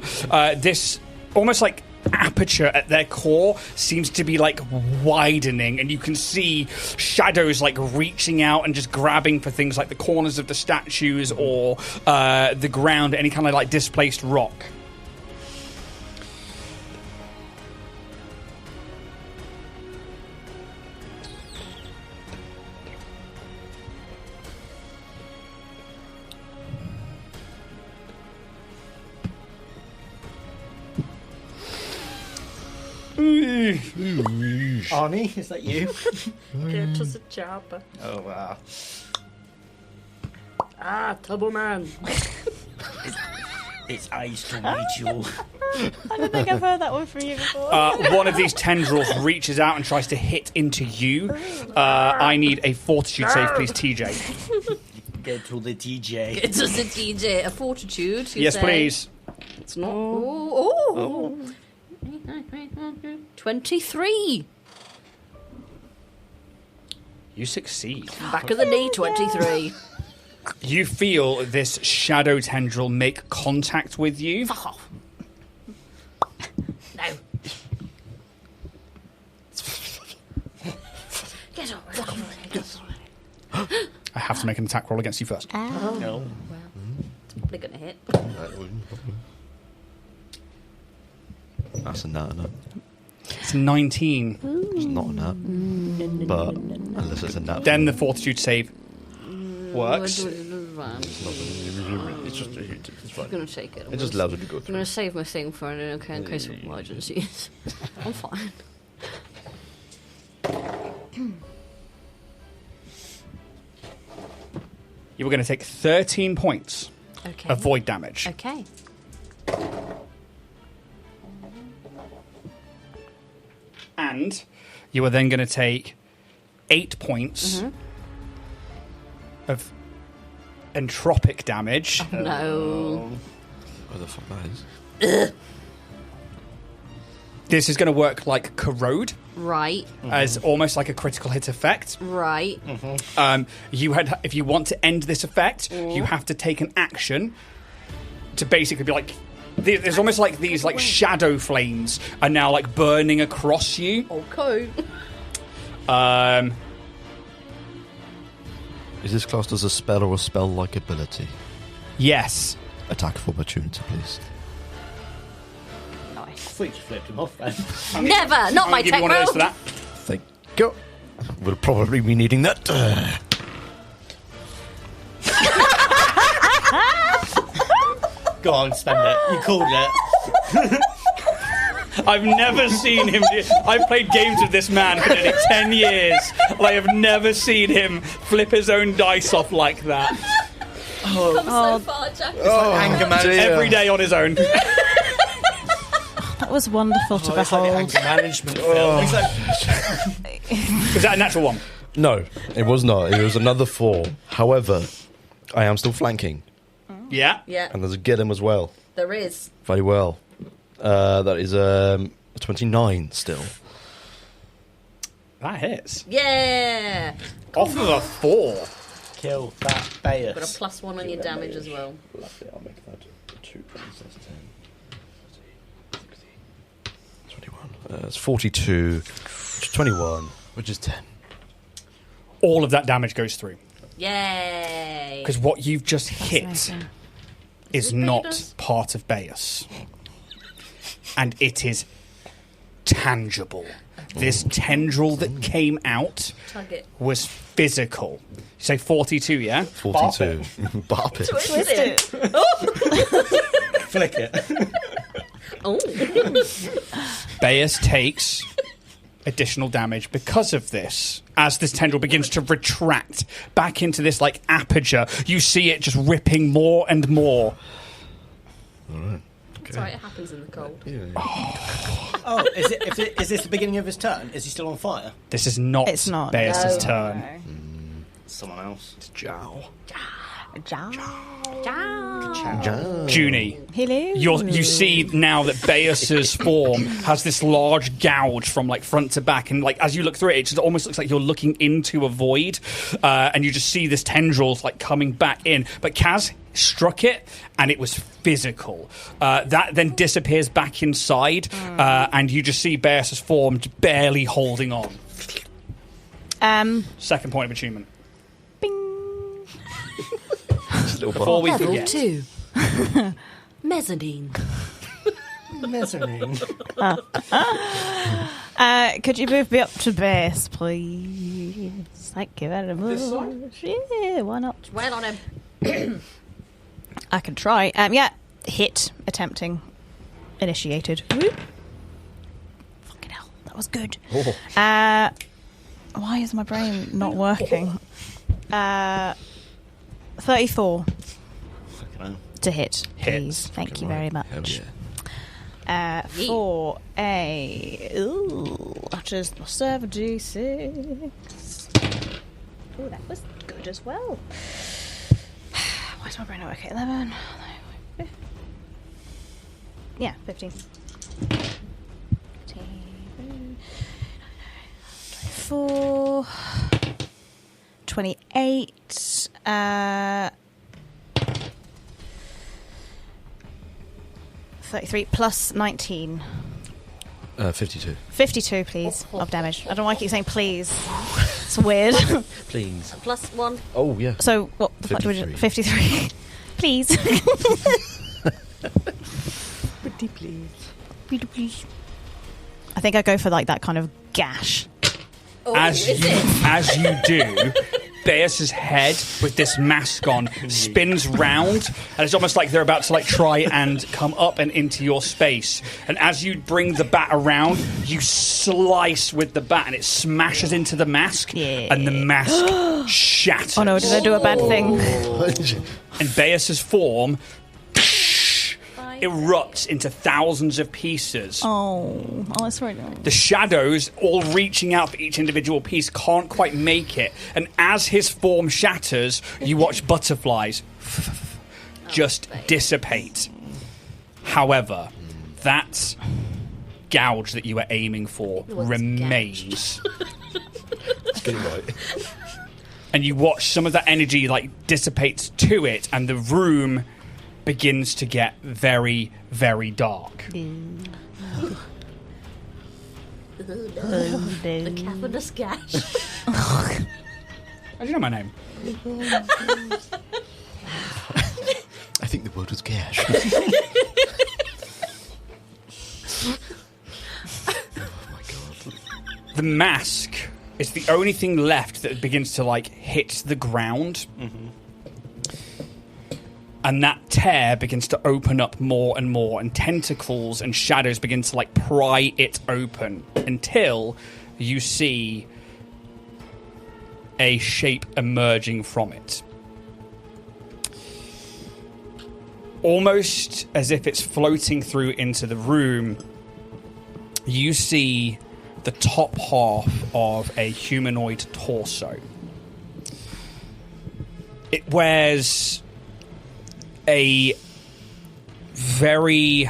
This almost like aperture at their core seems to be like widening, and you can see shadows like reaching out and just grabbing for things like the corners of the statues or the ground, any kind of like displaced rock. Arnie, is that you? Get us a chopper. Oh, wow. Ah, Tubble Man. It's nice to meet you. I don't think I've heard that one from you before. One of these tendrils reaches out and tries to hit into you. I need a fortitude save, please, TJ. Get to the TJ. It's just a DJ. A fortitude. You Yes, say? please. It's not. Oh. 23. You succeed. Back of the knee, 23. You feel this shadow tendril make contact with you. Fuck off. No. Get over it. I have to make an attack roll against you first. No. Well, it's probably going to hit. That's a nut, isn't it? It's 19. It's not a nut. But unless it's a nut. Then the fortitude save works. I'm It's just it's fine. going to take it. It just allows it to go I'm through. going to save my thing for an in case of emergencies. I'm fine. You were going to take 13 points Okay. of void damage. Okay. And you are then going to take 8 points of entropic damage. No. What the fuck that is? This is going to work like corrode, Right. as almost like a critical hit effect. Right. You had, if you want to end this effect, you have to take an action to basically be like. There's almost like these like shadow flames are now like burning across you. Okay. Is this classed as a spell or a spell-like ability? Yes. Attack of opportunity, please. I thought you just flipped him off then. Never. Not my I'll give tech you one of those roll. for that. Thank you. We'll probably be needing that. Go on, spend it. You called it. I've never seen him. I've played games with this man for nearly 10 years. And I have never seen him flip his own dice off like that. Come so far, Jack. Anger management. Every day on his own. That was wonderful to It's like the behold. anger management film. It's like, Was that a natural one? No, it was not. It was another 4. However, I am still flanking. Yeah. Yeah, And there's a Gillum as well. there is. Very well. That is 29 still. That hits. Yeah. Off of a 4. kill that Got a Baeus. +1 on your damage as well. Lovely, I'll make that 2 plus 10. 21. It's 42, 21, which is 10. All of that damage goes through. Yay! Because what you've just hit Fascinating. is it not Betas? part of Beus. And it is tangible. This tendril that came out Tug it. was physical. You say 42, yeah? 42. Barp it. Twist it. Flick it. Oh. Beus takes additional damage because of this. As this tendril begins to retract back into this like aperture, you see it just ripping more and more. All right. That's right, it happens in the cold. Oh, is this the beginning of his turn? Is he still on fire? This is not, It's not. Beus' No. turn. Someone else. It's Jow. Junie, Hello. you see now that Beus's form has this large gouge from like front to back, and like as you look through it, it just almost looks like you're looking into a void, and you just see this tendrils like coming back in. But Kaz struck it, and it was physical. That then disappears back inside, and you just see Beus's form barely holding on. Second point of attunement. Before we Level forget. 2. Mezzanine. Mezzanine. Could you move me up to base, please? Thank you very much. This side? Yeah, why not? Well on him. I can try. Yeah, hit, attempting, initiated. Whoop. Fucking hell, that was good. Oh. Why is my brain not working? 34 to hit, please. Thank you very much. Hell yeah. For a... Ooh, that is 7d6. Oh, that was good as well. Why is my brain not working? 11. Yeah, 15. 24. 28. 33 plus 19. 52. 52, please, of damage. I don't know why I keep saying please. It's weird. Please. Plus 1. Oh, yeah. So, what the fuck do we do? 53. Please. Pretty please. Pretty please. I think I go for like that kind of gash. Oh, As you do, Beus's head with this mask on spins round, and it's almost like they're about to like try and come up and into your space. And as you bring the bat around, you slice with the bat, and it smashes into the mask, and the mask shatters. Oh no, did I do a bad thing? And Beus's form erupts into thousands of pieces. Oh, that's right. The shadows, all reaching out for each individual piece, can't quite make it. And as his form shatters, you watch butterflies just dissipate. However, that gouge that you were aiming for What's remains. Get it right. And you watch some of that energy like dissipates to it, and the room begins to get very, very dark. The cavernous gash. How do you know my name? I think the word was gash. The mask is the only thing left that begins to like hit the ground. And that tear begins to open up more and more, and tentacles and shadows begin to like pry it open until you see a shape emerging from it. Almost as if it's floating through into the room, you see the top half of a humanoid torso. It wears a very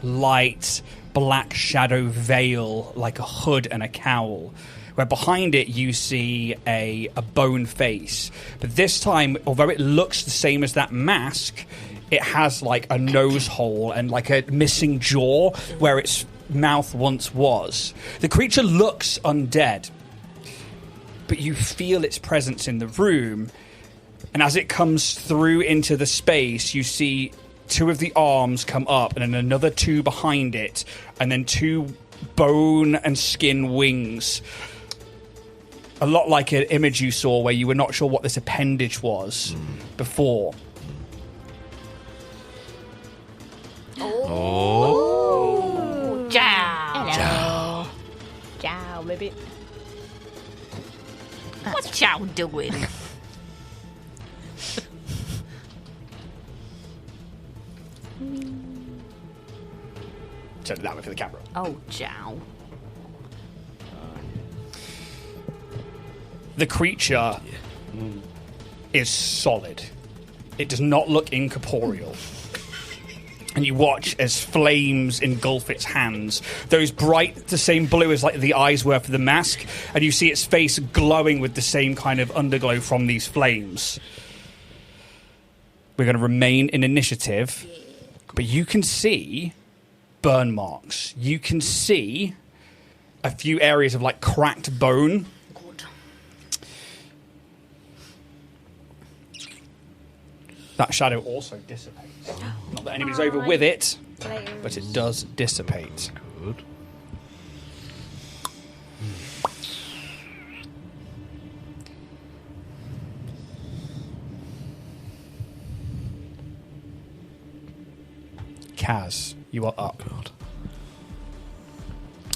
light black shadow veil, like a hood and a cowl, where behind it you see a bone face. But this time, although it looks the same as that mask, it has like a nose hole and like a missing jaw where it's mouth once was. The creature looks undead, but you feel its presence in the room, and as it comes through into the space, you see 2 of the arms come up, and then another 2 behind it, and then 2 bone and skin wings. A lot like an image you saw where you were not sure what this appendage was before. Oh. Ciao. Hello. Ciao, baby. What's Ciao doing? So that way for the camera. Oh, Ciao. The creature is solid. It does not look incorporeal. And you watch as flames engulf its hands. Those bright, the same blue as like the eyes were for the mask. And you see its face glowing with the same kind of underglow from these flames. We're going to remain in initiative. But you can see burn marks. You can see a few areas of like cracked bone. That shadow also dissipates. Not that anybody's over with it, but it does dissipate. Good. Kaz, you are up. God.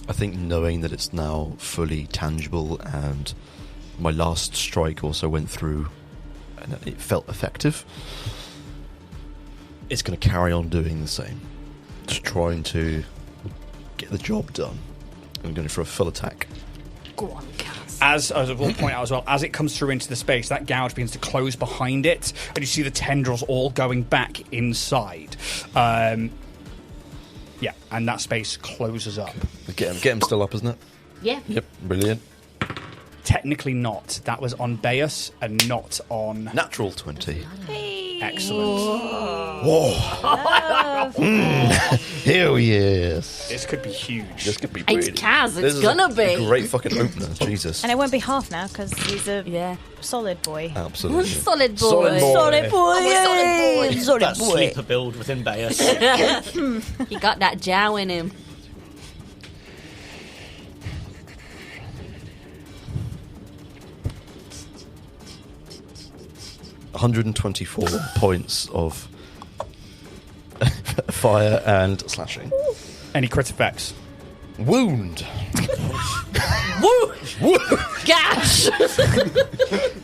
I think knowing that it's now fully tangible and my last strike also went through and it felt effective, it's going to carry on doing the same. Just trying to get the job done. I'm going for a full attack. Go on, Kaz. As I will point out as well, as it comes through into the space, that gouge begins to close behind it, and you see the tendrils all going back inside. Yeah, and that space closes up. Get him still up, isn't it? Yeah. Yep, brilliant. Technically not. That was on Beus and not on... Natural 20. Excellent. Whoa. Hell yes. This could be huge. This could be It's brilliant. Kaz, This it's is gonna a be. great fucking opener, Jesus. And it won't be half now because he's a solid boy. Absolutely. Solid boy. Solid boy. Solid boy. Oh, solid boy. Solid That boy. sleeper build within Beus. He got that jow in him. $124 points of fire and slashing. Any crit effects? Wound. Woo! Gash!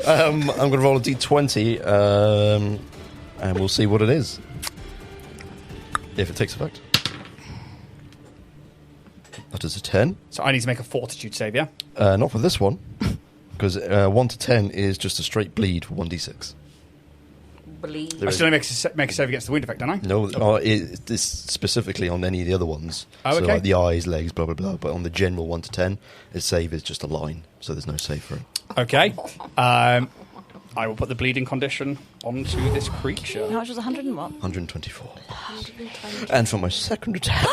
I'm going to roll a d20, and we'll see what it is. If it takes effect. That is a 10. So I need to make a fortitude save, yeah? Not for this one, because 1 to 10 is just a straight bleed for 1d6. Bleed. I still only make a save against the wound effect, don't I? No, it's specifically on any of the other ones. Oh, So okay. like the eyes, legs, blah, blah, blah. But on the general 1 to 10, its save is just a line, so there's no save for it. Okay. I will put the bleeding condition onto this creature. How much was 100 and what? 124. And for my second attack...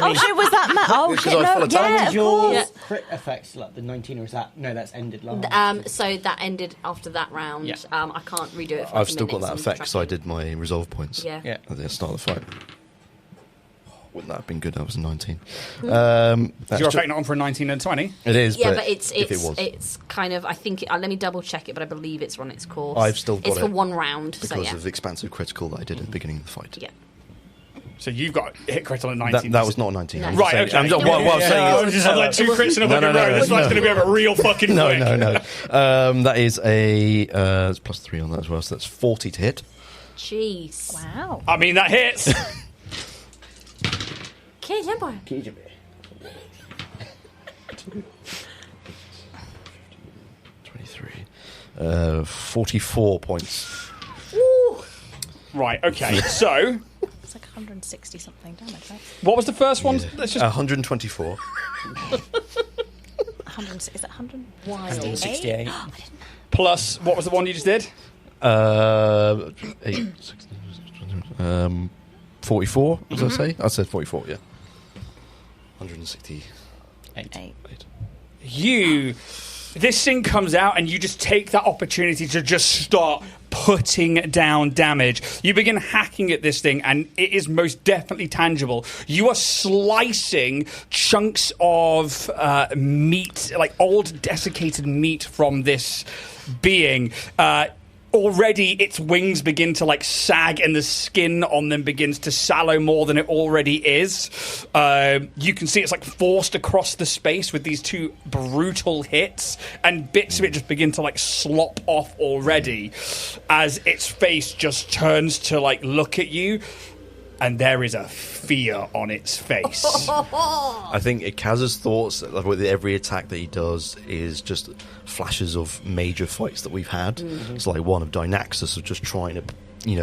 Oh shit, was that oh Because shit, I no, full attack. yeah, of course. Yeah. Crit effects like the 19, or is that? No, that's ended last. So that ended after that round. Yeah. I can't redo it. For I've still got minutes. that I'm effect because I tracking. did my resolve points Yeah. Yeah. at the start of the fight. Wouldn't that have been good? That was a 19. That's Is your ju- effect not on for a 19 and 20? It is, Yeah, but but if it was, it's kind of. I think. Let me double check it, but I believe it's run its course. I've still got It's for it one round. because So yeah. of the expansive critical that I did at the beginning of the fight. Yeah. So you've got hit crit on a 19. That was not a 19. No. I'm just Right, saying- okay. I'm just- what I'm saying I is- was just had like 2 crits in a No, fucking no, row. no, This no. fight's going to be over real fucking No, quick. no. That is a it's plus 3 on that as well, so that's 40 to hit. Jeez. Wow. I mean, that hits. Okay, yeah, boy. 23. 44 points. Woo. Right, okay. So, It's like 160 something damage, right? what was the first one? Let's just 124. 100, is that 100? 168. plus, what was the one you just did? 8, 16, 44, as I say? I said 44, yeah. 168. 8. This thing comes out and you just take that opportunity to just start putting down damage. You begin hacking at this thing and it is most definitely tangible. You are slicing chunks of meat, like old desiccated meat from this being. Already its wings begin to like sag and the skin on them begins to sallow more than it already is. You can see it's like forced across the space with these two brutal hits, and bits of it just begin to like slop off already as its face just turns to like look at you, and there is a fear on its face. I think Kaz's thoughts, like with every attack that he does, is just flashes of major fights that we've had. It's like one of Dynaxis of just trying to,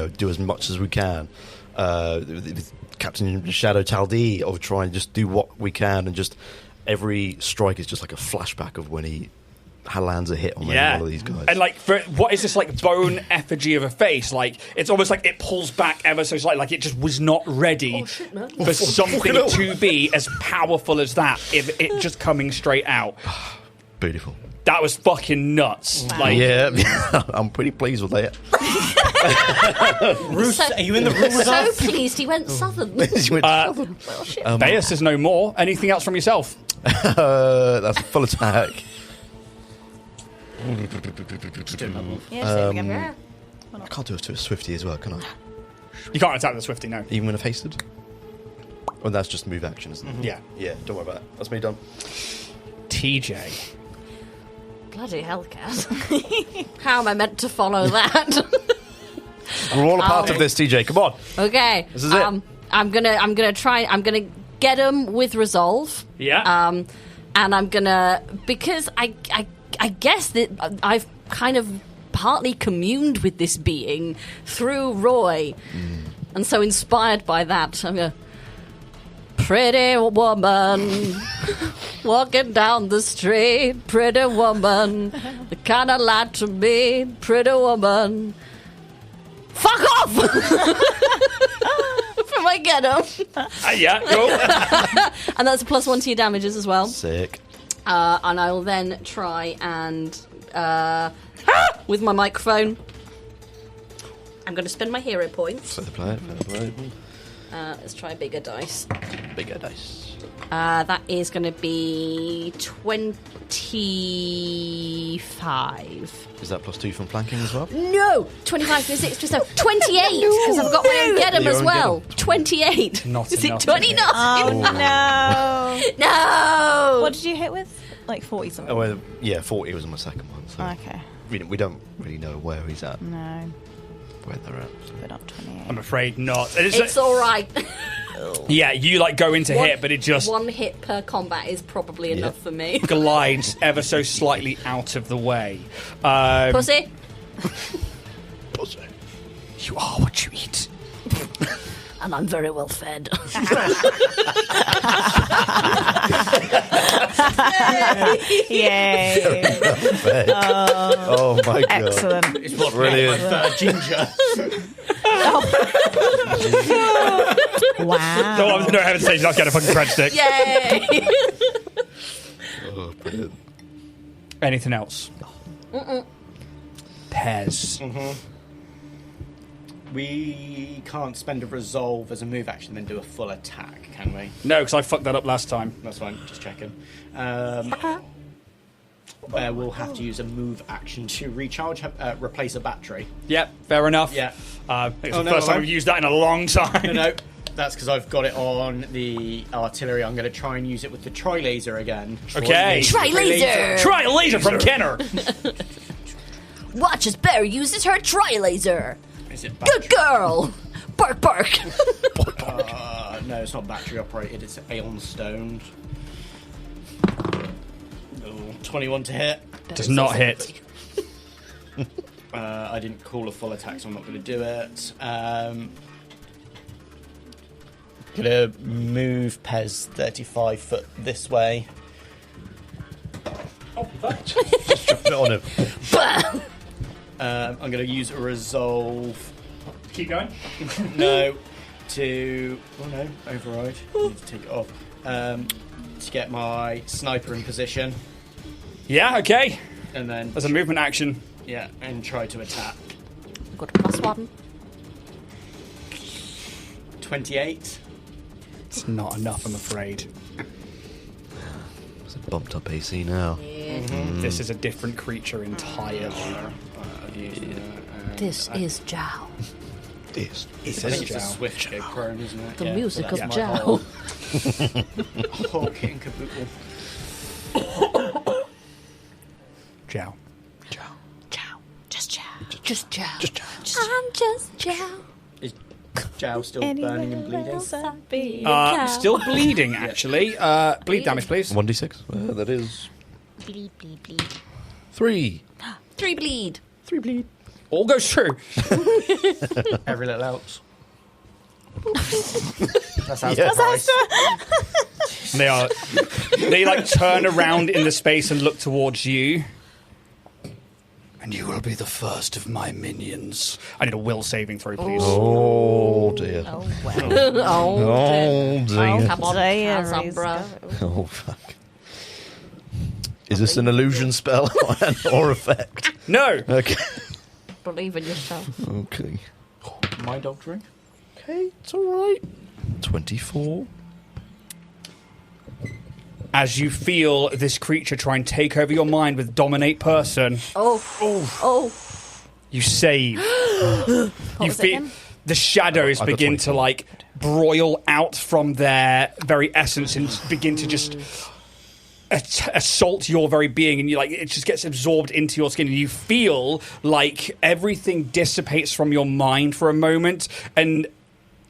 do as much as we can. With Captain Shadow Taldi of trying to just do what we can, and just every strike is just like a flashback of when he lands a hit on one of these guys. And like, what is this like bone effigy of a face? Like, it's almost like it pulls back ever so slightly, like it just was not ready for something to be as powerful as that. If it just coming straight out, beautiful. That was fucking nuts. Wow. Like, yeah, I'm pretty pleased with that. Roos, are you in the room with So us? pleased he went southern. Well, shit. Baeus is no more. Anything else from yourself? That's a full attack. Yeah, say it again. Yeah. I can't do it to a Swifty as well, can I? You can't attack the Swifty, no. Even when I've hasted? Oh, that's just move action, isn't it? Yeah. Yeah, don't worry about that. That's me done. TJ. Bloody hell, Kaz. How am I meant to follow that? We're all a part of this, TJ. Come on. Okay. This is it. I'm gonna get him with resolve. Yeah. And I'm gonna, because I guess that I've kind of partly communed with this being through Roy, and so inspired by that, I'm gonna, pretty woman walking down the street, pretty woman, the kind of lied to me, pretty woman. Fuck off! If I get him. Yeah, go. And that's a +1 to your damages as well. Sick. And I will then try and, with my microphone, I'm going to spend my hero points. Fair play. Let's try bigger dice. Bigger dice. That is going to be 25. Is that +2 from flanking as well? No! 25 plus 6 plus 7. 28! Because I've got my own get 'em Your as own well. get 'em. 28. Not is enough it 20? to hit. Oh, no. No! What did you hit with? Like 40 something? Oh, well, yeah, 40 was on my second one. So Okay. we don't really know where he's at, No. where they're at. But not 28. I'm afraid not. It's alright. Yeah, you like go into hit, but it just One hit per combat is probably enough for me. glides ever so slightly out of the way. Pussy? Pussy. You are what you eat. And I'm very well fed. Yay. Oh my god. Excellent. It's what Brilliant. Ginger. Wow. No, heaven sake, not get a fucking Cred stick. Yay! Oh, brilliant. Anything else? Pez. We can't spend a resolve as a move action and then do a full attack, can we? No, because I fucked that up last time. That's fine, just checking. We'll have to use a move action to recharge, replace a battery. Yep, fair enough. Yeah. It's Oh, the no, first time no. we've used that in a long time. No, that's because I've got it on the artillery. I'm going to try and use it with the tri-laser again. Okay. Tri-laser! Try a laser from Kenner. Watch as Bear uses her tri-laser. Is it Good girl! Bark, bark! No, it's not battery operated. It's Aeon stoned. 21 to hit. Does not hit. I didn't call a full attack, so I'm not going to do it. Gonna move Pez 35 foot this way. Just drop it on him. I'm going to use a resolve. Keep going. No, to... Oh no, override. I need to take it off. to get my sniper in position, Yeah, okay. and then As a movement action. and try to attack. Got a +1. 28. It's not enough, I'm afraid. It's a bumped up AC now. This is a different creature entirely. This is Jow. This. I think it's a swift go prone, isn't it? The music so of that's Jow. my whole kit and caboodle. Jow. Jow. Just Jow. Just Jow. I'm just Jow. Is Jow still burning and bleeding? Still bleeding, actually. Bleed damage, please. 1d6. That is Bleed, bleed, bleed. 3. 3 bleed. 3 bleed. All goes through. Every little helps. That's how They like turn around in the space and look towards you. And you will be the first of my minions. I need a will saving throw, please. Oh dear. Oh, well. Oh dear. Come on, There Cassandra. Oh fuck. Is this an illusion spell or effect? No. Okay. Believe in yourself. Okay. My dog drink? Okay, it's alright. 24. As you feel this creature try and take over your mind with dominate person, Oh. you save. You was it feel again? the shadows I got begin to 24. like broil out from their very essence and begin to just assault your very being, and you like it just gets absorbed into your skin, and you feel like everything dissipates from your mind for a moment, and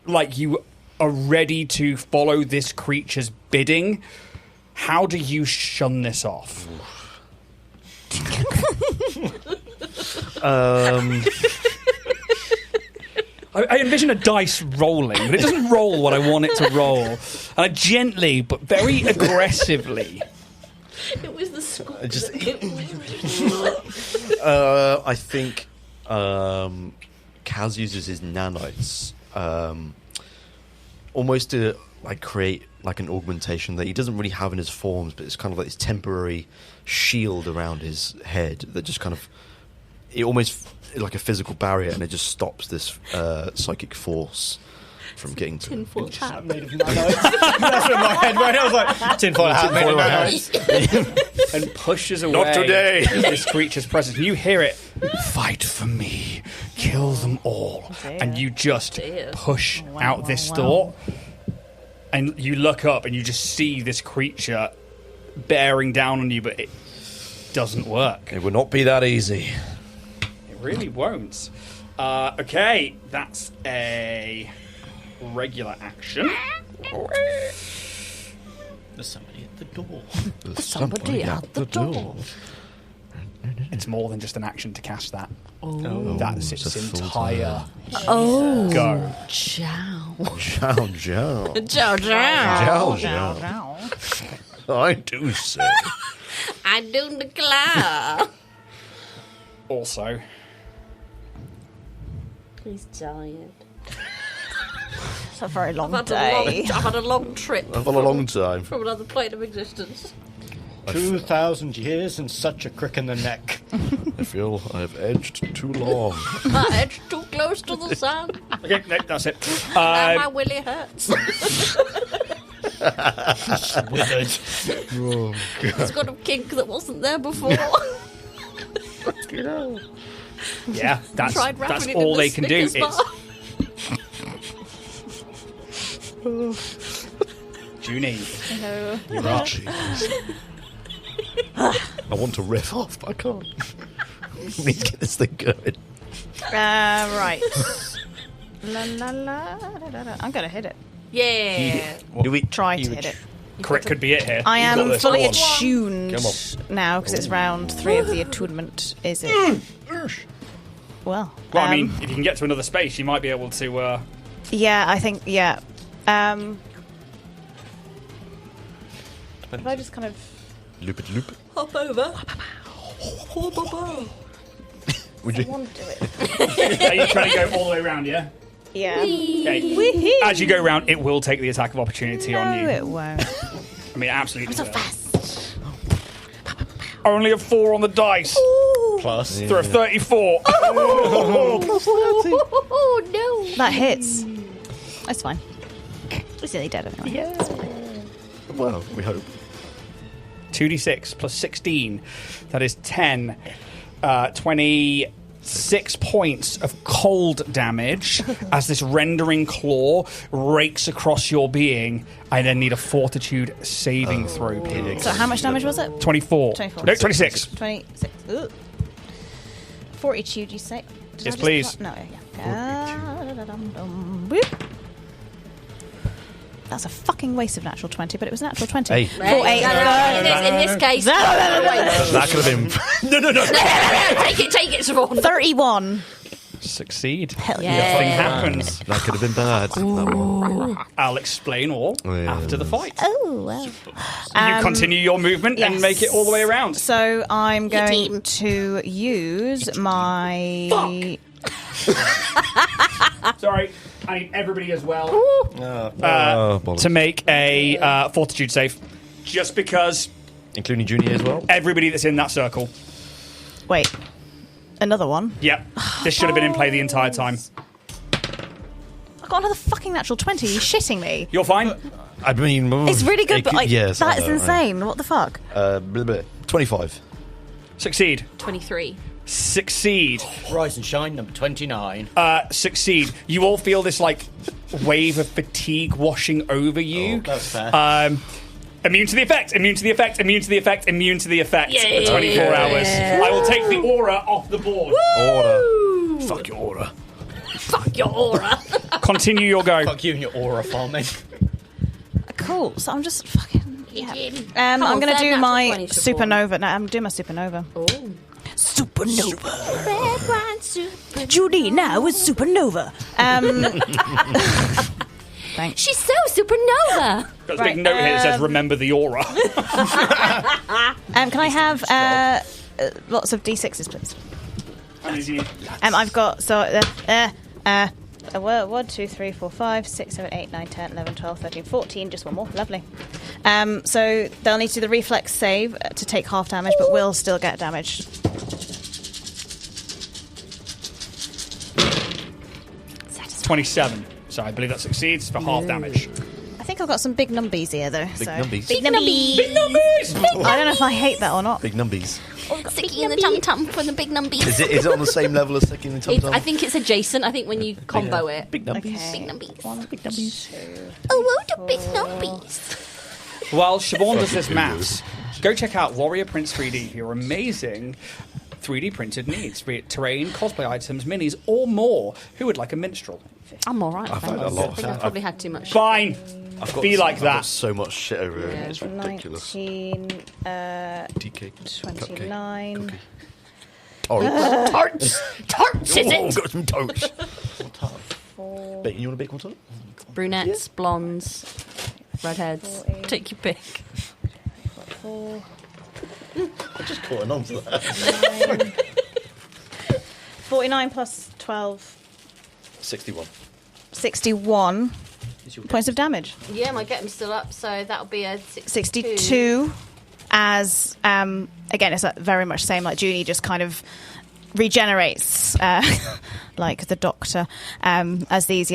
like you are ready to follow this creature's bidding. How do you shun this off? I envision a dice rolling, but it doesn't roll what I want it to roll. And I gently, but very aggressively. It was the school. I think Kaz uses his nanites almost to like create like an augmentation that he doesn't really have in his forms, but it's kind of like this temporary shield around his head that just kind of it almost like a physical barrier, and it just stops this psychic force from getting to him. Tinfoil hat. Made of nanites. That's what my head went. I was like, tinfoil hat made of nanites. And pushes away Not today. this creature's presence. You hear it. Fight for me. Kill them all. And you just push out this thought. And you look up and you just see this creature bearing down on you, but it doesn't work. It will not be that easy. It really won't. Okay, that's a regular action. There's somebody at the door. There's somebody at the door. It's more than just an action to cast that. Oh. That's it's its a full entire Oh. go. Jow. Jow, jow. Jow, Jow, jow. jow. I do say. I do declare. Also, He's tired. It's a very long I've day. had a long trip I've had a long time. from another plane of existence. 2,000 years and such a crick in the neck. I feel I've edged too long. My edge too close to the sun. okay, no, that's it. And my willy hurts. Withered. Oh, It's got a kink that wasn't there before. Yeah, that's Tried wrapping it all in they the can do. Snickers bar. Junie, Hello. you're up. I want to riff off, but I can't. We need to get this thing going. Right. La la la. Da, da, da. I'm going to hit it. Yeah. Do we Try to hit it. Crit could be it here. I got am this. fully Come on. attuned Come now because it's round 3 of the attunement. Is it? Well, Well, I mean, if you can get to another space, you might be able to. yeah, I think, yeah. If I just kind of. loop it, loop it? Hop over. Would you? Want to do it? Are you trying to go all the way around? Yeah. Yeah. Okay. As you go around, it will take the attack of opportunity on you. No, it won't. I mean, absolutely. So will. fast. Only a 4 on the dice. Plus. Through a 34. Oh, no. That hits. That's fine. He's nearly dead anyway. Yeah. Well, we hope. 2d6 plus 16. That is 10. 26 points of cold damage as this rendering claw rakes across your being. I then need a fortitude saving throw, please. So how much damage was it? 24. 24. No, 26. 26. Ugh. Fortitude, you say? Did Yes, I just- please. No, yeah. Whoop. That's a fucking waste of natural 20, but it was natural 20. Hey. Four, eight, In this case, That could have been. No. take it, Siobhan. 31. Succeed. Hell Yeah. yeah. Nothing happens. That could have been bad. That one. I'll explain all after the fight. Oh, well. You continue your movement and yes. make it all the way around. So I'm going team. to use my... Sorry, I need everybody as well Bollocks. to make a fortitude save. Just because Including Junior as well. everybody that's in that circle. Wait. Another one? Yep. This should have been in play the entire time. I got another fucking natural 20. Are you shitting me? You're fine. I mean, It's really good, but yes, I that's know, insane. What the fuck? Blah, blah. 25. Succeed. 23. Succeed. Rise and shine, number 29. Succeed. You all feel this like wave of fatigue washing over you. That was fair. Immune to the effect, immune to the effect, immune to the effect, immune to the effect Yeah. for 24 hours. I will take the aura off the board. Order. Fuck your aura. Fuck your aura. Continue your go. Fuck you and your aura farming. Cool. So I'm just fucking... Yeah. Come I'm on, going to third do natural my 20, Siobhan. supernova. No, I'm doing my supernova. Oh. Supernova. Red wine super. Judy, now is supernova. Thanks. She's so supernova. Got a big note here that says remember the aura. Can I have lots of D6s, please? I've got 1, 2, 3, 4, 5, 6, 7, 8, 9, 10, 11, 12, 13, 14. Just one more. Lovely. So they'll need to do the reflex save to take half damage, but will still get damage. Satisfying. 27. So I believe that succeeds for half damage. I think I've got some big numbies here, though. Big so. numbies. Big numbies. I don't know if I hate that or not. Big numbies. Sticky in the tum tum for the big numbies. Is it on the same level as Second and Tum I think it's adjacent. I think when you combo it. Big numbies. Okay. Big numbies. One, Big numbies. Oh, the big numbies. While Siobhan does this maths, go check out Warrior Prince 3D for your amazing 3D printed needs, be it terrain, cosplay items, minis, or more. Who would like a minstrel? I'm all right. I've had a thanks. lot I of think that. I've probably had too much. Fine. Be like I've that. got so much shit over here. It's ridiculous. 19, TK. 29. Tarts. Tarts, is Oh, it? got some toast. Bacon, you want a bacon on top? Brunettes, blondes, redheads. 40. Take your pick. 4, I just caught on to that. 49 plus 12. 61. 61 points of damage. Yeah, my get 'em's still up, so that'll be a 62 as again it's very much same like Junie, just kind of regenerates like the Doctor as these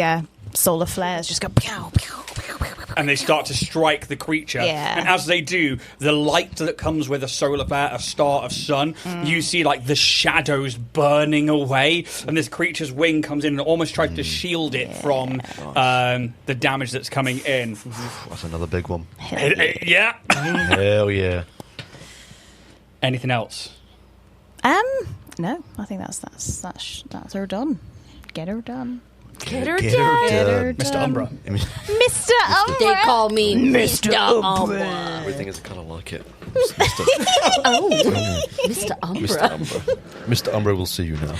solar flares just go pew, pew, pew, pew, pew. And they start to strike the creature. Yeah. And as they do, the light that comes with a solar flare, a star of sun, you see like the shadows burning away, and this creature's wing comes in and almost tries to shield it from the damage that's coming in. That's another big one. Yeah. Hell yeah. Anything else? No, I think that's her done. Get her done. Get her Get done. her Get her Mr. done. Umbra. Mr. Umbra. They call me Mr. Umbra. Umbra. Everything is kind of like it. Mr. Umbra. Mr. Umbra. Mr. Umbra will see you now.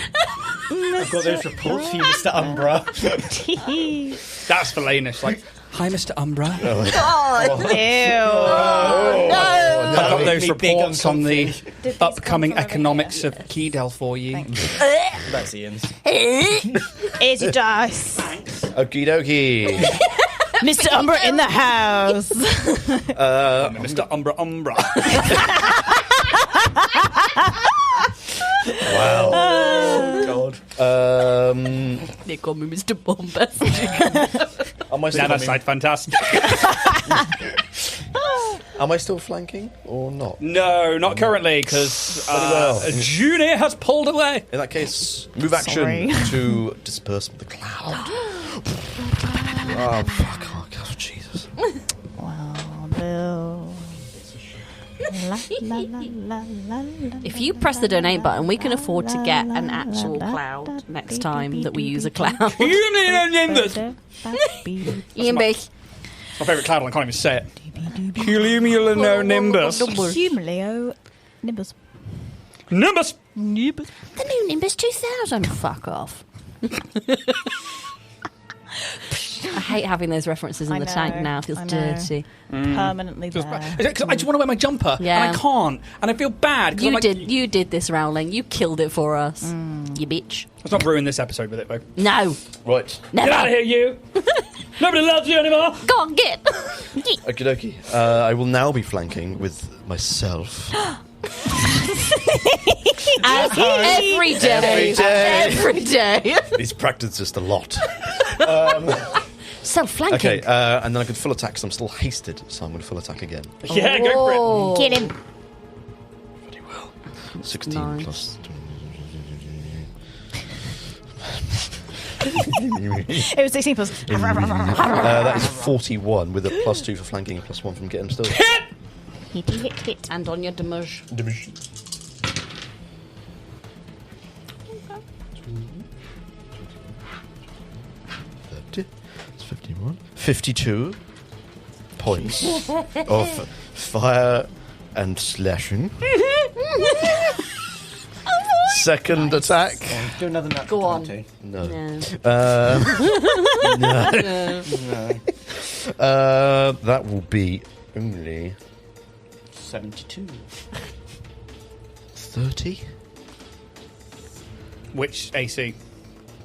I've got those reports for you, Mr. Umbra. That's Valanus. Like, hi, Mr. Umbra. Ew. I've got those Make me big reports on the Did these upcoming come from economics over of Keydale for you. Thank That's Ian's. Here's your dice. Okie dokie. Mr. Umbra in the house. Mr. Umbra. Wow. God. They call me Mr. Bombast. Am I still That's like fantastic. Am I still flanking or not? No, not currently, because well. Junie has pulled away. In that case, move action Sorry. to disperse the cloud. Oh, fuck. Oh, God, Jesus. Well, Bill. La, la, la, la, la, la, If you press the donate button, we can afford to get an actual cloud next time that we use a cloud. Cumulonimbus. Ian B. My favourite cloud, I can't even say it. Cumulonimbus. Cumulio Nimbus. Nimbus. Nimbus. The new Nimbus 2000. Fuck off. I hate having those references in the tank now. It feels dirty. Permanently there. Because I just want to wear my jumper, Yeah. and I can't, and I feel bad. 'Cause I'm like, You did this, Rowling. You killed it for us. You bitch. Let's not ruin this episode with it, though. No. Right. Never. Get out of here, you! Nobody loves you anymore! Go on, get. Okie dokie. I will now be flanking with myself. Every day. Every day. Every day. He's practiced just a lot. Self-flanking. Okay, and then I can full attack because I'm still hasted, so I'm going to full attack again. Yeah, go for Oh. Get him. Pretty well. 16 Nice. plus... It was 16 plus. that is 41 with a +2 for flanking and +1 from getting still. Hit. And on your damage. 30, it's 51. 52 points of fire and slashing. Second attack. Do another nut. Go on. No. No. That will be only 72. 30. Which AC?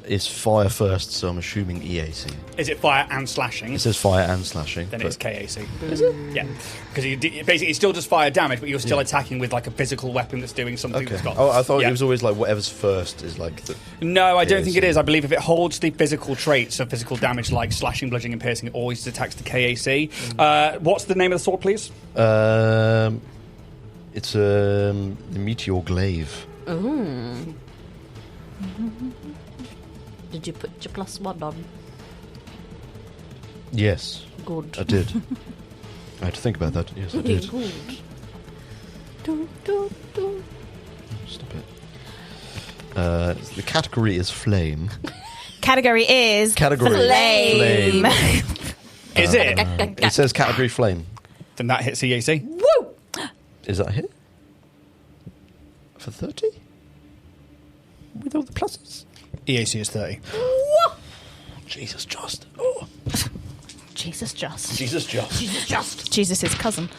It's fire first, so I'm assuming EAC. Is it fire and slashing? It says fire and slashing. Then but- it's KAC. Is it? Yeah. Because basically it still does fire damage, but you're still attacking with like a physical weapon that's doing something Okay. that's got... Oh, I thought Yeah. it was always like whatever's first is like the... No, I don't think it KAC. is. I believe if it holds the physical traits of physical damage like slashing, bludgeoning, and piercing, it always attacks the KAC. What's the name of the sword, please? It's the Meteor Glaive. Ooh. Did you put your +1 on? Yes, Good. I did. I had to think about that. Yes, I did. Good. Do. Stop it. The category is flame. Category is Category Flame. flame. Is it? It says category flame. Then that hits EAC. Woo! Is that a hit? For 30? With all the pluses? EAC is 30. Jesus, just. Oh. Jesus just. Jesus, just. Jesus' cousin.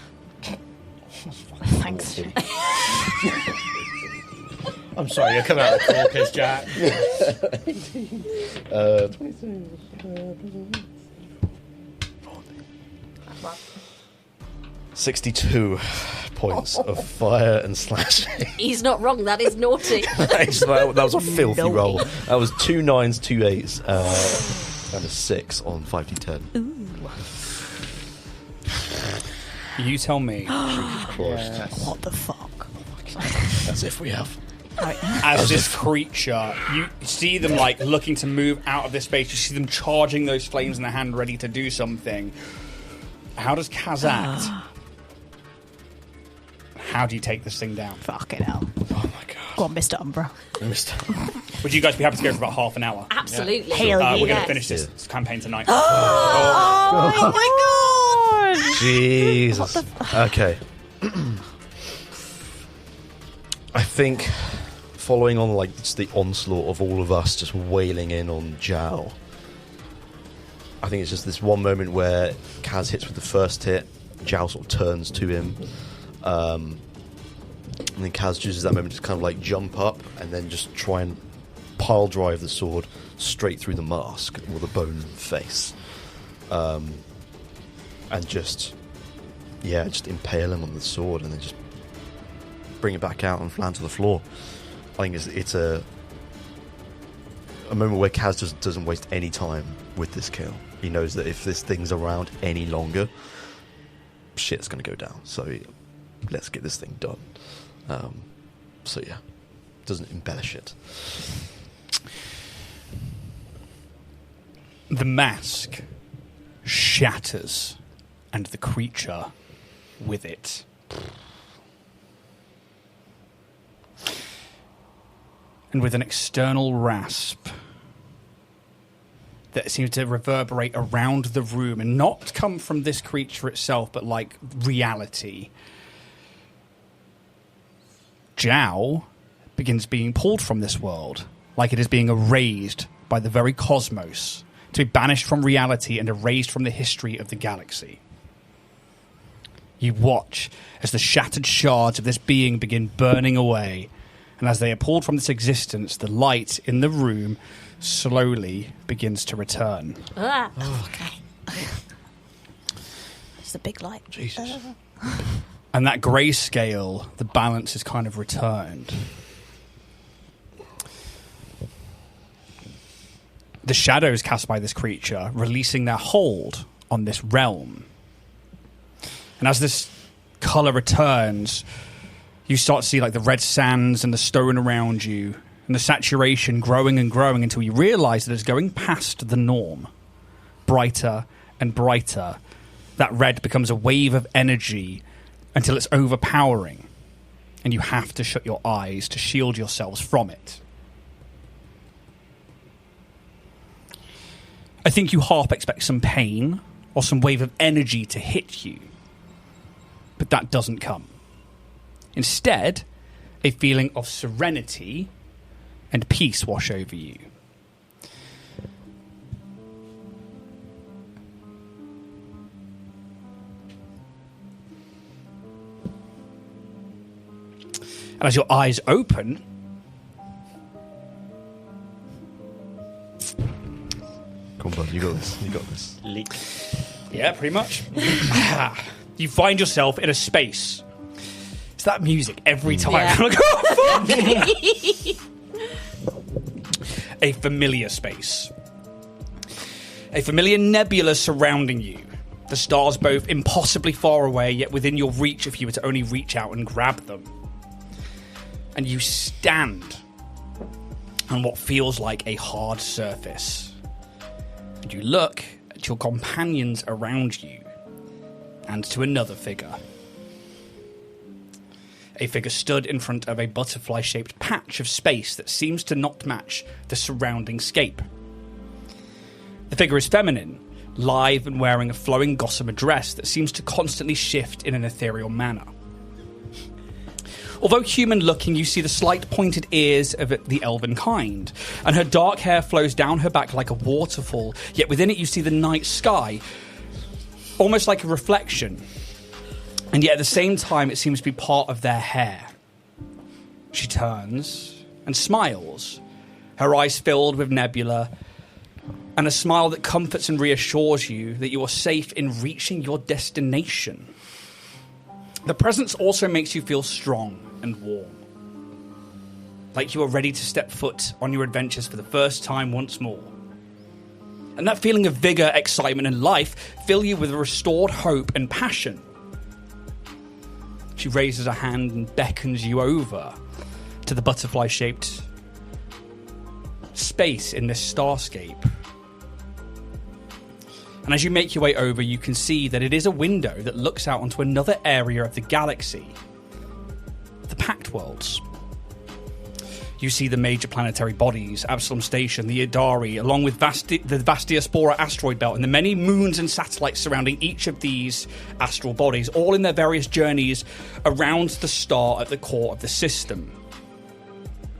Thanks. I'm sorry, you're coming out of the corkers, Jack. 23. 62 points of fire and slashing. He's not wrong. That is naughty. that was a filthy roll. That was 2 9s, 2 8s, and a 6 on 5d10. You tell me. Christ. What the fuck? As if we have. As this creature, you see them like looking to move out of this space. You see them charging those flames in their hand, ready to do something. How does Kaz act? How do you take this thing down? Fucking hell. Oh my god. Go on, Mr. Umbra. Would you guys be happy to go for about half an hour? Absolutely. Hell We're going yes. to finish this campaign tonight. Oh my god! Jesus. Okay. I think following on like just the onslaught of all of us just wailing in on Zhao, I think it's just this one moment where Kaz hits with the first hit, Zhao sort of turns to him, and then Kaz chooses that moment to kind of like jump up and then just try and pile drive the sword straight through the mask or the bone face, and just impale him on the sword, and then just bring it back out and flat to the floor. I think it's a moment where Kaz just doesn't waste any time with this kill. He knows that if this thing's around any longer, shit's going to go down. So let's get this thing done. Doesn't embellish it. The mask shatters, and the creature with it. And with an external rasp that seems to reverberate around the room and not come from this creature itself, but like reality, Zhao begins being pulled from this world, like it is being erased by the very cosmos, to be banished from reality and erased from the history of the galaxy. You watch as the shattered shards of this being begin burning away, and as they are pulled from this existence, the light in the room slowly begins to return. Okay. It's a big light. Jesus. And that grayscale, the balance is kind of returned. The shadows cast by this creature, releasing their hold on this realm. And as this colour returns, you start to see like the red sands and the stone around you, and the saturation growing and growing until you realise that it's going past the norm. Brighter and brighter. That red becomes a wave of energy until it's overpowering, and you have to shut your eyes to shield yourselves from it. I think you half expect some pain or some wave of energy to hit you, but that doesn't come. Instead, a feeling of serenity and peace wash over you. And as your eyes open, Come on, bud, you got this. You got this. Leak. yeah, pretty much, you find yourself in a space. It's that music every time. Yeah. I'm like, oh, fuck! A familiar space. A familiar nebula surrounding you. The stars both impossibly far away, yet within your reach if you were to only reach out and grab them. And you stand on what feels like a hard surface. And you look at your companions around you and to another figure. A figure stood in front of a butterfly-shaped patch of space that seems to not match the surrounding scape. The figure is feminine, lithe and wearing a flowing gossamer dress that seems to constantly shift in an ethereal manner. Although human-looking, you see the slight pointed ears of the elven kind, and her dark hair flows down her back like a waterfall, yet within it you see the night sky, almost like a reflection. And yet at the same time, it seems to be part of their hair. She turns and smiles, her eyes filled with nebula, and a smile that comforts and reassures you that you are safe in reaching your destination. The presence also makes you feel strong and warm, like you are ready to step foot on your adventures for the first time once more. And that feeling of vigour, excitement, and life fill you with restored hope and passion. She raises a hand and beckons you over to the butterfly-shaped space in this starscape. And as you make your way over, you can see that it is a window that looks out onto another area of the galaxy, the Pact Worlds. You see the major planetary bodies, Absalom Station, the Idari, along with the Vastiaspora asteroid belt, and the many moons and satellites surrounding each of these astral bodies, all in their various journeys around the star at the core of the system.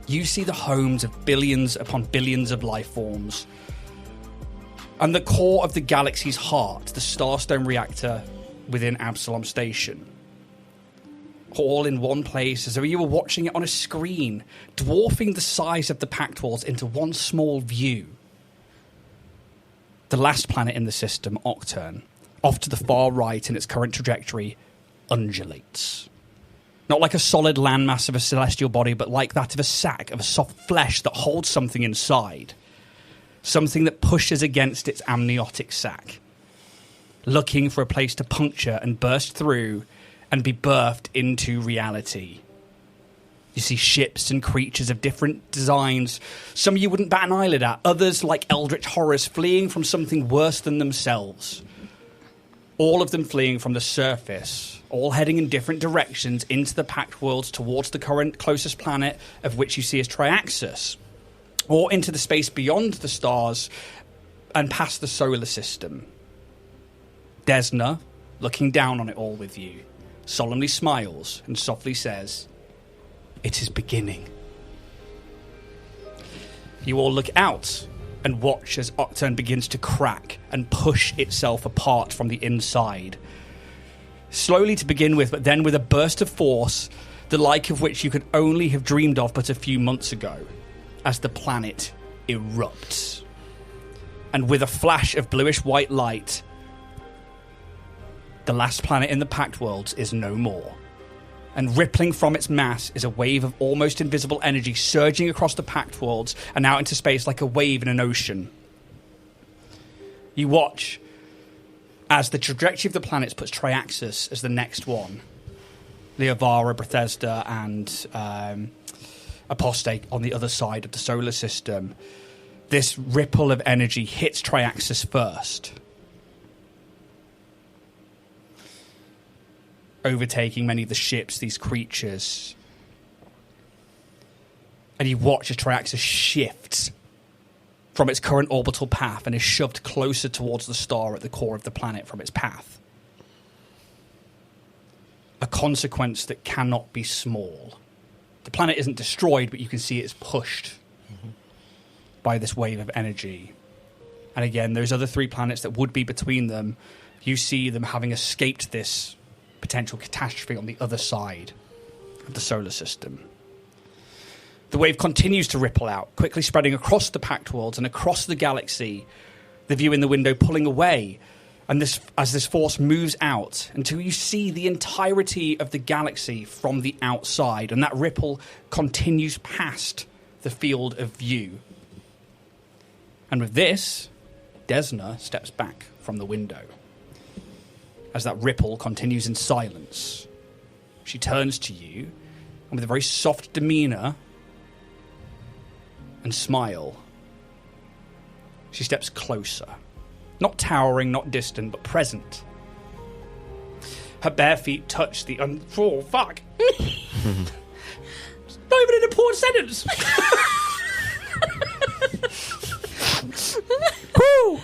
You see the homes of billions upon billions of life forms, and the core of the galaxy's heart, the Starstone reactor within Absalom Station. All in one place, as though you were watching it on a screen, dwarfing the size of the Pact Walls into one small view. The last planet in the system, Octurne, off to the far right in its current trajectory, undulates. Not like a solid landmass of a celestial body, but like that of a sack of a soft flesh that holds something inside. Something that pushes against its amniotic sac, looking for a place to puncture and burst through and be birthed into reality. You see ships and creatures of different designs. Some you wouldn't bat an eyelid at. Others, like eldritch horrors, fleeing from something worse than themselves. All of them fleeing from the surface, all heading in different directions into the packed worlds towards the current closest planet, of which you see as Triaxis, or into the space beyond the stars and past the solar system. Desna, looking down on it all with you, solemnly smiles and softly says, "It is beginning." You all look out and watch as Octurne begins to crack and push itself apart from the inside. Slowly to begin with, but then with a burst of force, the like of which you could only have dreamed of but a few months ago, as the planet erupts. And with a flash of bluish-white light, the last planet in the Pact Worlds is no more. And rippling from its mass is a wave of almost invisible energy surging across the Pact Worlds and out into space like a wave in an ocean. You watch as the trajectory of the planets puts Triaxis as the next one. Leovara, Bethesda, and Apostate on the other side of the solar system. This ripple of energy hits Triaxis first, overtaking many of the ships, these creatures. And you watch as Triaxis shifts from its current orbital path and is shoved closer towards the star at the core of the planet from its path. A consequence that cannot be small. The planet isn't destroyed, but you can see it's pushed by this wave of energy. And again, those other three planets that would be between them, you see them having escaped this potential catastrophe on the other side of the solar system. The wave continues to ripple out, quickly spreading across the Pact Worlds and across the galaxy, the view in the window pulling away. And as this force moves out until you see the entirety of the galaxy from the outside, and that ripple continues past the field of view. And with this, Desna steps back from the window. As that ripple continues in silence, she turns to you, and with a very soft demeanor and smile, she steps closer. Not towering, not distant, but present. Her bare feet touch the oh, fuck. Not even an important sentence. Woo!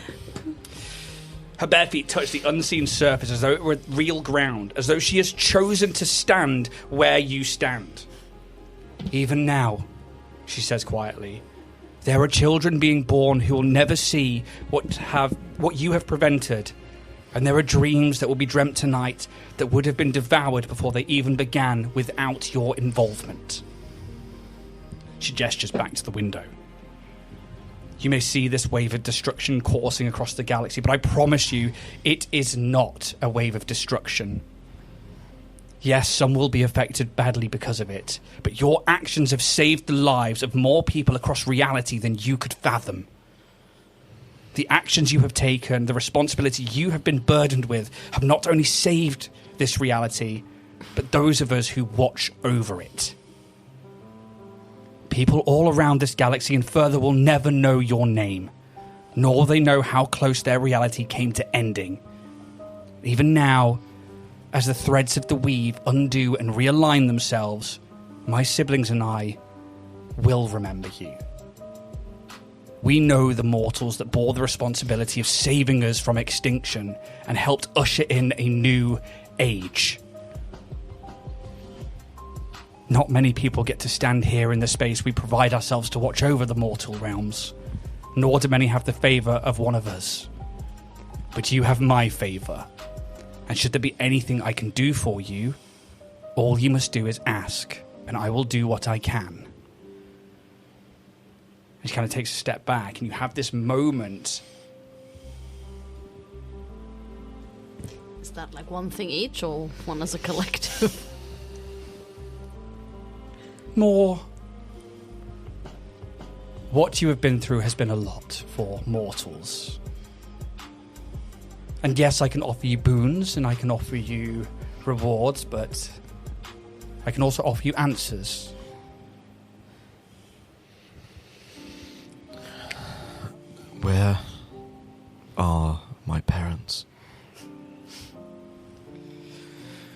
Her bare feet touch the unseen surface as though it were real ground, as though she has chosen to stand where you stand. Even now, she says quietly, there are children being born who will never see what you have prevented, and there are dreams that will be dreamt tonight that would have been devoured before they even began without your involvement. She gestures back to the window. You may see this wave of destruction coursing across the galaxy, but I promise you, it is not a wave of destruction. Yes, some will be affected badly because of it, but your actions have saved the lives of more people across reality than you could fathom. The actions you have taken, the responsibility you have been burdened with, have not only saved this reality, but those of us who watch over it. People all around this galaxy and further will never know your name, nor will they know how close their reality came to ending. Even now, as the threads of the weave undo and realign themselves, my siblings and I will remember you. We know the mortals that bore the responsibility of saving us from extinction and helped usher in a new age. Not many people get to stand here in the space we provide ourselves to watch over the mortal realms, nor do many have the favour of one of us. But you have my favour, and should there be anything I can do for you, all you must do is ask, and I will do what I can. And she kind of takes a step back, and you have this moment that like one thing each, or one as a collective? More. What you have been through has been a lot for mortals. And yes, I can offer you boons and I can offer you rewards, but I can also offer you answers. Where are my parents?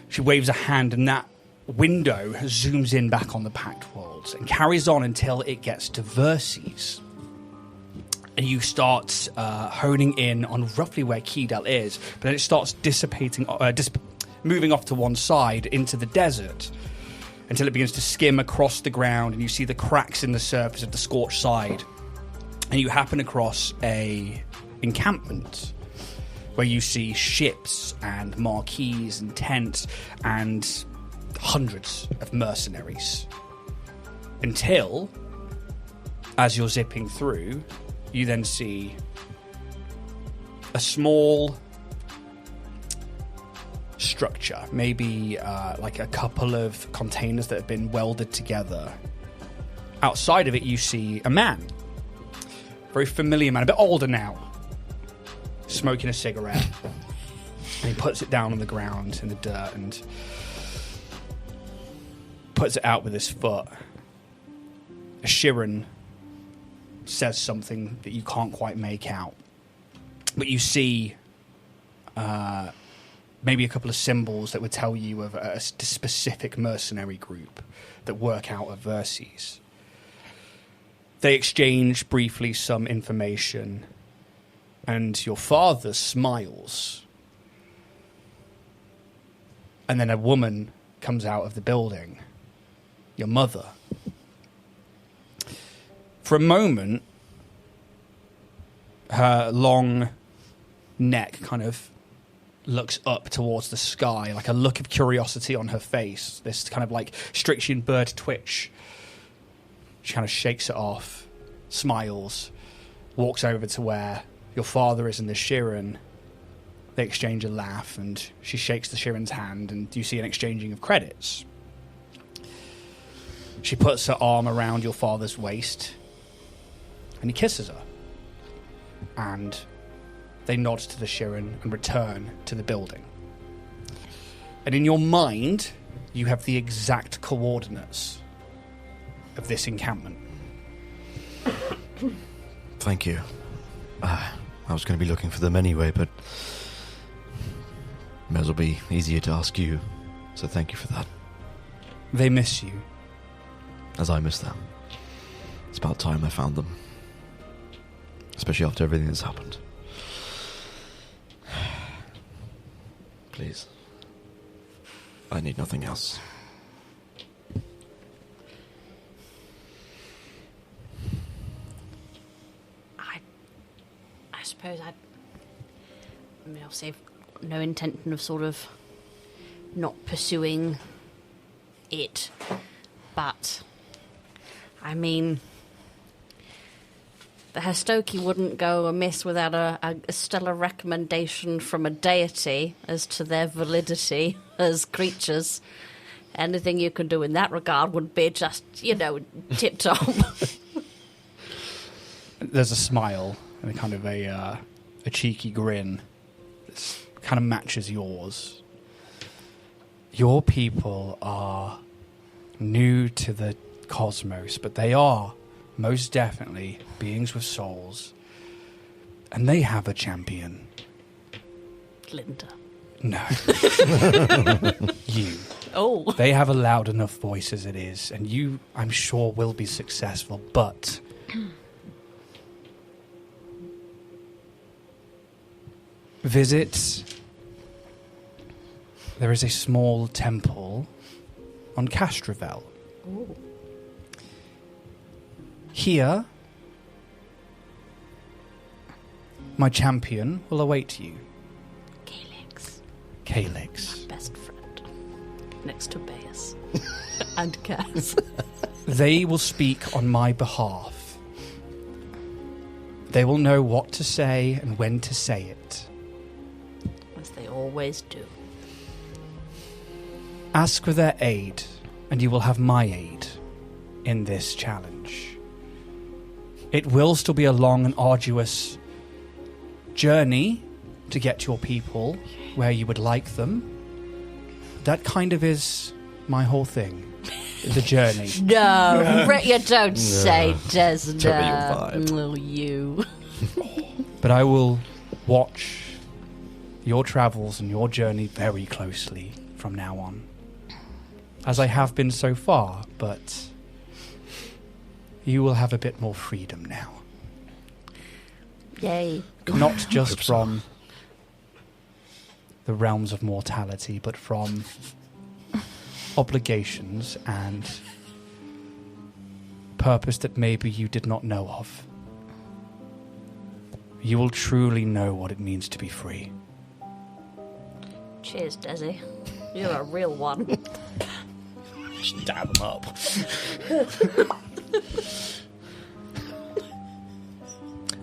She waves a hand and that window zooms in back on the Pact Worlds and carries on until it gets to Verces. And you start honing in on roughly where Keydel is, but then it starts dissipating, moving off to one side into the desert until it begins to skim across the ground, and you see the cracks in the surface of the scorched side. And you happen across a encampment where you see ships and marquees and tents and hundreds of mercenaries. Until, as you're zipping through, you then see a small structure, maybe like a couple of containers that have been welded together. Outside of it, you see a man. Very familiar man, a bit older now, smoking a cigarette. And he puts it down on the ground in the dirt and puts it out with his foot. A Shirin says something that you can't quite make out. But you see maybe a couple of symbols that would tell you of a specific mercenary group that work out of Verces. They exchange briefly some information, and your father smiles. And then a woman comes out of the building. Your mother. For a moment, her long neck kind of looks up towards the sky, like a look of curiosity on her face. This kind of like Strixien bird twitch. She kind of shakes it off, smiles, walks over to where your father is in the Shirin. They exchange a laugh, and she shakes the Shirin's hand, and you see an exchanging of credits. She puts her arm around your father's waist, and he kisses her. And they nod to the Shirin and return to the building. And in your mind, you have the exact coordinates of this encampment. Thank you. I was going to be looking for them anyway, but may as well be easier to ask you. So thank you for that. They miss you. As I miss them. It's about time I found them. Especially after everything that's happened. Please. I need nothing else. I suppose I mean, obviously I've no intention of sort of not pursuing it, but I mean, the Hastoki wouldn't go amiss without a stellar recommendation from a deity as to their validity as creatures. Anything you can do in that regard would be just, tip-top. There's a smile and a kind of a cheeky grin that kind of matches yours. Your people are new to the cosmos, but they are most definitely beings with souls. And they have a champion. Linda. No. You. Oh. They have a loud enough voice as it is, and you, I'm sure, will be successful, but visit. There is a small temple on Castravel. Ooh. Here, my champion will await you. Calyx. Best friend. Next to Baeus. And Cass. They will speak on my behalf. They will know what to say and when to say it. As they always do. Ask for their aid, and you will have my aid in this challenge. It will still be a long and arduous journey to get your people where you would like them. That kind of is my whole thing. The journey. No, you don't say, Totally your Desna. vibe. Oh, you. But I will watch your travels and your journey very closely from now on. As I have been so far, but you will have a bit more freedom now. Yay. Not just from the realms of mortality, but from obligations and purpose that maybe you did not know of. You will truly know what it means to be free. Cheers, Desi. You're a real one. Just dab them up.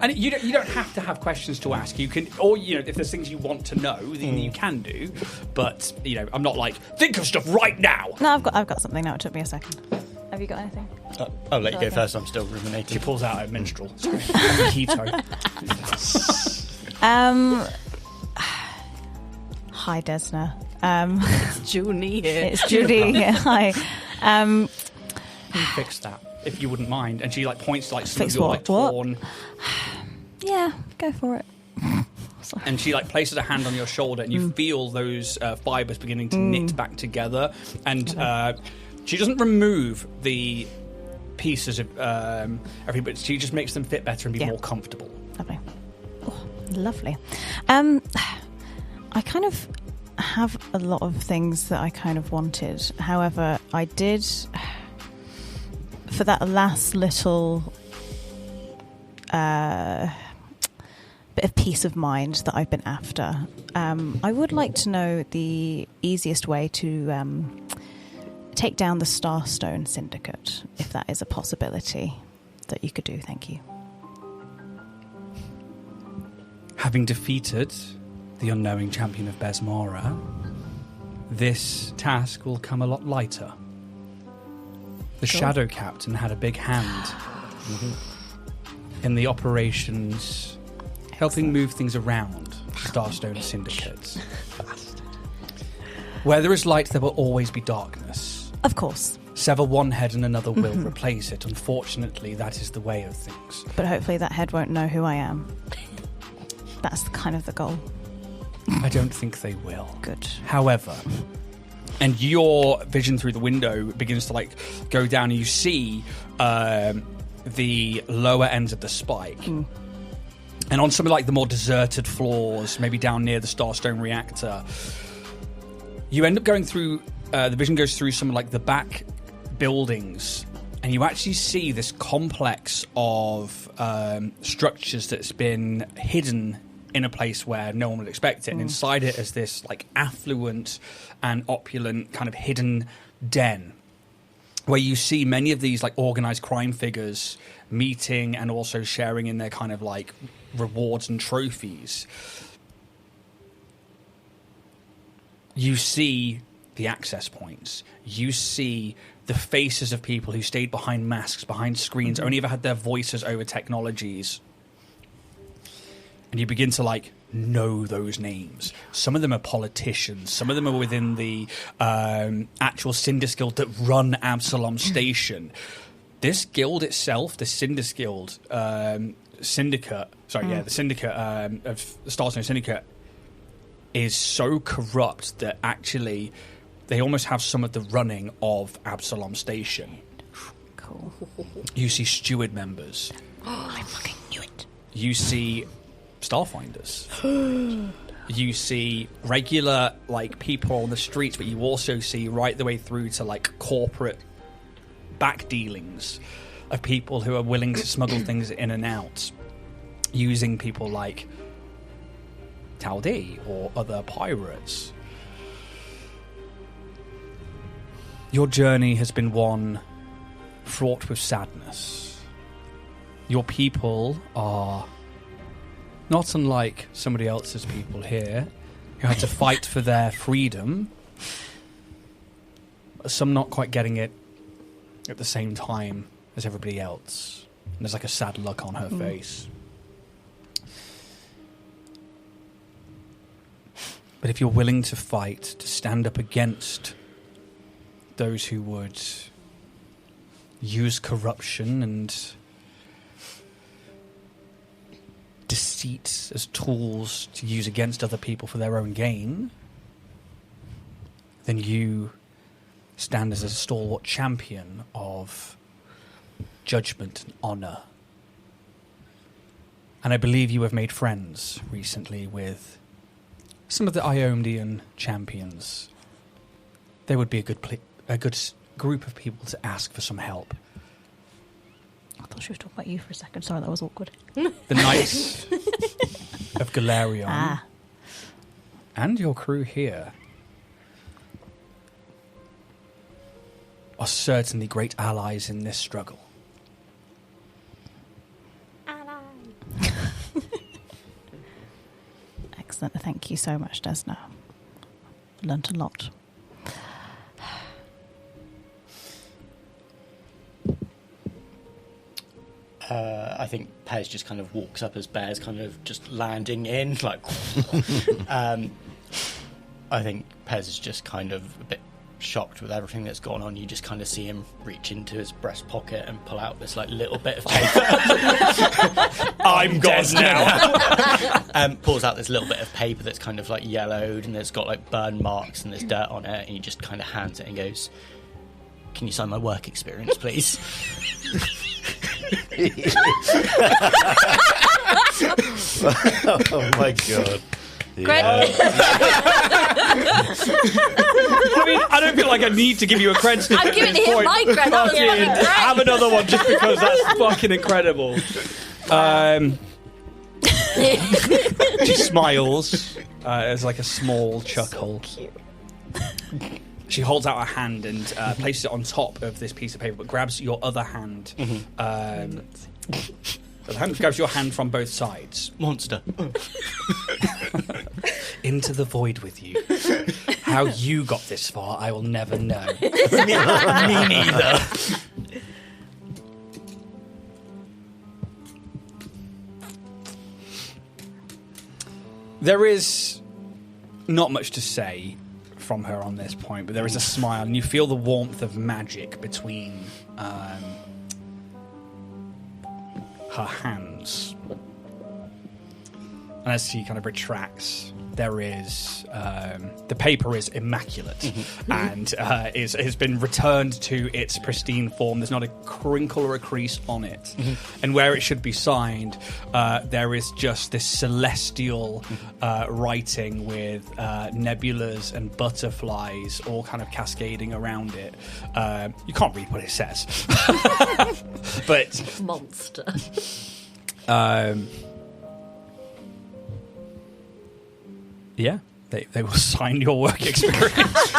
And you don't have to have questions to ask. You can, or if there's things you want to know, then you can do. But I'm not like think of stuff right now. No, I've got something now. It took me a second. Have you got anything? I'll let you go Okay. first. I'm still She ruminating. pulls out a minstrel. Keto. Hi, Desna. It's Junie here. It's Judy. Yeah, hi. You fix that if you wouldn't mind. And she points to some Fix of your what? torn. Yeah, go for it. And she places a hand on your shoulder, and you feel those fibers beginning to knit back together. And she doesn't remove the pieces of everything, but she just makes them fit better and be more comfortable. Lovely. Oh, lovely. I kind of have a lot of things that I kind of wanted. However, I did, for that last little bit of peace of mind that I've been after, I would like to know the easiest way to take down the Starstone Syndicate, if that is a possibility that you could do. Thank you. Having defeated the unknowing champion of Besmara, this task will come a lot lighter. The Shadow Captain had a big hand in the operations, helping move things around Starstone Syndicate. Where there is light, there will always be darkness. Of course. Sever one head and another will replace it. Unfortunately, that is the way of things. But hopefully that head won't know who I am. That's kind of the goal. I don't think they will. Good. However, and your vision through the window begins to go down, and you see the lower ends of the spike. And on some of the more deserted floors, maybe down near the Starstone reactor, you end up going through, the vision goes through some of the back buildings, and you actually see this complex of structures that's been hidden in a place where no one would expect it. And inside it is this affluent and opulent kind of hidden den where you see many of these organized crime figures meeting and also sharing in their kind of rewards and trophies. You see the access points. You see the faces of people who stayed behind masks, behind screens, only ever had their voices over technologies. And you begin to know those names. Some of them are politicians. Some of them are within the actual Syndicate Guild that run Absalom Station. This guild itself, the Syndicate Guild, the Syndicate of the Starstone Syndicate, is so corrupt that actually they almost have some of the running of Absalom Station. Cool. You see steward members. I fucking knew it. You see Starfinders. You see regular people on the streets, but you also see right the way through to corporate back dealings of people who are willing to smuggle things in and out using people like Taldi or other pirates. Your journey has been one fraught with sadness. Your people are not unlike somebody else's people here. who had to fight for their freedom, some not quite getting it at the same time as everybody else. And there's like a sad look on her face. But if you're willing to fight, to stand up against those who would use corruption and deceit as tools to use against other people for their own gain, then you stand as a stalwart champion of judgment and honour. And I believe you have made friends recently with some of the Iomdian champions. They would be a good group of people to ask for some help. I thought she was talking about you for a second. Sorry, that was awkward. The Knights of Galarion and your crew here are certainly great allies in this struggle. Excellent. Thank you so much, Desna. Learned a lot. I think Pez just kind of walks up as Bear's kind of just landing in, like. I think Pez is just kind of a bit shocked with everything that's gone on. You just kind of see him reach into his breast pocket and pull out this like little bit of paper. I'm gone now. Pulls out this little bit of paper that's kind of like yellowed and there's got like burn marks and there's dirt on it, and he just kind of hands it and goes, "Can you sign my work experience, please?" Oh my god. Cred. I mean, I don't feel like I need to give you a cred stick. I'm giving him my cred. That was fucking great. Have another one just because that's fucking incredible. She smiles. There's like a small chuckle. Cute. She holds out her hand and places it on top of this piece of paper, but grabs your other hand. The hand grabs your hand from both sides. Monster. Into the void with you. How you got this far, I will never know. Me neither. There is not much to say from her on this point, but there is a smile, and you feel the warmth of magic between her hands. And as she kind of retracts, there is the paper is immaculate and has been returned to its pristine form. There's not a crinkle or a crease on it, and where it should be signed, there is just this celestial writing with nebulas and butterflies all kind of cascading around it. You can't read what it says, but Monster. yeah, they will sign your work experience.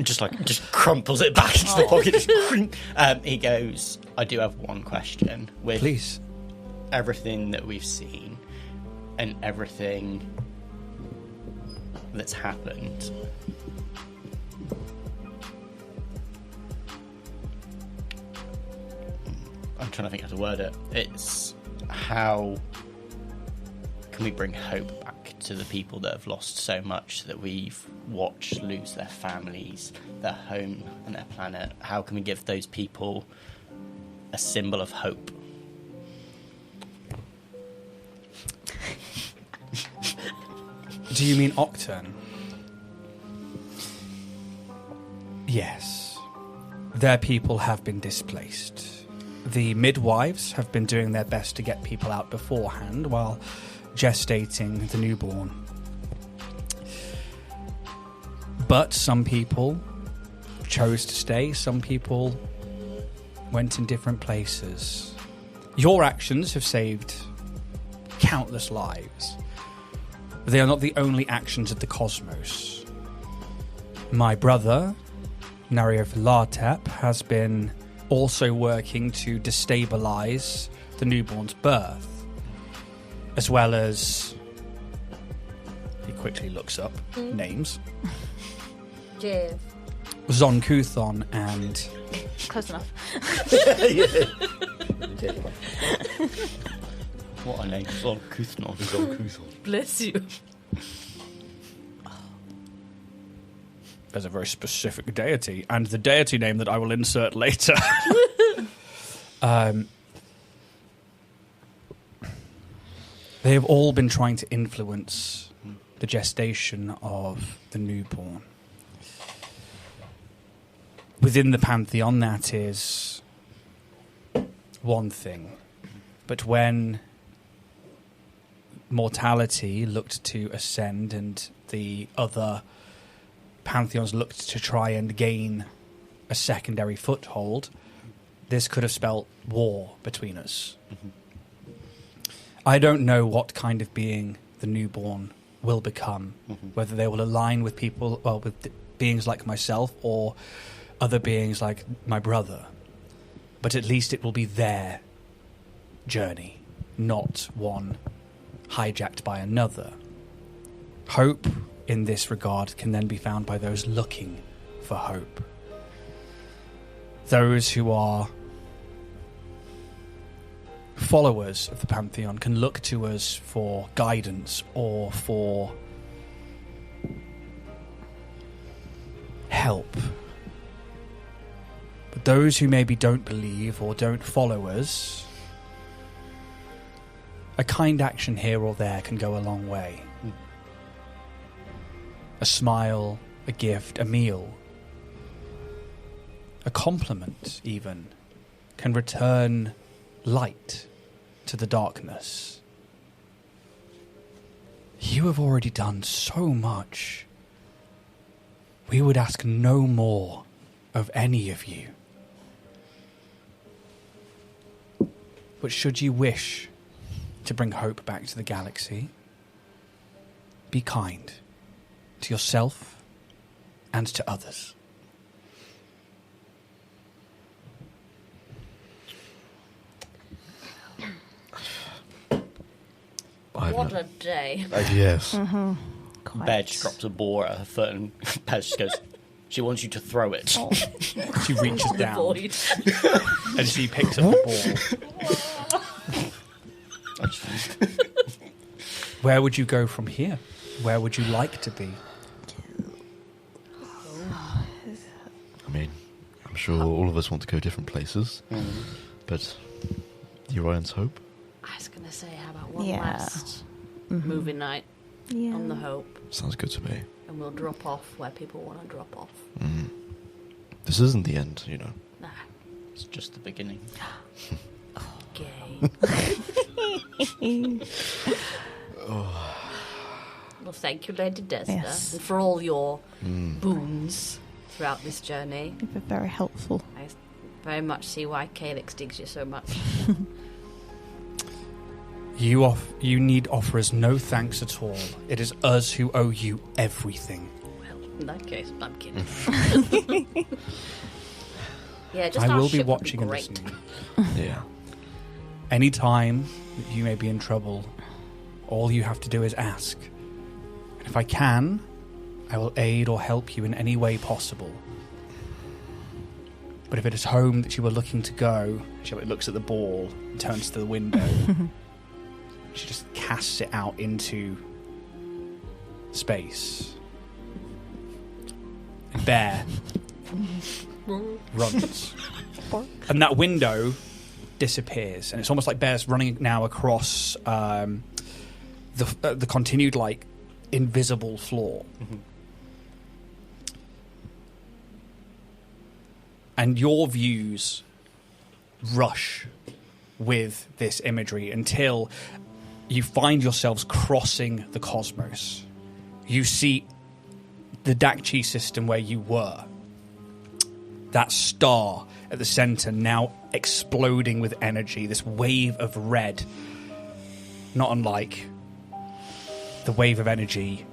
just crumples it back into the pocket. He goes, "I do have one question. With Please. everything that we've seen and everything that's happened, I'm trying to think how to word it. It's how can we bring hope back to the people that have lost so much, that we've watched lose their families, their home and their planet? How can we give those people a symbol of hope?" Do you mean Octurne? Yes. Their people have been displaced. The midwives have been doing their best to get people out beforehand while gestating the newborn. But some people chose to stay, some people went in different places. Your actions have saved countless lives. But they are not the only actions of the cosmos. My brother, Narioth Lartep, has been also working to destabilize the newborn's birth, as well as, he quickly looks up names. Cheers. Zonkuthon and Close enough. What a name. Zonkuthon. Bless you. there's a very specific deity, and the deity name that I will insert later. They have all been trying to influence the gestation of the newborn. Within the pantheon, that is one thing. But when mortality looked to ascend and the other pantheons looked to try and gain a secondary foothold, this could have spelt war between us. Mm-hmm. I don't know what kind of being the newborn will become, whether they will align with people, well, with beings like myself or other beings like my brother. But at least it will be their journey, not one hijacked by another. Hope in this regard can then be found by those looking for hope. Those who are followers of the Pantheon can look to us for guidance or for help. But those who maybe don't believe or don't follow us, a kind action here or there can go a long way. A smile, a gift, a meal, a compliment even, can return light to the darkness. You have already done so much. We would ask no more of any of you. But should you wish to bring hope back to the galaxy, be kind to yourself and to others. What a day. Yes. Bear just drops a ball at her foot and Pez just goes, she wants you to throw it. She reaches The down void. and she picks up the ball. Where would you go from here? Where would you like to be? I mean, I'm sure all of us want to go different places, but the Orion's hope? I was going to say, how about one Yeah. last movie night on the Hope, Sounds good to me. and we'll drop off where people want to drop off. This isn't the end, you know. Nah, It's just the beginning. gay. Well, thank you, Lady Desda, Yes. and for all your boons throughout this journey. You've been very helpful. I very much see why Calix digs you so much. You need offer us no thanks at all. It is us who owe you everything. Well, in that case, I'm kidding. Yeah, just I our will be ship would watching and great. listening. Yeah. Any time that you may be in trouble, all you have to do is ask. And if I can, I will aid or help you in any way possible. But if it is home that you are looking to go, she looks at the ball and turns to the window. She just casts it out into space. And Bear runs. And that window disappears. And it's almost like Bear's running now across the continued, like, invisible floor. And your views rush with this imagery until you find yourselves crossing the cosmos. You see the Dakchi system where you were. That star at the center now exploding with energy, this wave of red. Not unlike the wave of energy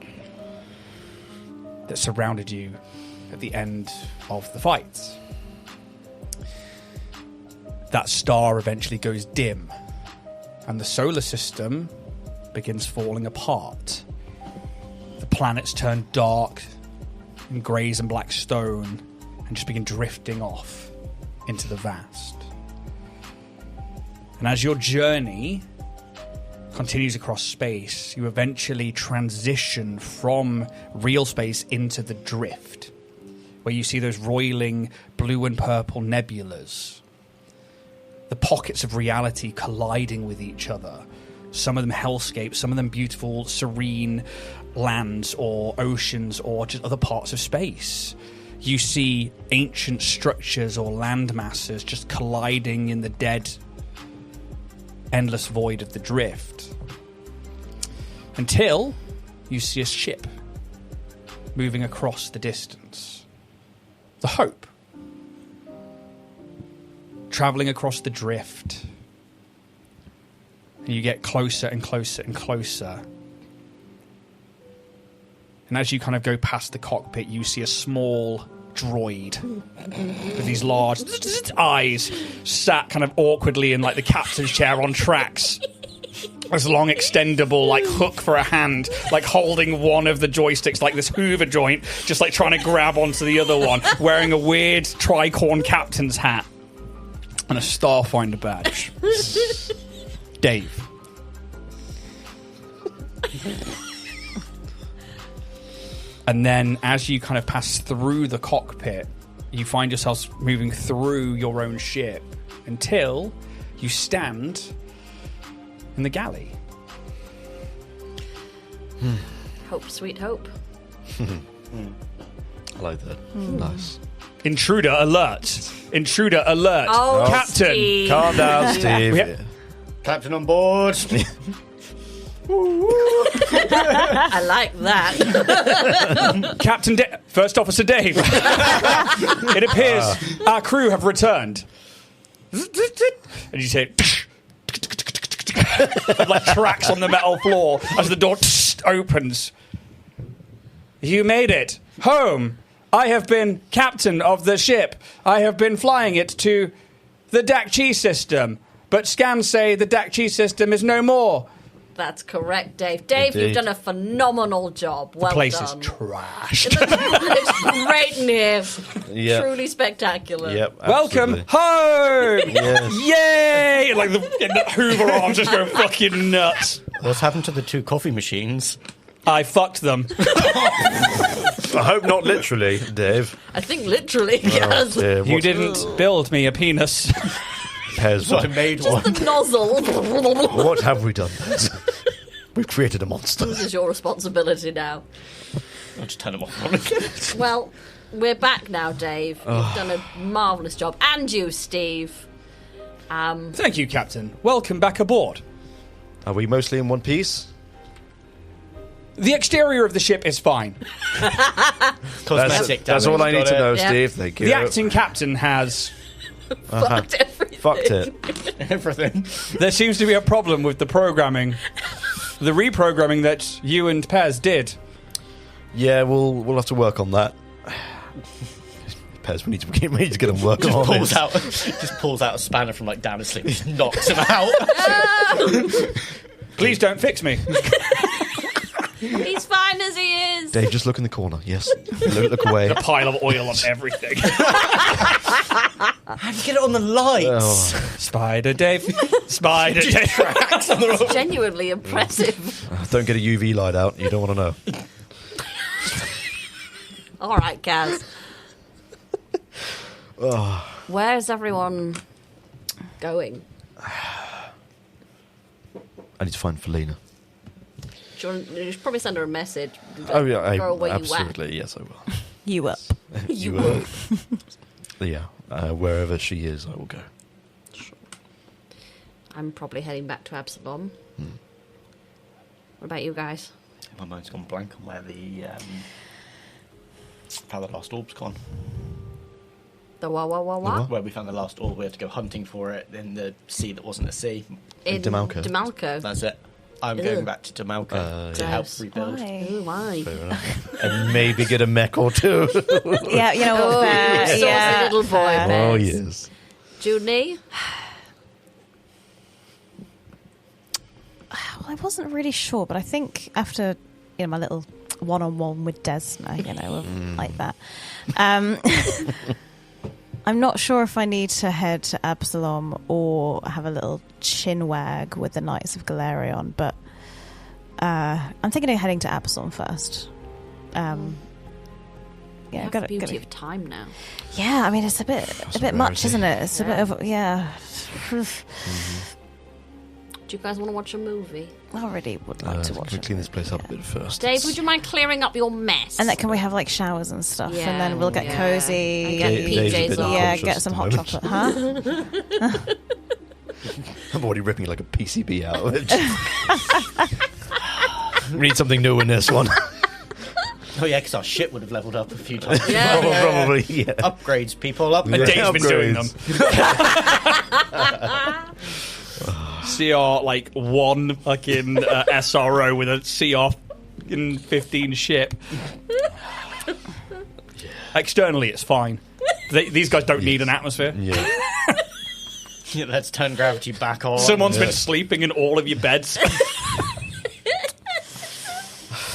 that surrounded you at the end of the fight. That star eventually goes dim, and the solar system begins falling apart. The planets turn dark and greys and black stone and just begin drifting off into the vast. And as your journey continues across space, you eventually transition from real space into the drift, where you see those roiling blue and purple nebulas, the pockets of reality colliding with each other. Some of them hellscapes, some of them beautiful, serene lands or oceans or just other parts of space. You see ancient structures or land masses just colliding in the dead, endless void of the drift. Until you see a ship moving across the distance. The Hope. Travelling across the drift. And you get closer and closer and closer. And as you kind of go past the cockpit, you see a small droid with these large eyes sat kind of awkwardly in like the captain's chair on tracks. This long extendable like hook for a hand, like holding one of the joysticks like this Hoover joint, just like trying to grab onto the other one, wearing a weird tricorn captain's hat and a Starfinder badge. Dave. And then as you kind of pass through the cockpit, you find yourselves moving through your own ship until you stand in the galley. Hope, sweet hope. I like that. Nice. Intruder alert. Intruder alert. Oh, Captain. Steve. Calm down, Steve. Captain on board. I like that. Captain First Officer Dave. It appears our crew have returned. And you say, like tracks on the metal floor as the door opens. You made it. Home. I have been captain of the ship. I have been flying it to the DAC-Chi system. But scans say the DAC-Chi system is no more. That's correct, Dave. Dave, Indeed. you've done a phenomenal job. Well The place done. is trashed. It's great in here. Yep. Truly spectacular. Yep. Welcome absolutely. home! Yes. Yay! Like the Hoover arms just go fucking nuts. What's happened to the 2 coffee machines? I fucked them. I hope not literally, Dave. I think literally, yes. Dear, You what- didn't build me a penis. Pez, So I made one. The nozzle. what have we done? We've created a monster. This is your responsibility now. I'll just turn them off. Well, we're back now, Dave. You've done a marvellous job. And you, Steve. Thank you, Captain. Welcome back aboard. Are we mostly in one piece? The exterior of the ship is fine. Cosmetic That's damage, all I need got to it. know, Yeah. Steve. Thank you. The acting captain has... Fucked everything. Fucked it. Everything. There seems to be a problem with the programming. The reprogramming that you and Pez did. Yeah, we'll have to work on that. Pez, we need to get on work Just on pulls this. out, just pulls out a spanner from like down asleep, just knocks him out. Please don't fix me. He's fine as he is. Dave, just look in the corner. Yes. Look away. A pile of oil on everything. How do you get it on the lights? Oh, Spider Dave. Spider Dave. It's genuinely impressive. don't get a UV light out. You don't want to know. All right, Gaz. Where's everyone going? I need to find Felina. Do you should probably send her a message. Oh yeah, Throw away absolutely. Yes, I will. You up. You will. Yeah, wherever she is, I will go. I'm probably heading back to Absalom. What about you guys? My mind's gone blank on where the how the last orb's gone. The what? what? Where we found the last orb, we had to go hunting for it in the sea that wasn't a sea. In Demalco. Demalco. That's it. I'm Ew. going back to Demalco to help Gross. rebuild. Why? Ooh, why? Fair enough. And maybe get a mech or two. Yeah, you know what? Oh, fair, you saucy yeah, little boy. fair. Oh Yes. yes. Junie? Well, I wasn't really sure, but I think after my little one-on-one with Desna, like that. I'm not sure if I need to head to Absalom or have a little chin wag with the Knights of Galerion, but I'm thinking of heading to Absalom first. Yeah, got the beauty of time now. Yeah, I mean it's a bit much, isn't it? It's a bit of Do you guys want to watch a movie? I already would like to watch Can we it. clean this place up a bit first? Dave, would you mind clearing up your mess? And then can we have like showers and stuff, Yeah, and then we'll get cozy. And get PJs on. Yeah, get some hot chocolate, huh? I'm already ripping like a PCB out of it. Read something new in this one. Oh yeah, because our shit would have leveled up a few times. Probably, yeah. Upgrades, people, upgrades. And Dave's been doing them. CR like one fucking SRO with a CR 15 ship. Externally, it's fine. These guys don't need an atmosphere. Yeah. Yeah, let's turn gravity back on. Someone's been sleeping in all of your beds.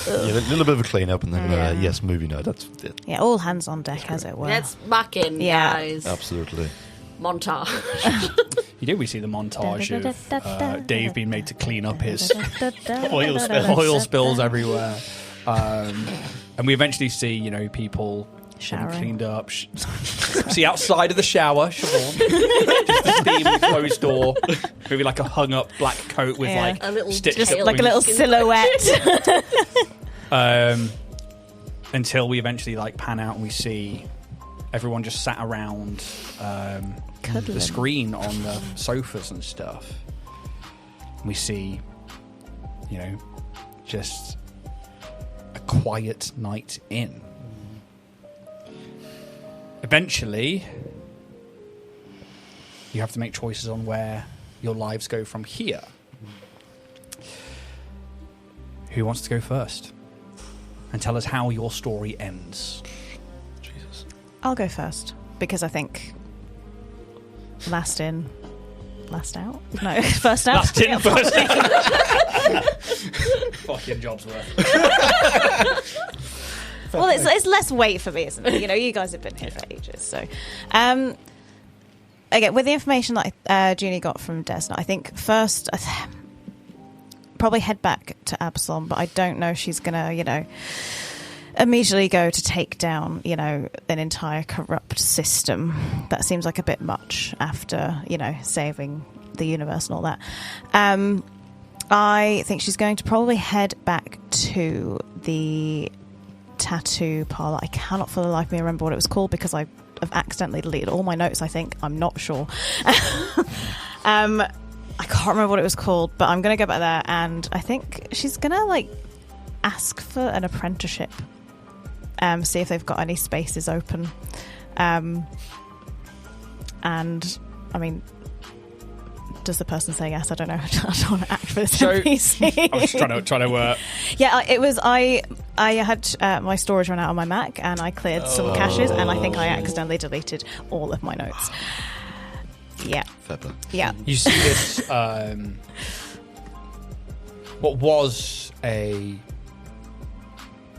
Yeah, a little bit of a clean up and then, yes, movie night. That's it. Yeah, all hands on deck, as it were. Let's back in, guys. Absolutely. Montage. You did. We see the montage of Dave being made to clean up his Oil spills everywhere, and we eventually see people getting Showering. cleaned up. See outside of the shower, Siobhan, just the steam, the closed door, maybe like a hung up black coat with like A little stitched Just up like a little wings. silhouette. Until we eventually pan out and we see everyone just sat around the screen on the sofas and stuff. We see, just a quiet night in. Eventually, you have to make choices on where your lives go from here. Who wants to go first? And tell us how your story ends. Jesus. I'll go first, because I think last in, last out? No, first out. Last in, Yeah, first out. Fucking job's worth. Well, it's less weight for me, isn't it? You guys have been here for ages. So, again, with the information that Junie got from Desna, I think first, probably head back to Absalom, but I don't know if she's going to, immediately go to take down, an entire corrupt system. That seems like a bit much after, saving the universe and all that. I think she's going to probably head back to the tattoo parlor. I cannot for the life of me remember what it was called because I've accidentally deleted all my notes, I think. I'm not sure. I can't remember what it was called, but I'm going to go back there, and I think she's going to ask for an apprenticeship, see if they've got any spaces open, and I mean, does the person say yes? I don't know. I don't want to act for this NPC. I was trying to Yeah, it was. I had my storage run out on my Mac, and I cleared some caches, and I think I accidentally deleted all of my notes. Yeah. Fair play. Yeah. You see this, what was a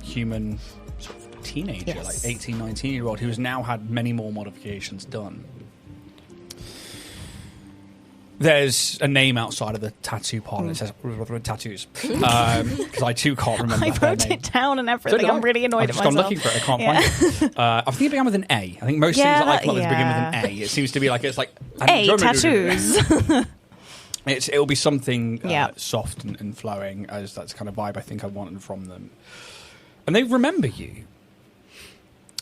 human sort of teenager, Yes. like 18, 19-year-old, who has now had many more modifications done. There's a name outside of the tattoo parlor that says tattoos. Because I too can't remember I their wrote name. it down and So everything. did I. I'm really annoyed I've at just gone myself. looking for it. I can't find it. I think it began with an A. I think most things Yeah, that I come up with begin with an yeah. A. It seems to be like it's like tattoos. It'll be something Yeah. soft and flowing, as that's the kind of vibe I think I wanted from them. And they remember you.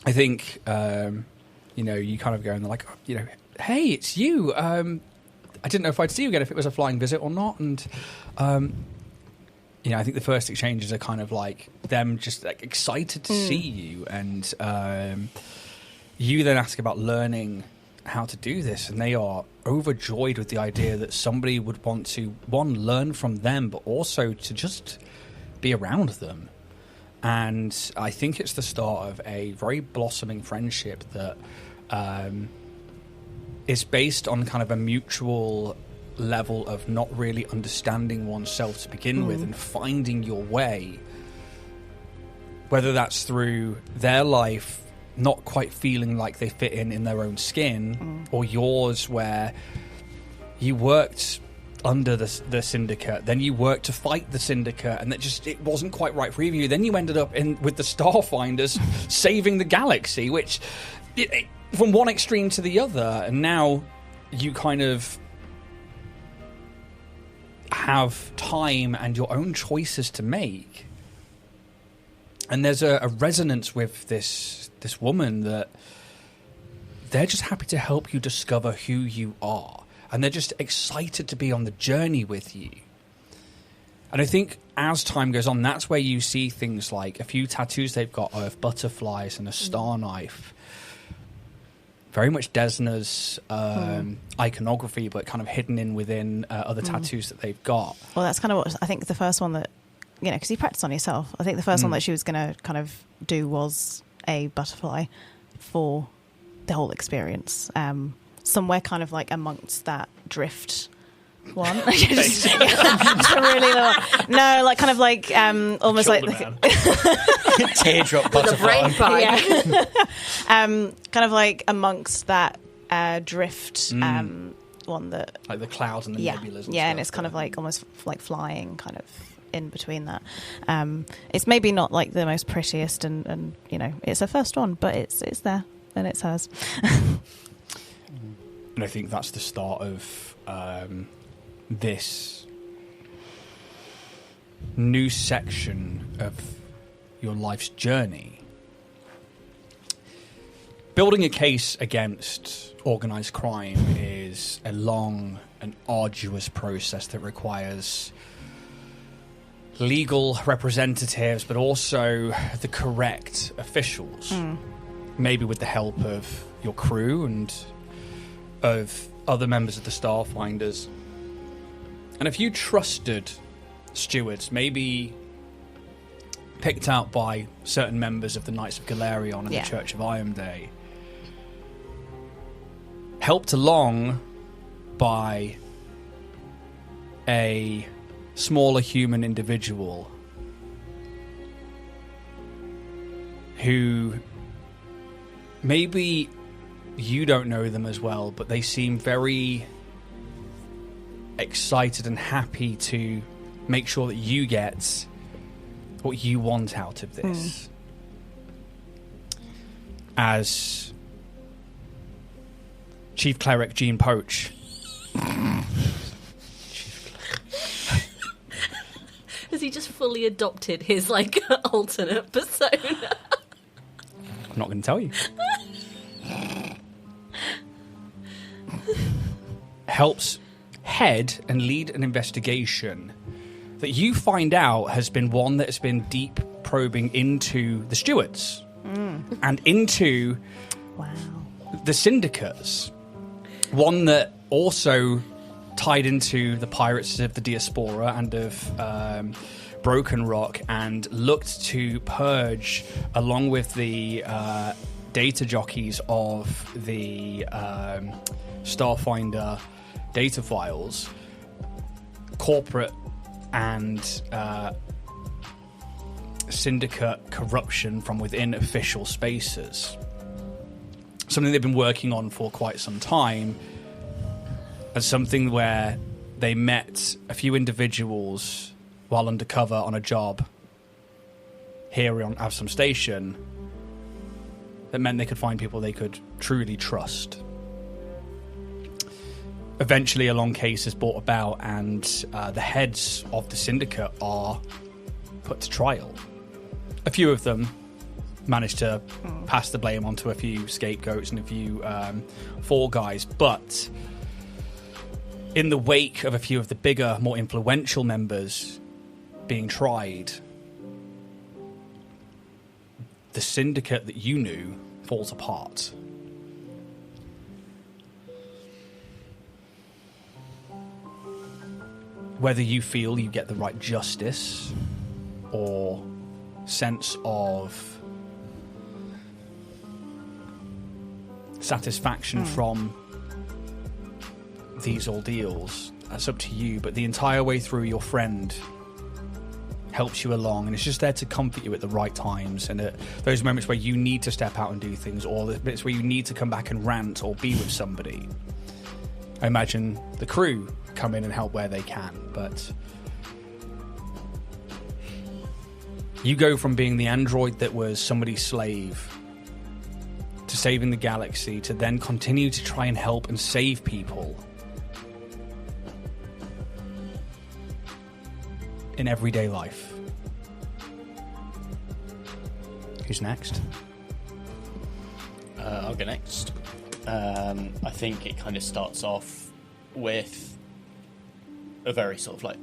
I think, you kind of go and they're like, hey, it's you. I didn't know if I'd see you again, if it was a flying visit or not. And, I think the first exchanges are kind of like them just excited to see you. And you then ask about learning how to do this, and they are overjoyed with the idea that somebody would want to, one, learn from them, but also to just be around them. And I think it's the start of a very blossoming friendship that is based on kind of a mutual level of not really understanding oneself to begin with and finding your way whether that's through their life not quite feeling like they fit in their own skin, or yours where you worked under the syndicate, then you worked to fight the syndicate, and it wasn't quite right for either of you. Then you ended up with the Starfinders saving the galaxy, which from one extreme to the other, and now you kind of have time and your own choices to make. And there's a resonance with this woman that they're just happy to help you discover who you are. And they're just excited to be on the journey with you. And I think as time goes on, that's where you see things like a few tattoos they've got of butterflies and a star knife. Very much Desna's iconography, but kind of hidden in within other tattoos that they've got. Well, that's kind of what I think the first one that, because you practice on yourself. I think the first one that she was going to kind of do was a butterfly for the whole experience. Somewhere kind of like amongst that drift one. Just really no, like kind of like almost like teardrop butterfly. Kind of like amongst that drift one that like the clouds and the nebulas. And and it's kind of like almost like flying kind of in between that. It's maybe not like the most prettiest and it's her first one, but it's there and it's hers. And I think that's the start of this new section of your life's journey. Building a case against organised crime is a long and arduous process that requires legal representatives, but also the correct officials. Maybe with the help of your crew and of other members of the Starfinders. And a few trusted stewards, maybe picked out by certain members of the Knights of Galerion and the Church of Ionday. Helped along by a smaller human individual who maybe you don't know them as well, but they seem very excited and happy to make sure that you get what you want out of this. As Chief Cleric Jean Poach. Has he just fully adopted his alternate persona? I'm not going to tell you. Helps head and lead an investigation that you find out has been one that has been deep probing into the stewards and into the syndicates. One that also tied into the pirates of the Diaspora and of Broken Rock and looked to purge, along with the data jockeys of the Starfinder data files, corporate and syndicate corruption from within official spaces. Something they've been working on for quite some time, and something where they met a few individuals while undercover on a job here on Avsum Station that meant they could find people they could truly trust. Eventually, a long case is brought about, and the heads of the syndicate are put to trial. A few of them managed to pass the blame onto a few scapegoats and a few fall guys, but in the wake of a few of the bigger, more influential members being tried, the syndicate that you knew falls apart. Whether you feel you get the right justice or sense of satisfaction from these ordeals, that's up to you. But the entire way through, your friend helps you along, and it's just there to comfort you at the right times, and at those moments where you need to step out and do things, or the bits where you need to come back and rant or be with somebody. I imagine the crew come in and help where they can, but you go from being the android that was somebody's slave to saving the galaxy, to then continue to try and help and save people in everyday life. Who's next? I'll go next. I think it kind of starts off with a very sort of like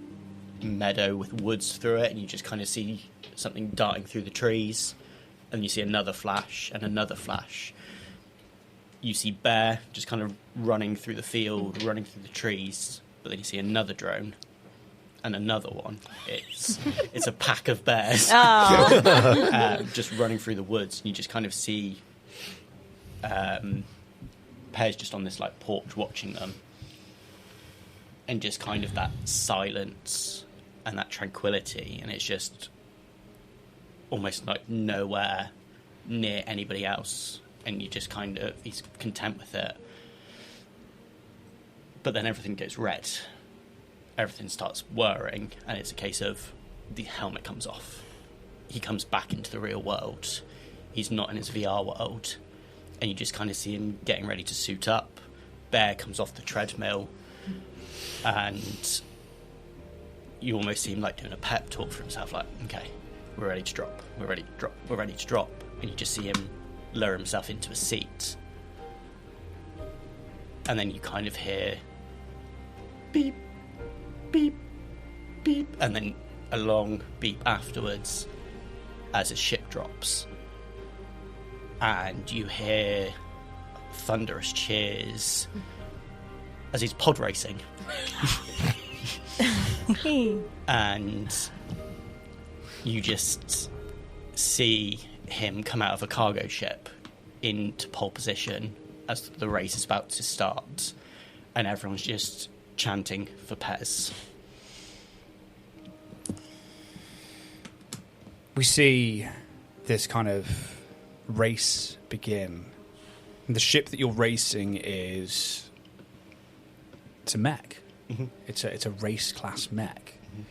meadow with woods through it, and you just kind of see something darting through the trees, and you see another flash and another flash. You see Bear just kind of running through the field, running through the trees, but then you see another drone and another one. It's a pack of bears just running through the woods, and you just kind of see Pear's just on this like porch watching them, and just kind of that silence and that tranquility, and it's just almost like nowhere near anybody else, and you just kind of, he's content with it. But then everything goes red, everything starts whirring, and it's a case of the helmet comes off, he comes back into the real world, he's not in his VR world, and you just kind of see him getting ready to suit up. Bear comes off the treadmill, and you almost see him like doing a pep talk for himself, like, okay, we're ready to drop, we're ready to drop, we're ready to drop. And you just see him lower himself into a seat, and then you kind of hear beep, beep, beep, and then a long beep afterwards as his ship drops, and you hear thunderous cheers as he's pod racing. And you just see him come out of a cargo ship into pole position as the race is about to start, and everyone's just chanting for Pez. We see this kind of race begin. And the ship that you're racing it's a mech. Mm-hmm. It's a race class mech. Mm-hmm.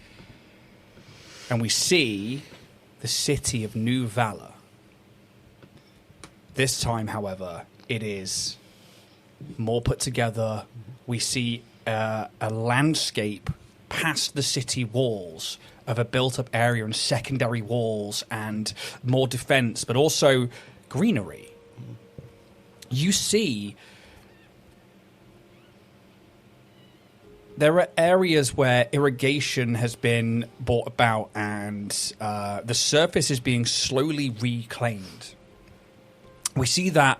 And we see the city of New Valor. This time, however, it is more put together. We see a landscape past the city walls of a built-up area and secondary walls and more defense, but also greenery. You see there are areas where irrigation has been brought about, and the surface is being slowly reclaimed. We see that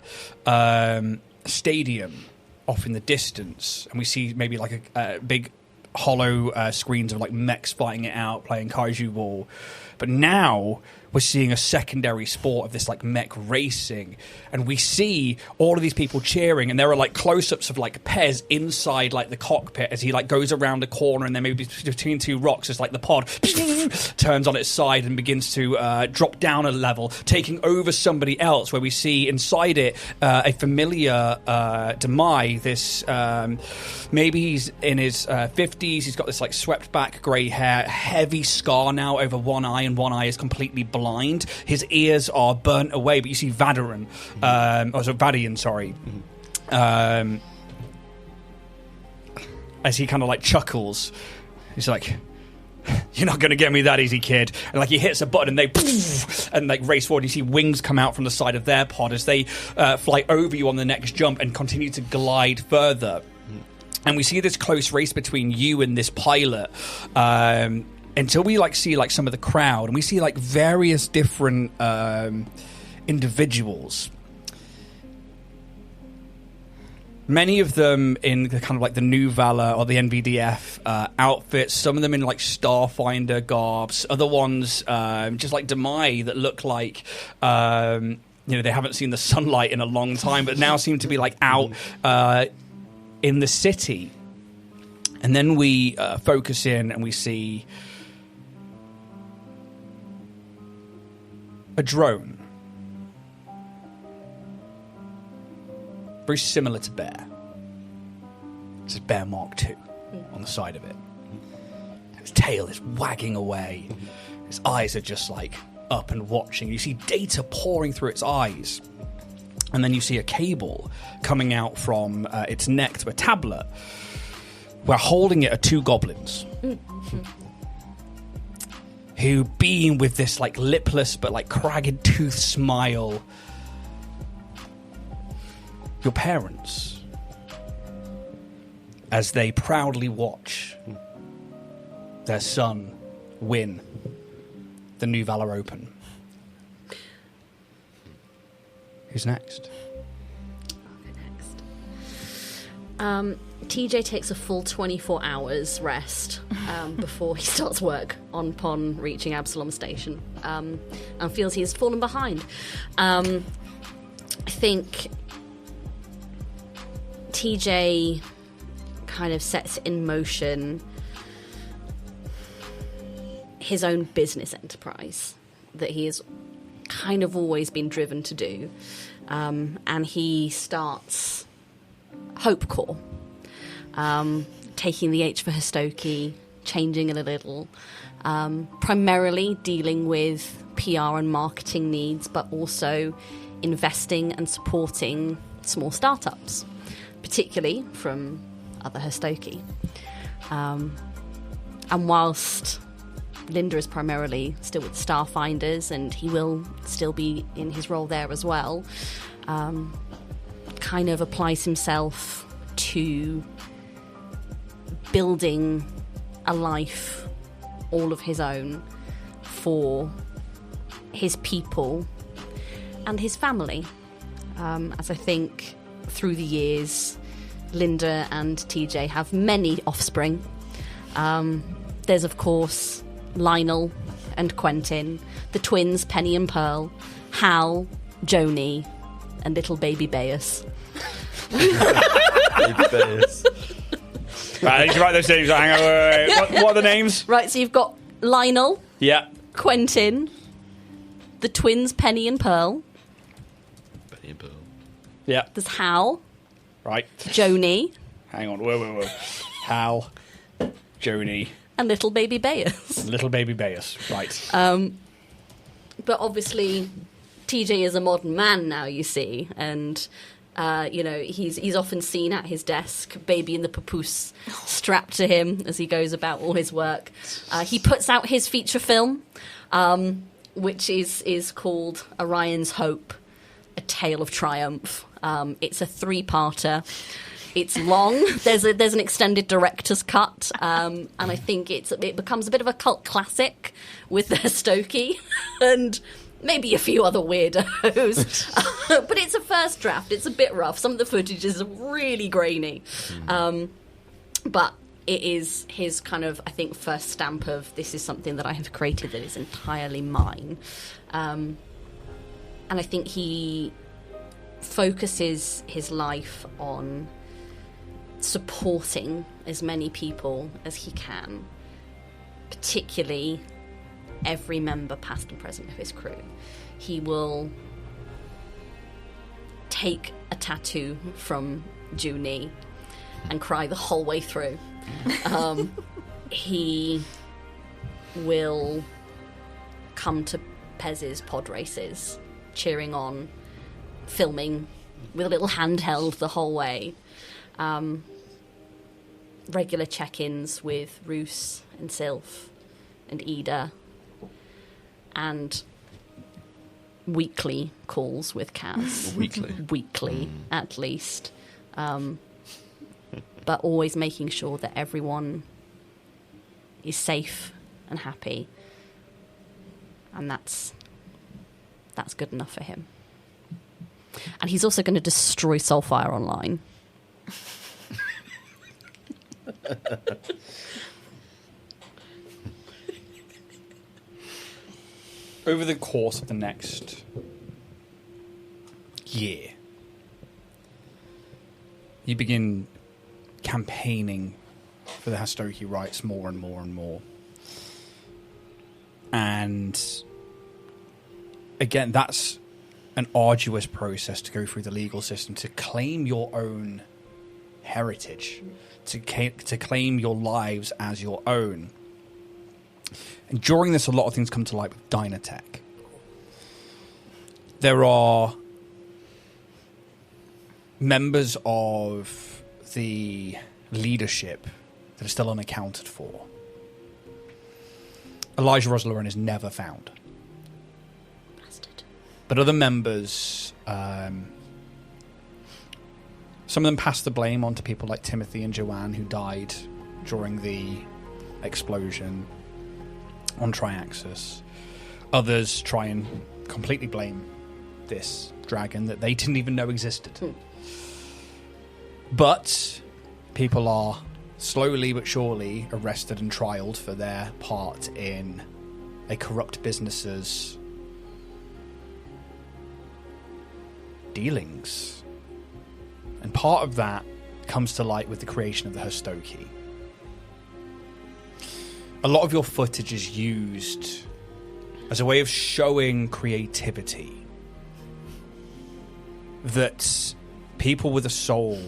stadium off in the distance, and we see maybe like a big hollow screens of like mechs fighting it out, playing kaiju ball. But now we're seeing a secondary sport of this like mech racing, and we see all of these people cheering, and there are like close-ups of like Pez inside like the cockpit as he like goes around a corner, and then maybe between two rocks as like the pod turns on its side and begins to drop down a level, taking over somebody else, where we see inside it a familiar Demai, this maybe he's in his 50s, he's got this like swept back grey hair, heavy scar now over one eye, and one eye is completely blind. His ears are burnt away, but you see Vadian, sorry. Mm-hmm. As he kind of like chuckles, he's like, "You're not going to get me that easy, kid." And like he hits a button, and they and like race forward. You see wings come out from the side of their pod as they fly over you on the next jump and continue to glide further. And we see this close race between you and this pilot. Until we like see like some of the crowd, and we see like various different individuals. Many of them in the kind of like the New Valor or the NVDF outfits. Some of them in like Starfinder garbs. Other ones just like Demai that look like they haven't seen the sunlight in a long time, but now seem to be like out in the city. And then we focus in and we see a drone. Very similar to Bear. It says Bear Mark II on the side of it. His tail is wagging away. His eyes are just like up and watching. You see data pouring through its eyes. And then you see a cable coming out from its neck to a tablet, where holding it are two goblins. Who beam with this like lipless but like cragged tooth smile. Your parents, as they proudly watch their son win the New Valor Open. Who's next? TJ takes a full 24 hours rest before he starts work upon reaching Absalom Station, and feels he has fallen behind. I think TJ kind of sets in motion his own business enterprise that he has kind of always been driven to do, and he starts Hope Core, taking the H for Histoki, changing it a little, primarily dealing with PR and marketing needs, but also investing and supporting small startups, particularly from other Histoki. And whilst Linda is primarily still with Starfinders, and he will still be in his role there as well, kind of applies himself to building a life all of his own for his people and his family. As I think through the years, Linda and TJ have many offspring. There's, of course, Lionel and Quentin, the twins Penny and Pearl, Hal, Joni, and little baby Baeus. Baby Bears. Right, I need to write those names. Hang on, wait. What are the names? Right, so you've got Lionel, Yeah. Quentin, the twins Penny and Pearl. Penny and Pearl. Yeah. There's Hal, Right. Joni, Hang on. Whoa. Hal, Joni, and little baby Baeus. little baby Baeus. Right. But obviously, TJ is a modern man now, you see, and he's often seen at his desk, baby in the papoose, strapped to him as he goes about all his work. He puts out his feature film, which is called Orion's Hope, A Tale of Triumph. It's a 3-parter. It's long. There's an extended director's cut, and I think it becomes a bit of a cult classic with the Stokie and maybe a few other weirdos. But it's a first draft. It's a bit rough. Some of the footage is really grainy, but it is his kind of, I think, first stamp of this is something that I have created that is entirely mine. And I think he focuses his life on supporting as many people as he can, particularly every member, past and present, of his crew. He will take a tattoo from Junie and cry the whole way through. He will come to Pez's pod races, cheering on, filming with a little handheld the whole way. Regular check-ins with Roos and Sylph and Ida, and weekly calls with Kaz. Weekly, at least. But always making sure that everyone is safe and happy. And that's good enough for him. And he's also going to destroy Soulfire Online. Over the course of the next year, you begin campaigning for the Hastoki rights more and more and more. And again, that's an arduous process to go through the legal system to claim your own heritage, to claim your lives as your own. And during this, a lot of things come to light with Dynatech. There are members of the leadership that are still unaccounted for. Elijah Rosleron is never found. Bastard. But other members, some of them pass the blame on to people like Timothy and Joanne, who died during the explosion on Triaxis. Others try and completely blame this dragon that they didn't even know existed. But people are slowly but surely arrested and trialed for their part in a corrupt business's dealings. And part of that comes to light with the creation of the Hostoki. A lot of your footage is used as a way of showing creativity. That people with a soul,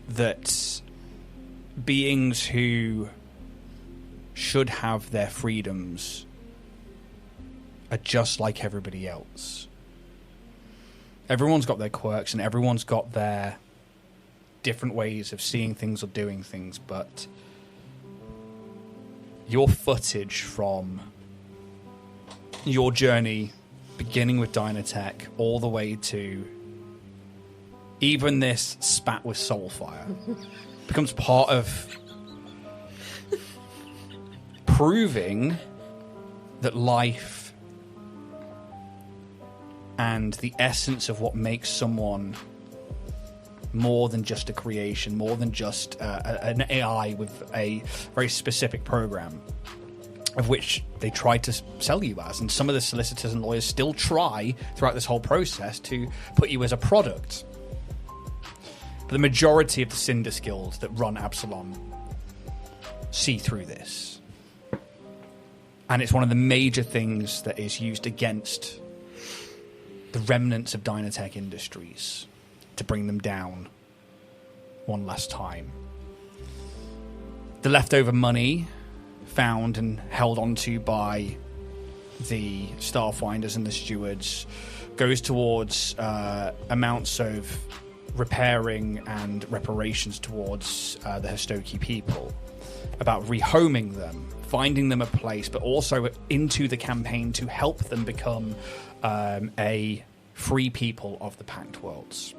that beings who should have their freedoms are just like everybody else. Everyone's got their quirks and everyone's got their different ways of seeing things or doing things, but your footage from your journey, beginning with Dynatech, all the way to even this spat with Soulfire, becomes part of proving that life and the essence of what makes someone more than just a creation, more than just an AI with a very specific program, of which they tried to sell you as. And some of the solicitors and lawyers still try throughout this whole process to put you as a product. But the majority of the Cinder Guild that run Absalom see through this. And it's one of the major things that is used against the remnants of Dynatech Industries to bring them down one last time. The leftover money found and held onto by the Starfinders and the stewards goes towards amounts of repairing and reparations towards the Hostoki people, about rehoming them, finding them a place, but also into the campaign to help them become a free people of the Pact Worlds.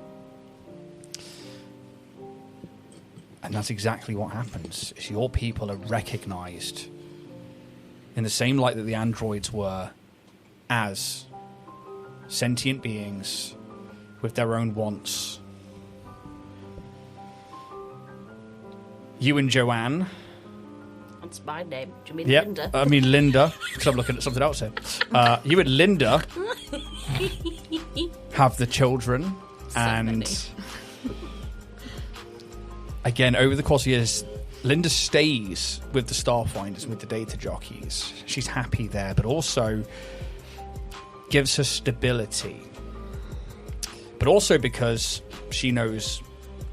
And that's exactly what happens, is your people are recognized in the same light that the androids were, as sentient beings with their own wants. You and Joanne. That's my name. Do you mean Yep, Linda? I mean Linda, because I'm looking at something else here. You and Linda have the children, and again, over the course of years, Linda stays with the Starfinders, with the data jockeys. She's happy there, but also gives her stability. But also because she knows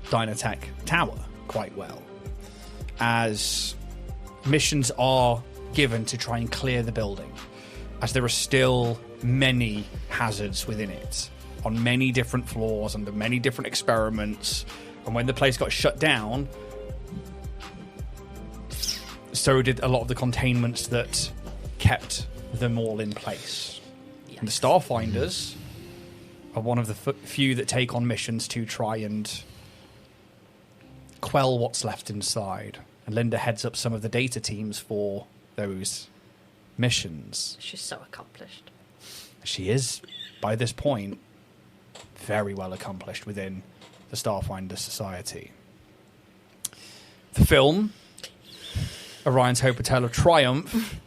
Dynatech Tower quite well, as missions are given to try and clear the building, as there are still many hazards within it, on many different floors, under many different experiments. And when the place got shut down, so did a lot of the containments that kept them all in place. Yes. And the Starfinders are one of the few that take on missions to try and quell what's left inside. And Linda heads up some of the data teams for those missions. She's so accomplished. She is, by this point, very well accomplished within the Starfinder Society. The film, Orion's Hope, A Tale of Triumph,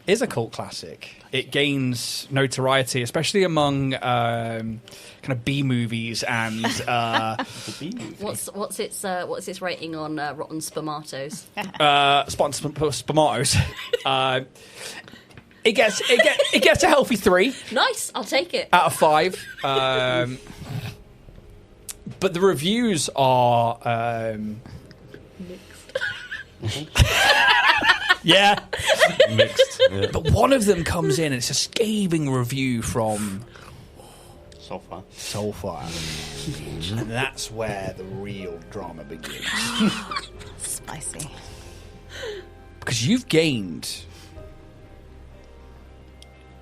is a cult classic. It gains notoriety, especially among kind of B movies and what's its rating on Rotten Spamatos? Spamatos. It gets a healthy 3 Nice, I'll take it. out of 5. But the reviews are Mixed. yeah. Mixed. Yeah. But one of them comes in and it's a scathing review from Soulfire. And that's where the real drama begins. Spicy. Because you've gained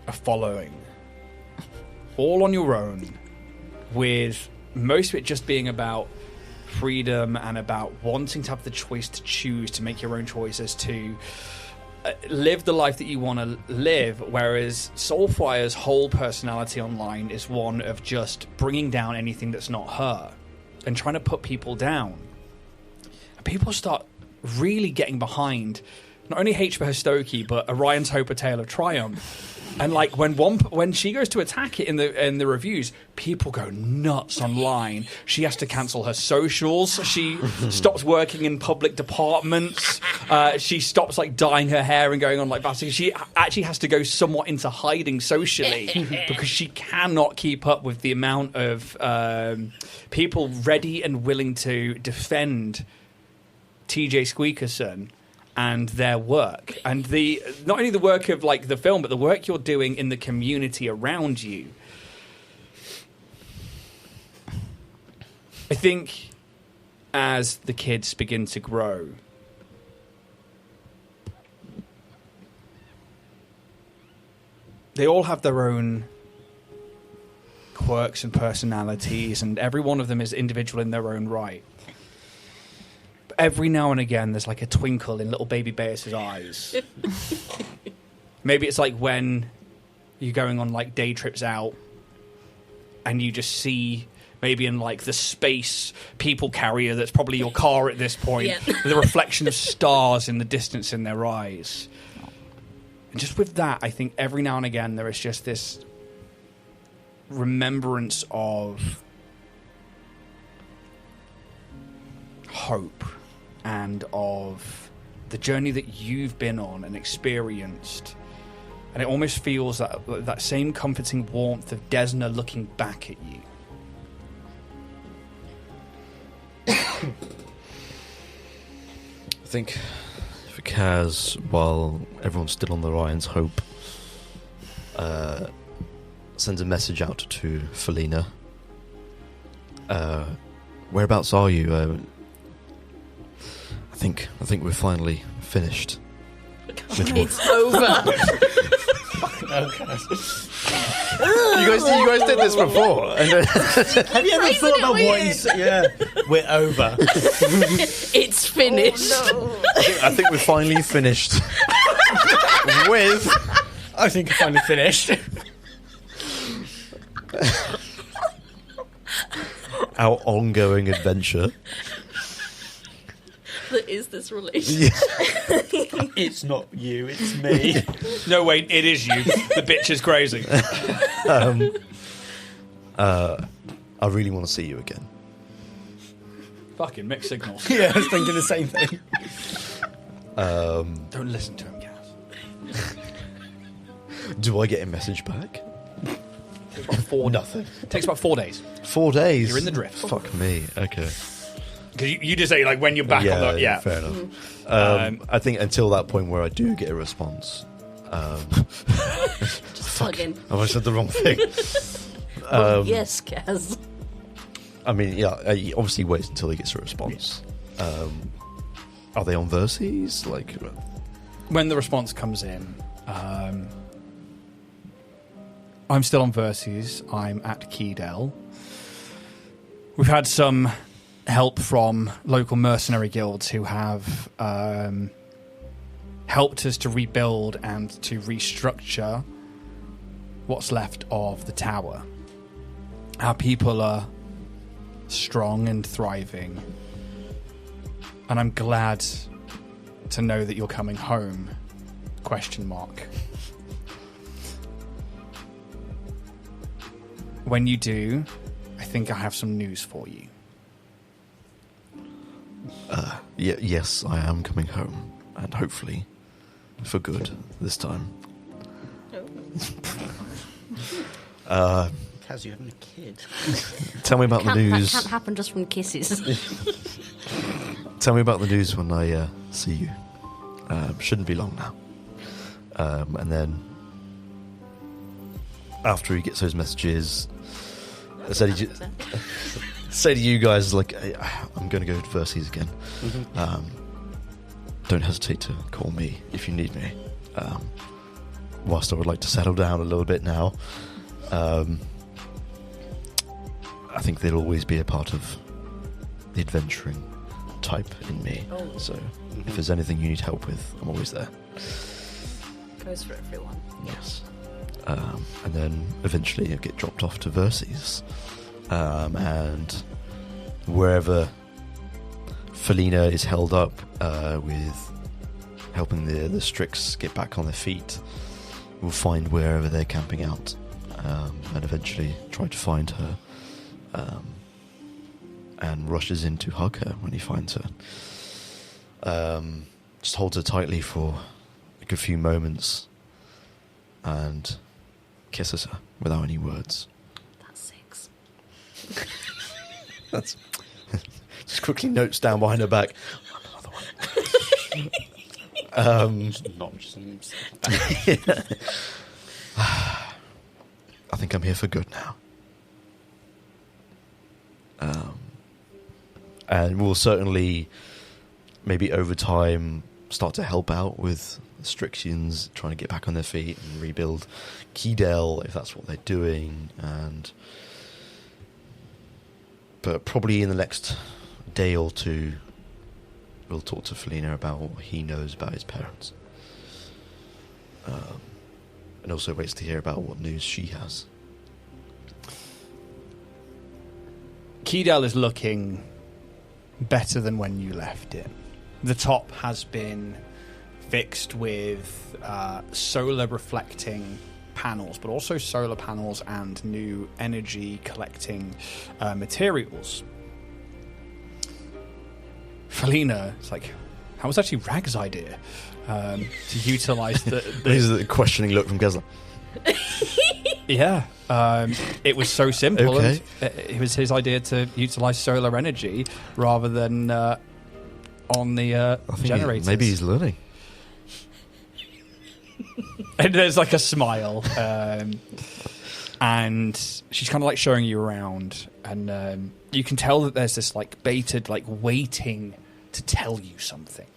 a following all on your own, with most of it just being about freedom and about wanting to have the choice to choose to make your own choices to live the life that you want to live, whereas Soulfire's whole personality online is one of just bringing down anything that's not her and trying to put people down. And people start really getting behind not only H for Hostoki, but Orion's Hope, A Tale of Triumph. And like when she goes to attack it in the reviews, people go nuts online. She has to cancel her socials. She stops working in public departments. She stops like dyeing her hair and going on like that. So she actually has to go somewhat into hiding socially because she cannot keep up with the amount of people ready and willing to defend TJ Squeakerson and their work, and not only the work of like the film, but the work you're doing in the community around you. I think as the kids begin to grow, they all have their own quirks and personalities, and every one of them is individual in their own right. Every now and again, there's like a twinkle in little baby Beatrice's eyes. Maybe it's like when you're going on like day trips out and you just see maybe in like the space people carrier that's probably your car at this point, the reflection of stars in the distance in their eyes. And just with that, I think every now and again there is just this remembrance of hope and of the journey that you've been on and experienced. And it almost feels that same comforting warmth of Desna looking back at you. I think if Kaz, while everyone's still on the Orion's Hope, sends a message out to Felina. Whereabouts are you? I think we're finally finished. It's over. You guys did this before. Have you ever thought about what you said? Yeah, we're over. It's finished. Oh, no. I think we're finally finished with. I think I finally finished. Our ongoing adventure. That is this relationship. It's not you, it's me. No, wait, it is you. The bitch is crazy. I really want to see you again. Fucking mixed signals. Yeah, I was thinking the same thing. Don't listen to him, Gaz. Do I get a message back? Takes about 4 Nothing. Takes about 4 days. 4 days. You're in the drift. Fuck me. Okay. Because you just say like when you're back on the fair enough. I think until that point where I do get a response. Just tugging. Have I said the wrong thing? Yes, Kaz. I mean, yeah. He obviously waits until he gets a response. Are they on Verses? Like, when the response comes in, I'm still on Verses. I'm at Keydell. We've had some help from local mercenary guilds who have helped us to rebuild and to restructure what's left of the tower. Our people are strong and thriving, and I'm glad to know that you're coming home. ? When you do, I think I have some news for you. yes, I am coming home, and hopefully for good this time. Kaz, you having a kid? Tell me about the news. That can't happen just from kisses. Tell me about the news when I see you. Shouldn't be long now. And then after he gets those messages, I say to you guys, like, I'm going to go to Verses again. Don't hesitate to call me if you need me. Whilst I would like to settle down a little bit now, I think there'll always be a part of the adventuring type in me. So if there's anything you need help with, I'm always there. Goes for everyone. Yes. And then eventually I get dropped off to Verses. And wherever Felina is held up with helping the Strix get back on their feet, we'll find wherever they're camping out, and eventually try to find her, and rushes in to hug her when he finds her. Just holds her tightly for a good few moments and kisses her without any words. That's 6. That's just quickly notes down behind her back. Another one. Not just I think I'm here for good now. And we'll certainly, maybe over time, start to help out with the Strixans trying to get back on their feet and rebuild Keydale, if that's what they're doing. But probably in the next day or two, we'll talk to Felina about what he knows about his parents. And also waits to hear about what news she has. Keydale is looking better than when you left it. The top has been fixed with solar reflecting panels, but also solar panels and new energy collecting materials. Felina, it's like, that was actually Rag's idea to utilise the This is a questioning look from Gazla. Yeah, it was so simple. Okay. And it was his idea to utilise solar energy rather than on the I think generators. maybe he's learning. And there's like a smile, and she's kind of like showing you around, and you can tell that there's this like bated, like waiting to tell you something.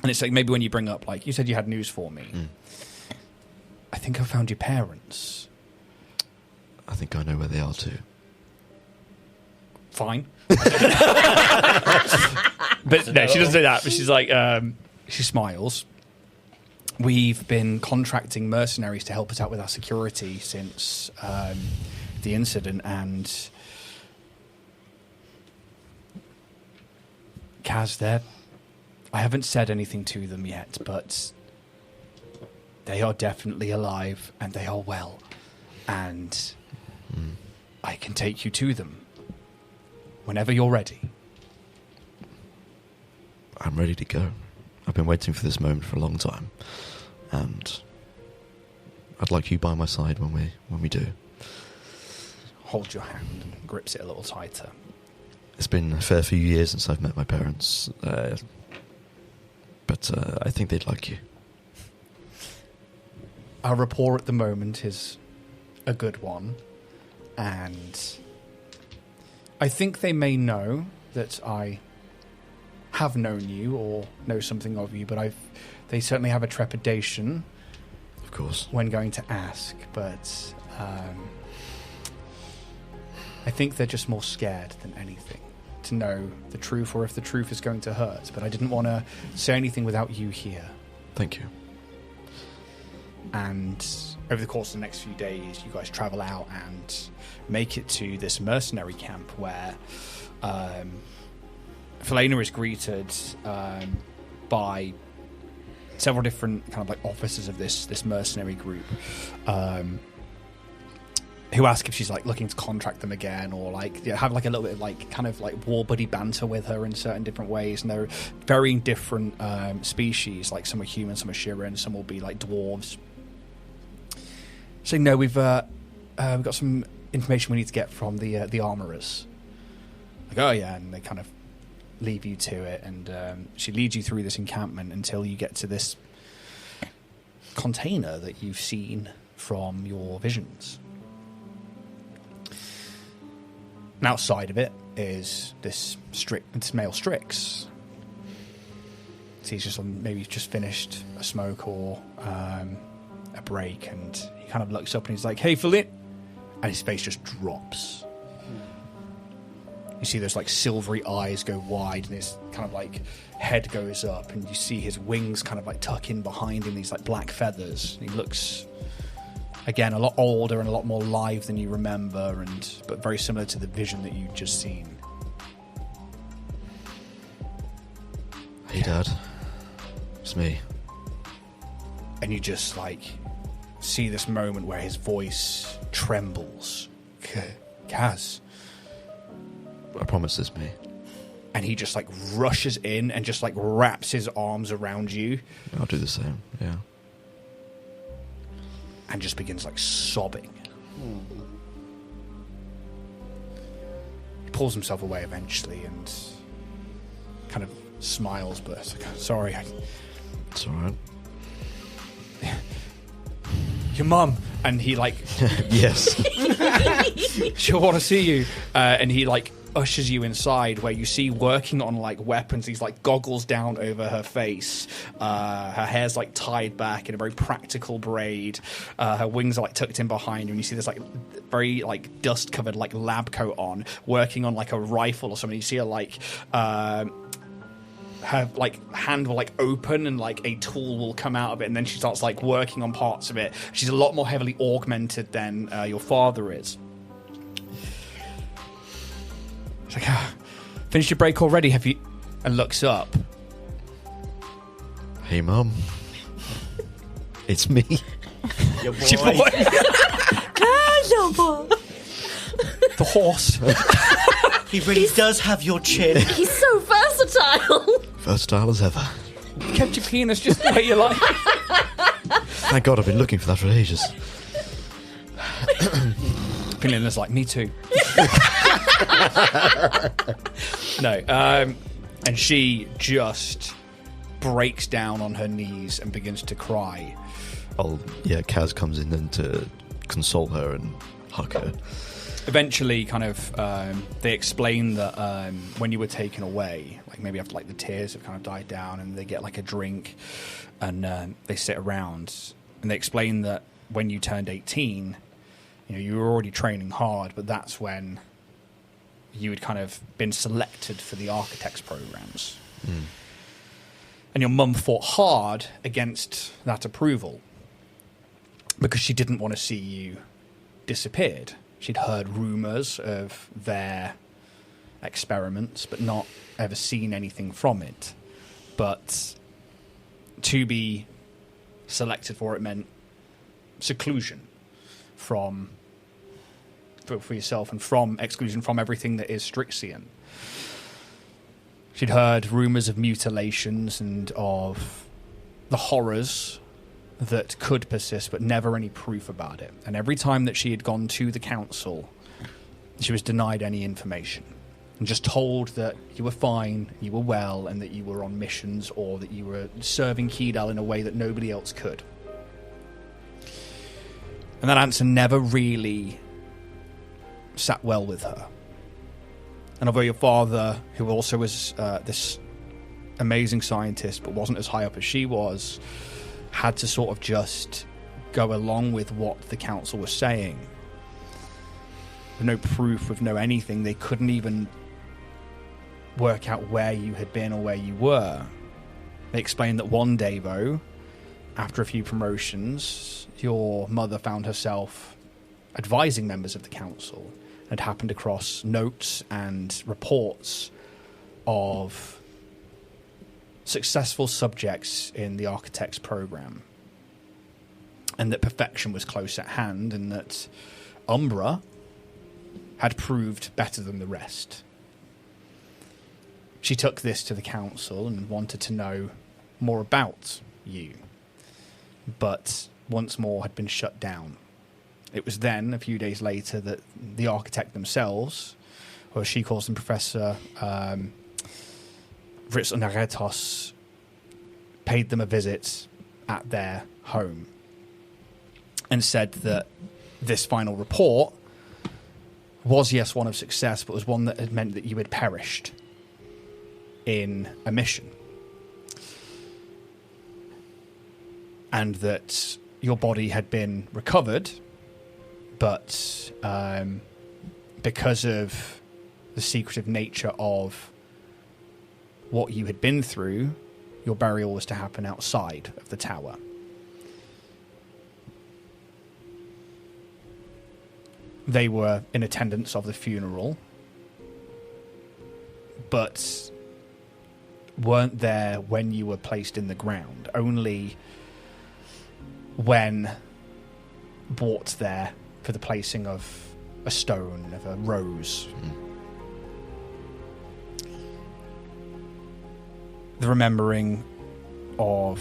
And it's like maybe when you bring up, like you said, you had news for me. I think I found your parents. I think I know where they are too. Fine. But no, she doesn't do that. But she's like, she smiles. We've been contracting mercenaries to help us out with our security since the incident, and Kaz, I haven't said anything to them yet, but they are definitely alive and they are well, and I can take you to them whenever you're ready. I'm ready to go. I've been waiting for this moment for a long time, and I'd like you by my side when we do. Hold your hand and grips it a little tighter. It's been a fair few years since I've met my parents, but I think they'd like you. Our rapport at the moment is a good one, and I think they may know that I have known you or know something of you, but they certainly have a trepidation, of course, when going to ask, but I think they're just more scared than anything to know the truth, or if the truth is going to hurt. But I didn't want to say anything without you here. Thank you. And over the course of the next few days, you guys travel out and make it to this mercenary camp where Felina is greeted by several different kind of like officers of this mercenary group, who ask if she's like looking to contract them again, or like have like a little bit of like kind of like war buddy banter with her in certain different ways. And they're varying different species, like some are human, some are Shirin, some will be like dwarves. So no, we've we've got some information we need to get from the armourers. Like, oh yeah, and they kind of leave you to it, and she leads you through this encampment until you get to this container that you've seen from your visions. And outside of it is this male Strix. So he's just maybe just finished a smoke or a break, and he kind of looks up and he's like, "Hey, Philip," and his face just drops. You see those like silvery eyes go wide, and his kind of like head goes up, and you see his wings kind of like tuck in behind him, these like black feathers. And he looks, again, a lot older and a lot more live than you remember, but very similar to the vision that you'd just seen. Hey, Dad. It's me. And you just like see this moment where his voice trembles. Kaz. I promise it's me. And he just like rushes in and just like wraps his arms around you. I'll do the same, yeah. And just begins like sobbing. He pulls himself away eventually and kind of smiles, but it's like, sorry. It's alright. Your mum. And he like, yes. she'll want to see you. And he like ushers you inside, where you see working on like weapons, these like goggles down over her face. Her hair's like tied back in a very practical braid. Her wings are like tucked in behind her, and you see this like very like dust covered like lab coat on, working on like a rifle or something. You see her like her like hand will like open and like a tool will come out of it, and then she starts like working on parts of it. She's a lot more heavily augmented than your father is. It's like, finished your break already, have you? And looks up. Hey, Mum. It's me. Your boy. The horse. He really does have your chin. He's so versatile. Versatile as ever. Kept your penis just the way you like. Thank God I've been looking for that for ages. Finley's like, me too. No, and she just breaks down on her knees and begins to cry. Kaz comes in then to console her and hug her. Eventually, kind of, they explain that when you were taken away, like maybe after like the tears have kind of died down, and they get like a drink, and they sit around, and they explain that when you turned 18, you were already training hard, but that's when you had kind of been selected for the architects programs. And your mum fought hard against that approval because she didn't want to see you disappeared. She'd heard rumours of their experiments, but not ever seen anything from it. But to be selected for it meant seclusion for yourself, and from exclusion from everything that is Strixian. She'd heard rumours of mutilations and of the horrors that could persist, but never any proof about it. And every time that she had gone to the council, she was denied any information and just told that you were fine, you were well, and that you were on missions, or that you were serving Kedal in a way that nobody else could. And that answer never really sat well with her. And although your father, who also was this amazing scientist but wasn't as high up as she was, had to sort of just go along with what the council was saying. With no proof, with no anything, they couldn't even work out where you had been or where you were. They explained that one day, though, after a few promotions, your mother found herself advising members of the council and happened across notes and reports of successful subjects in the architect's program, and that perfection was close at hand, and that Umbra had proved better than the rest. She took this to the council and wanted to know more about you, but once more had been shut down. It was then, a few days later, that the architect themselves, or she calls them Professor Vritsonaretos, paid them a visit at their home and said that this final report was, yes, one of success, but was one that had meant that you had perished in a mission. And that your body had been recovered, but because of the secretive nature of what you had been through, your burial was to happen outside of the tower. They were in attendance of the funeral, but weren't there when you were placed in the ground, only when brought there for the placing of a stone, of a rose. The remembering of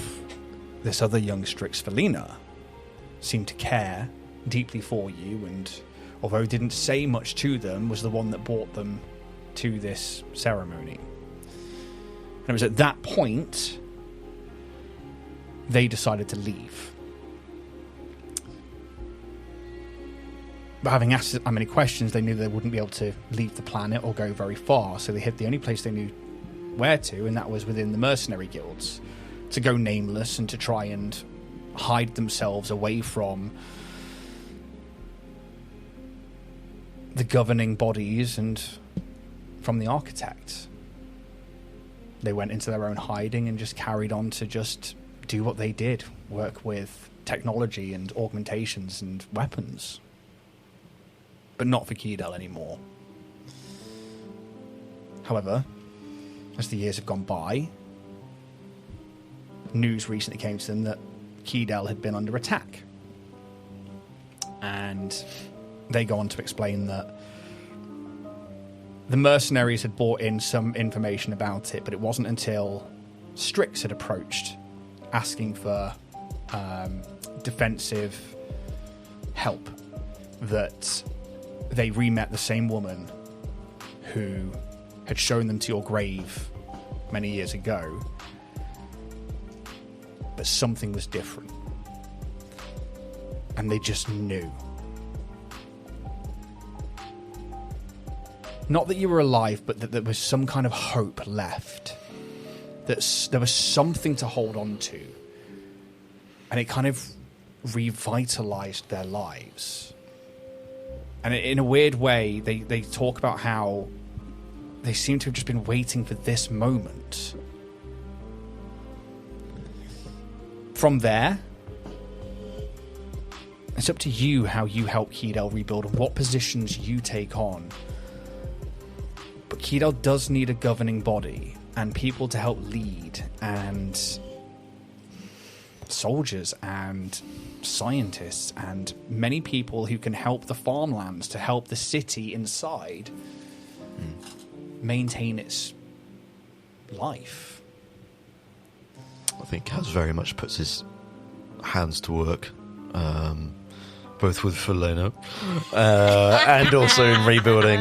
this other youngstrix, Felina, seemed to care deeply for you, and although didn't say much to them, was the one that brought them to this ceremony. And it was at that point they decided to leave. But having asked how many questions, they knew they wouldn't be able to leave the planet or go very far, so they hid the only place they knew where to, and that was within the mercenary guilds, to go nameless and to try and hide themselves away from the governing bodies and from the architect. They went into their own hiding and just carried on to just do what they did, work with technology and augmentations and weapons. But not for Keydel anymore. However, as the years have gone by, news recently came to them that Keydel had been under attack. And they go on to explain that the mercenaries had brought in some information about it, but it wasn't until Strix had approached asking for defensive help that they re-met the same woman who had shown them to your grave many years ago, but something was different, and they just knew. Not that you were alive, but that there was some kind of hope left, that there was something to hold on to, and it kind of revitalized their lives. And in a weird way, they talk about how they seem to have just been waiting for this moment. From there, it's up to you how you help Keydel rebuild and what positions you take on. But Keydel does need a governing body and people to help lead, and soldiers and scientists and many people who can help the farmlands, to help the city inside maintain its life. I think Kaz very much puts his hands to work, both with Felina and also in rebuilding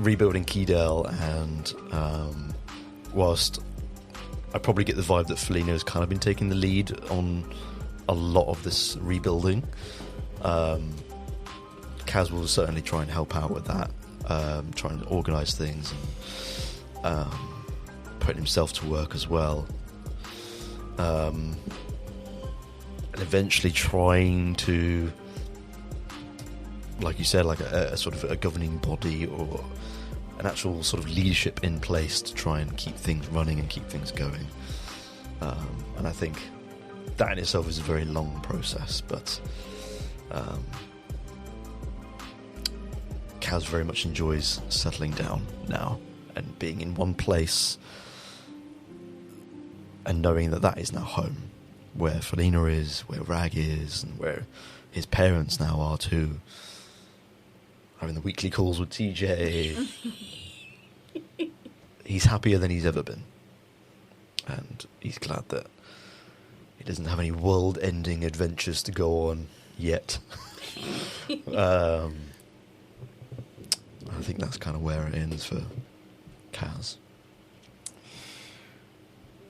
rebuilding Keydel, and whilst I probably get the vibe that Felina has kind of been taking the lead on a lot of this rebuilding, Kaz will certainly try and help out with that, trying to organise things and putting himself to work as well, and eventually trying to, like you said, like a sort of a governing body or an actual sort of leadership in place to try and keep things running and keep things going. And I think that in itself is a very long process, but Kaz very much enjoys settling down now and being in one place and knowing that that is now home, where Felina is, where Rag is, and where his parents now are too. Having the weekly calls with TJ. He's happier than he's ever been. And he's glad that He doesn't have any world-ending adventures to go on yet. I think that's kind of where it ends for Kaz.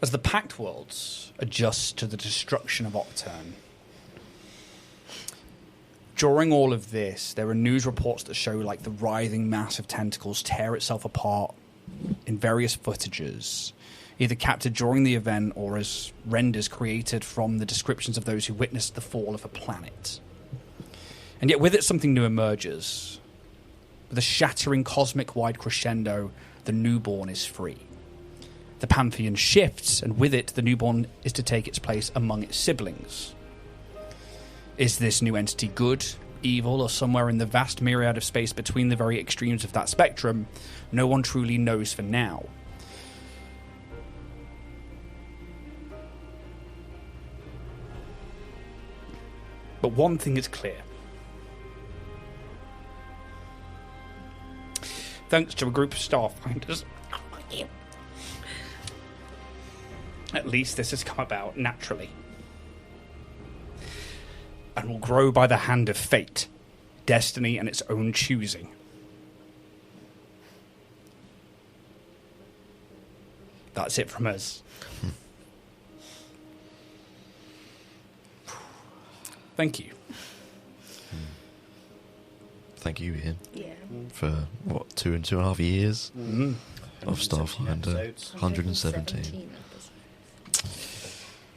As the Pact Worlds adjust to the destruction of Octurne, during all of this, there are news reports that show like the writhing mass of tentacles tear itself apart in various footages, either captured during the event or as renders created from the descriptions of those who witnessed the fall of a planet. And yet with it, something new emerges. With a shattering cosmic-wide crescendo, the newborn is free. The pantheon shifts, and with it, the newborn is to take its place among its siblings. Is this new entity good, evil, or somewhere in the vast myriad of space between the very extremes of that spectrum? No one truly knows for now. But one thing is clear. Thanks to a group of Starfinders, at least this has come about naturally, and will grow by the hand of fate, destiny, and its own choosing. That's it from us. Thank you. Thank you, Ian. Yeah. For, 2.5 years of Starfinder. 117 117.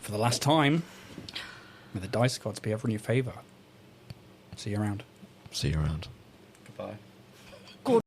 For the last time, may the dice gods be ever in your favour. See you around. See you around. Goodbye.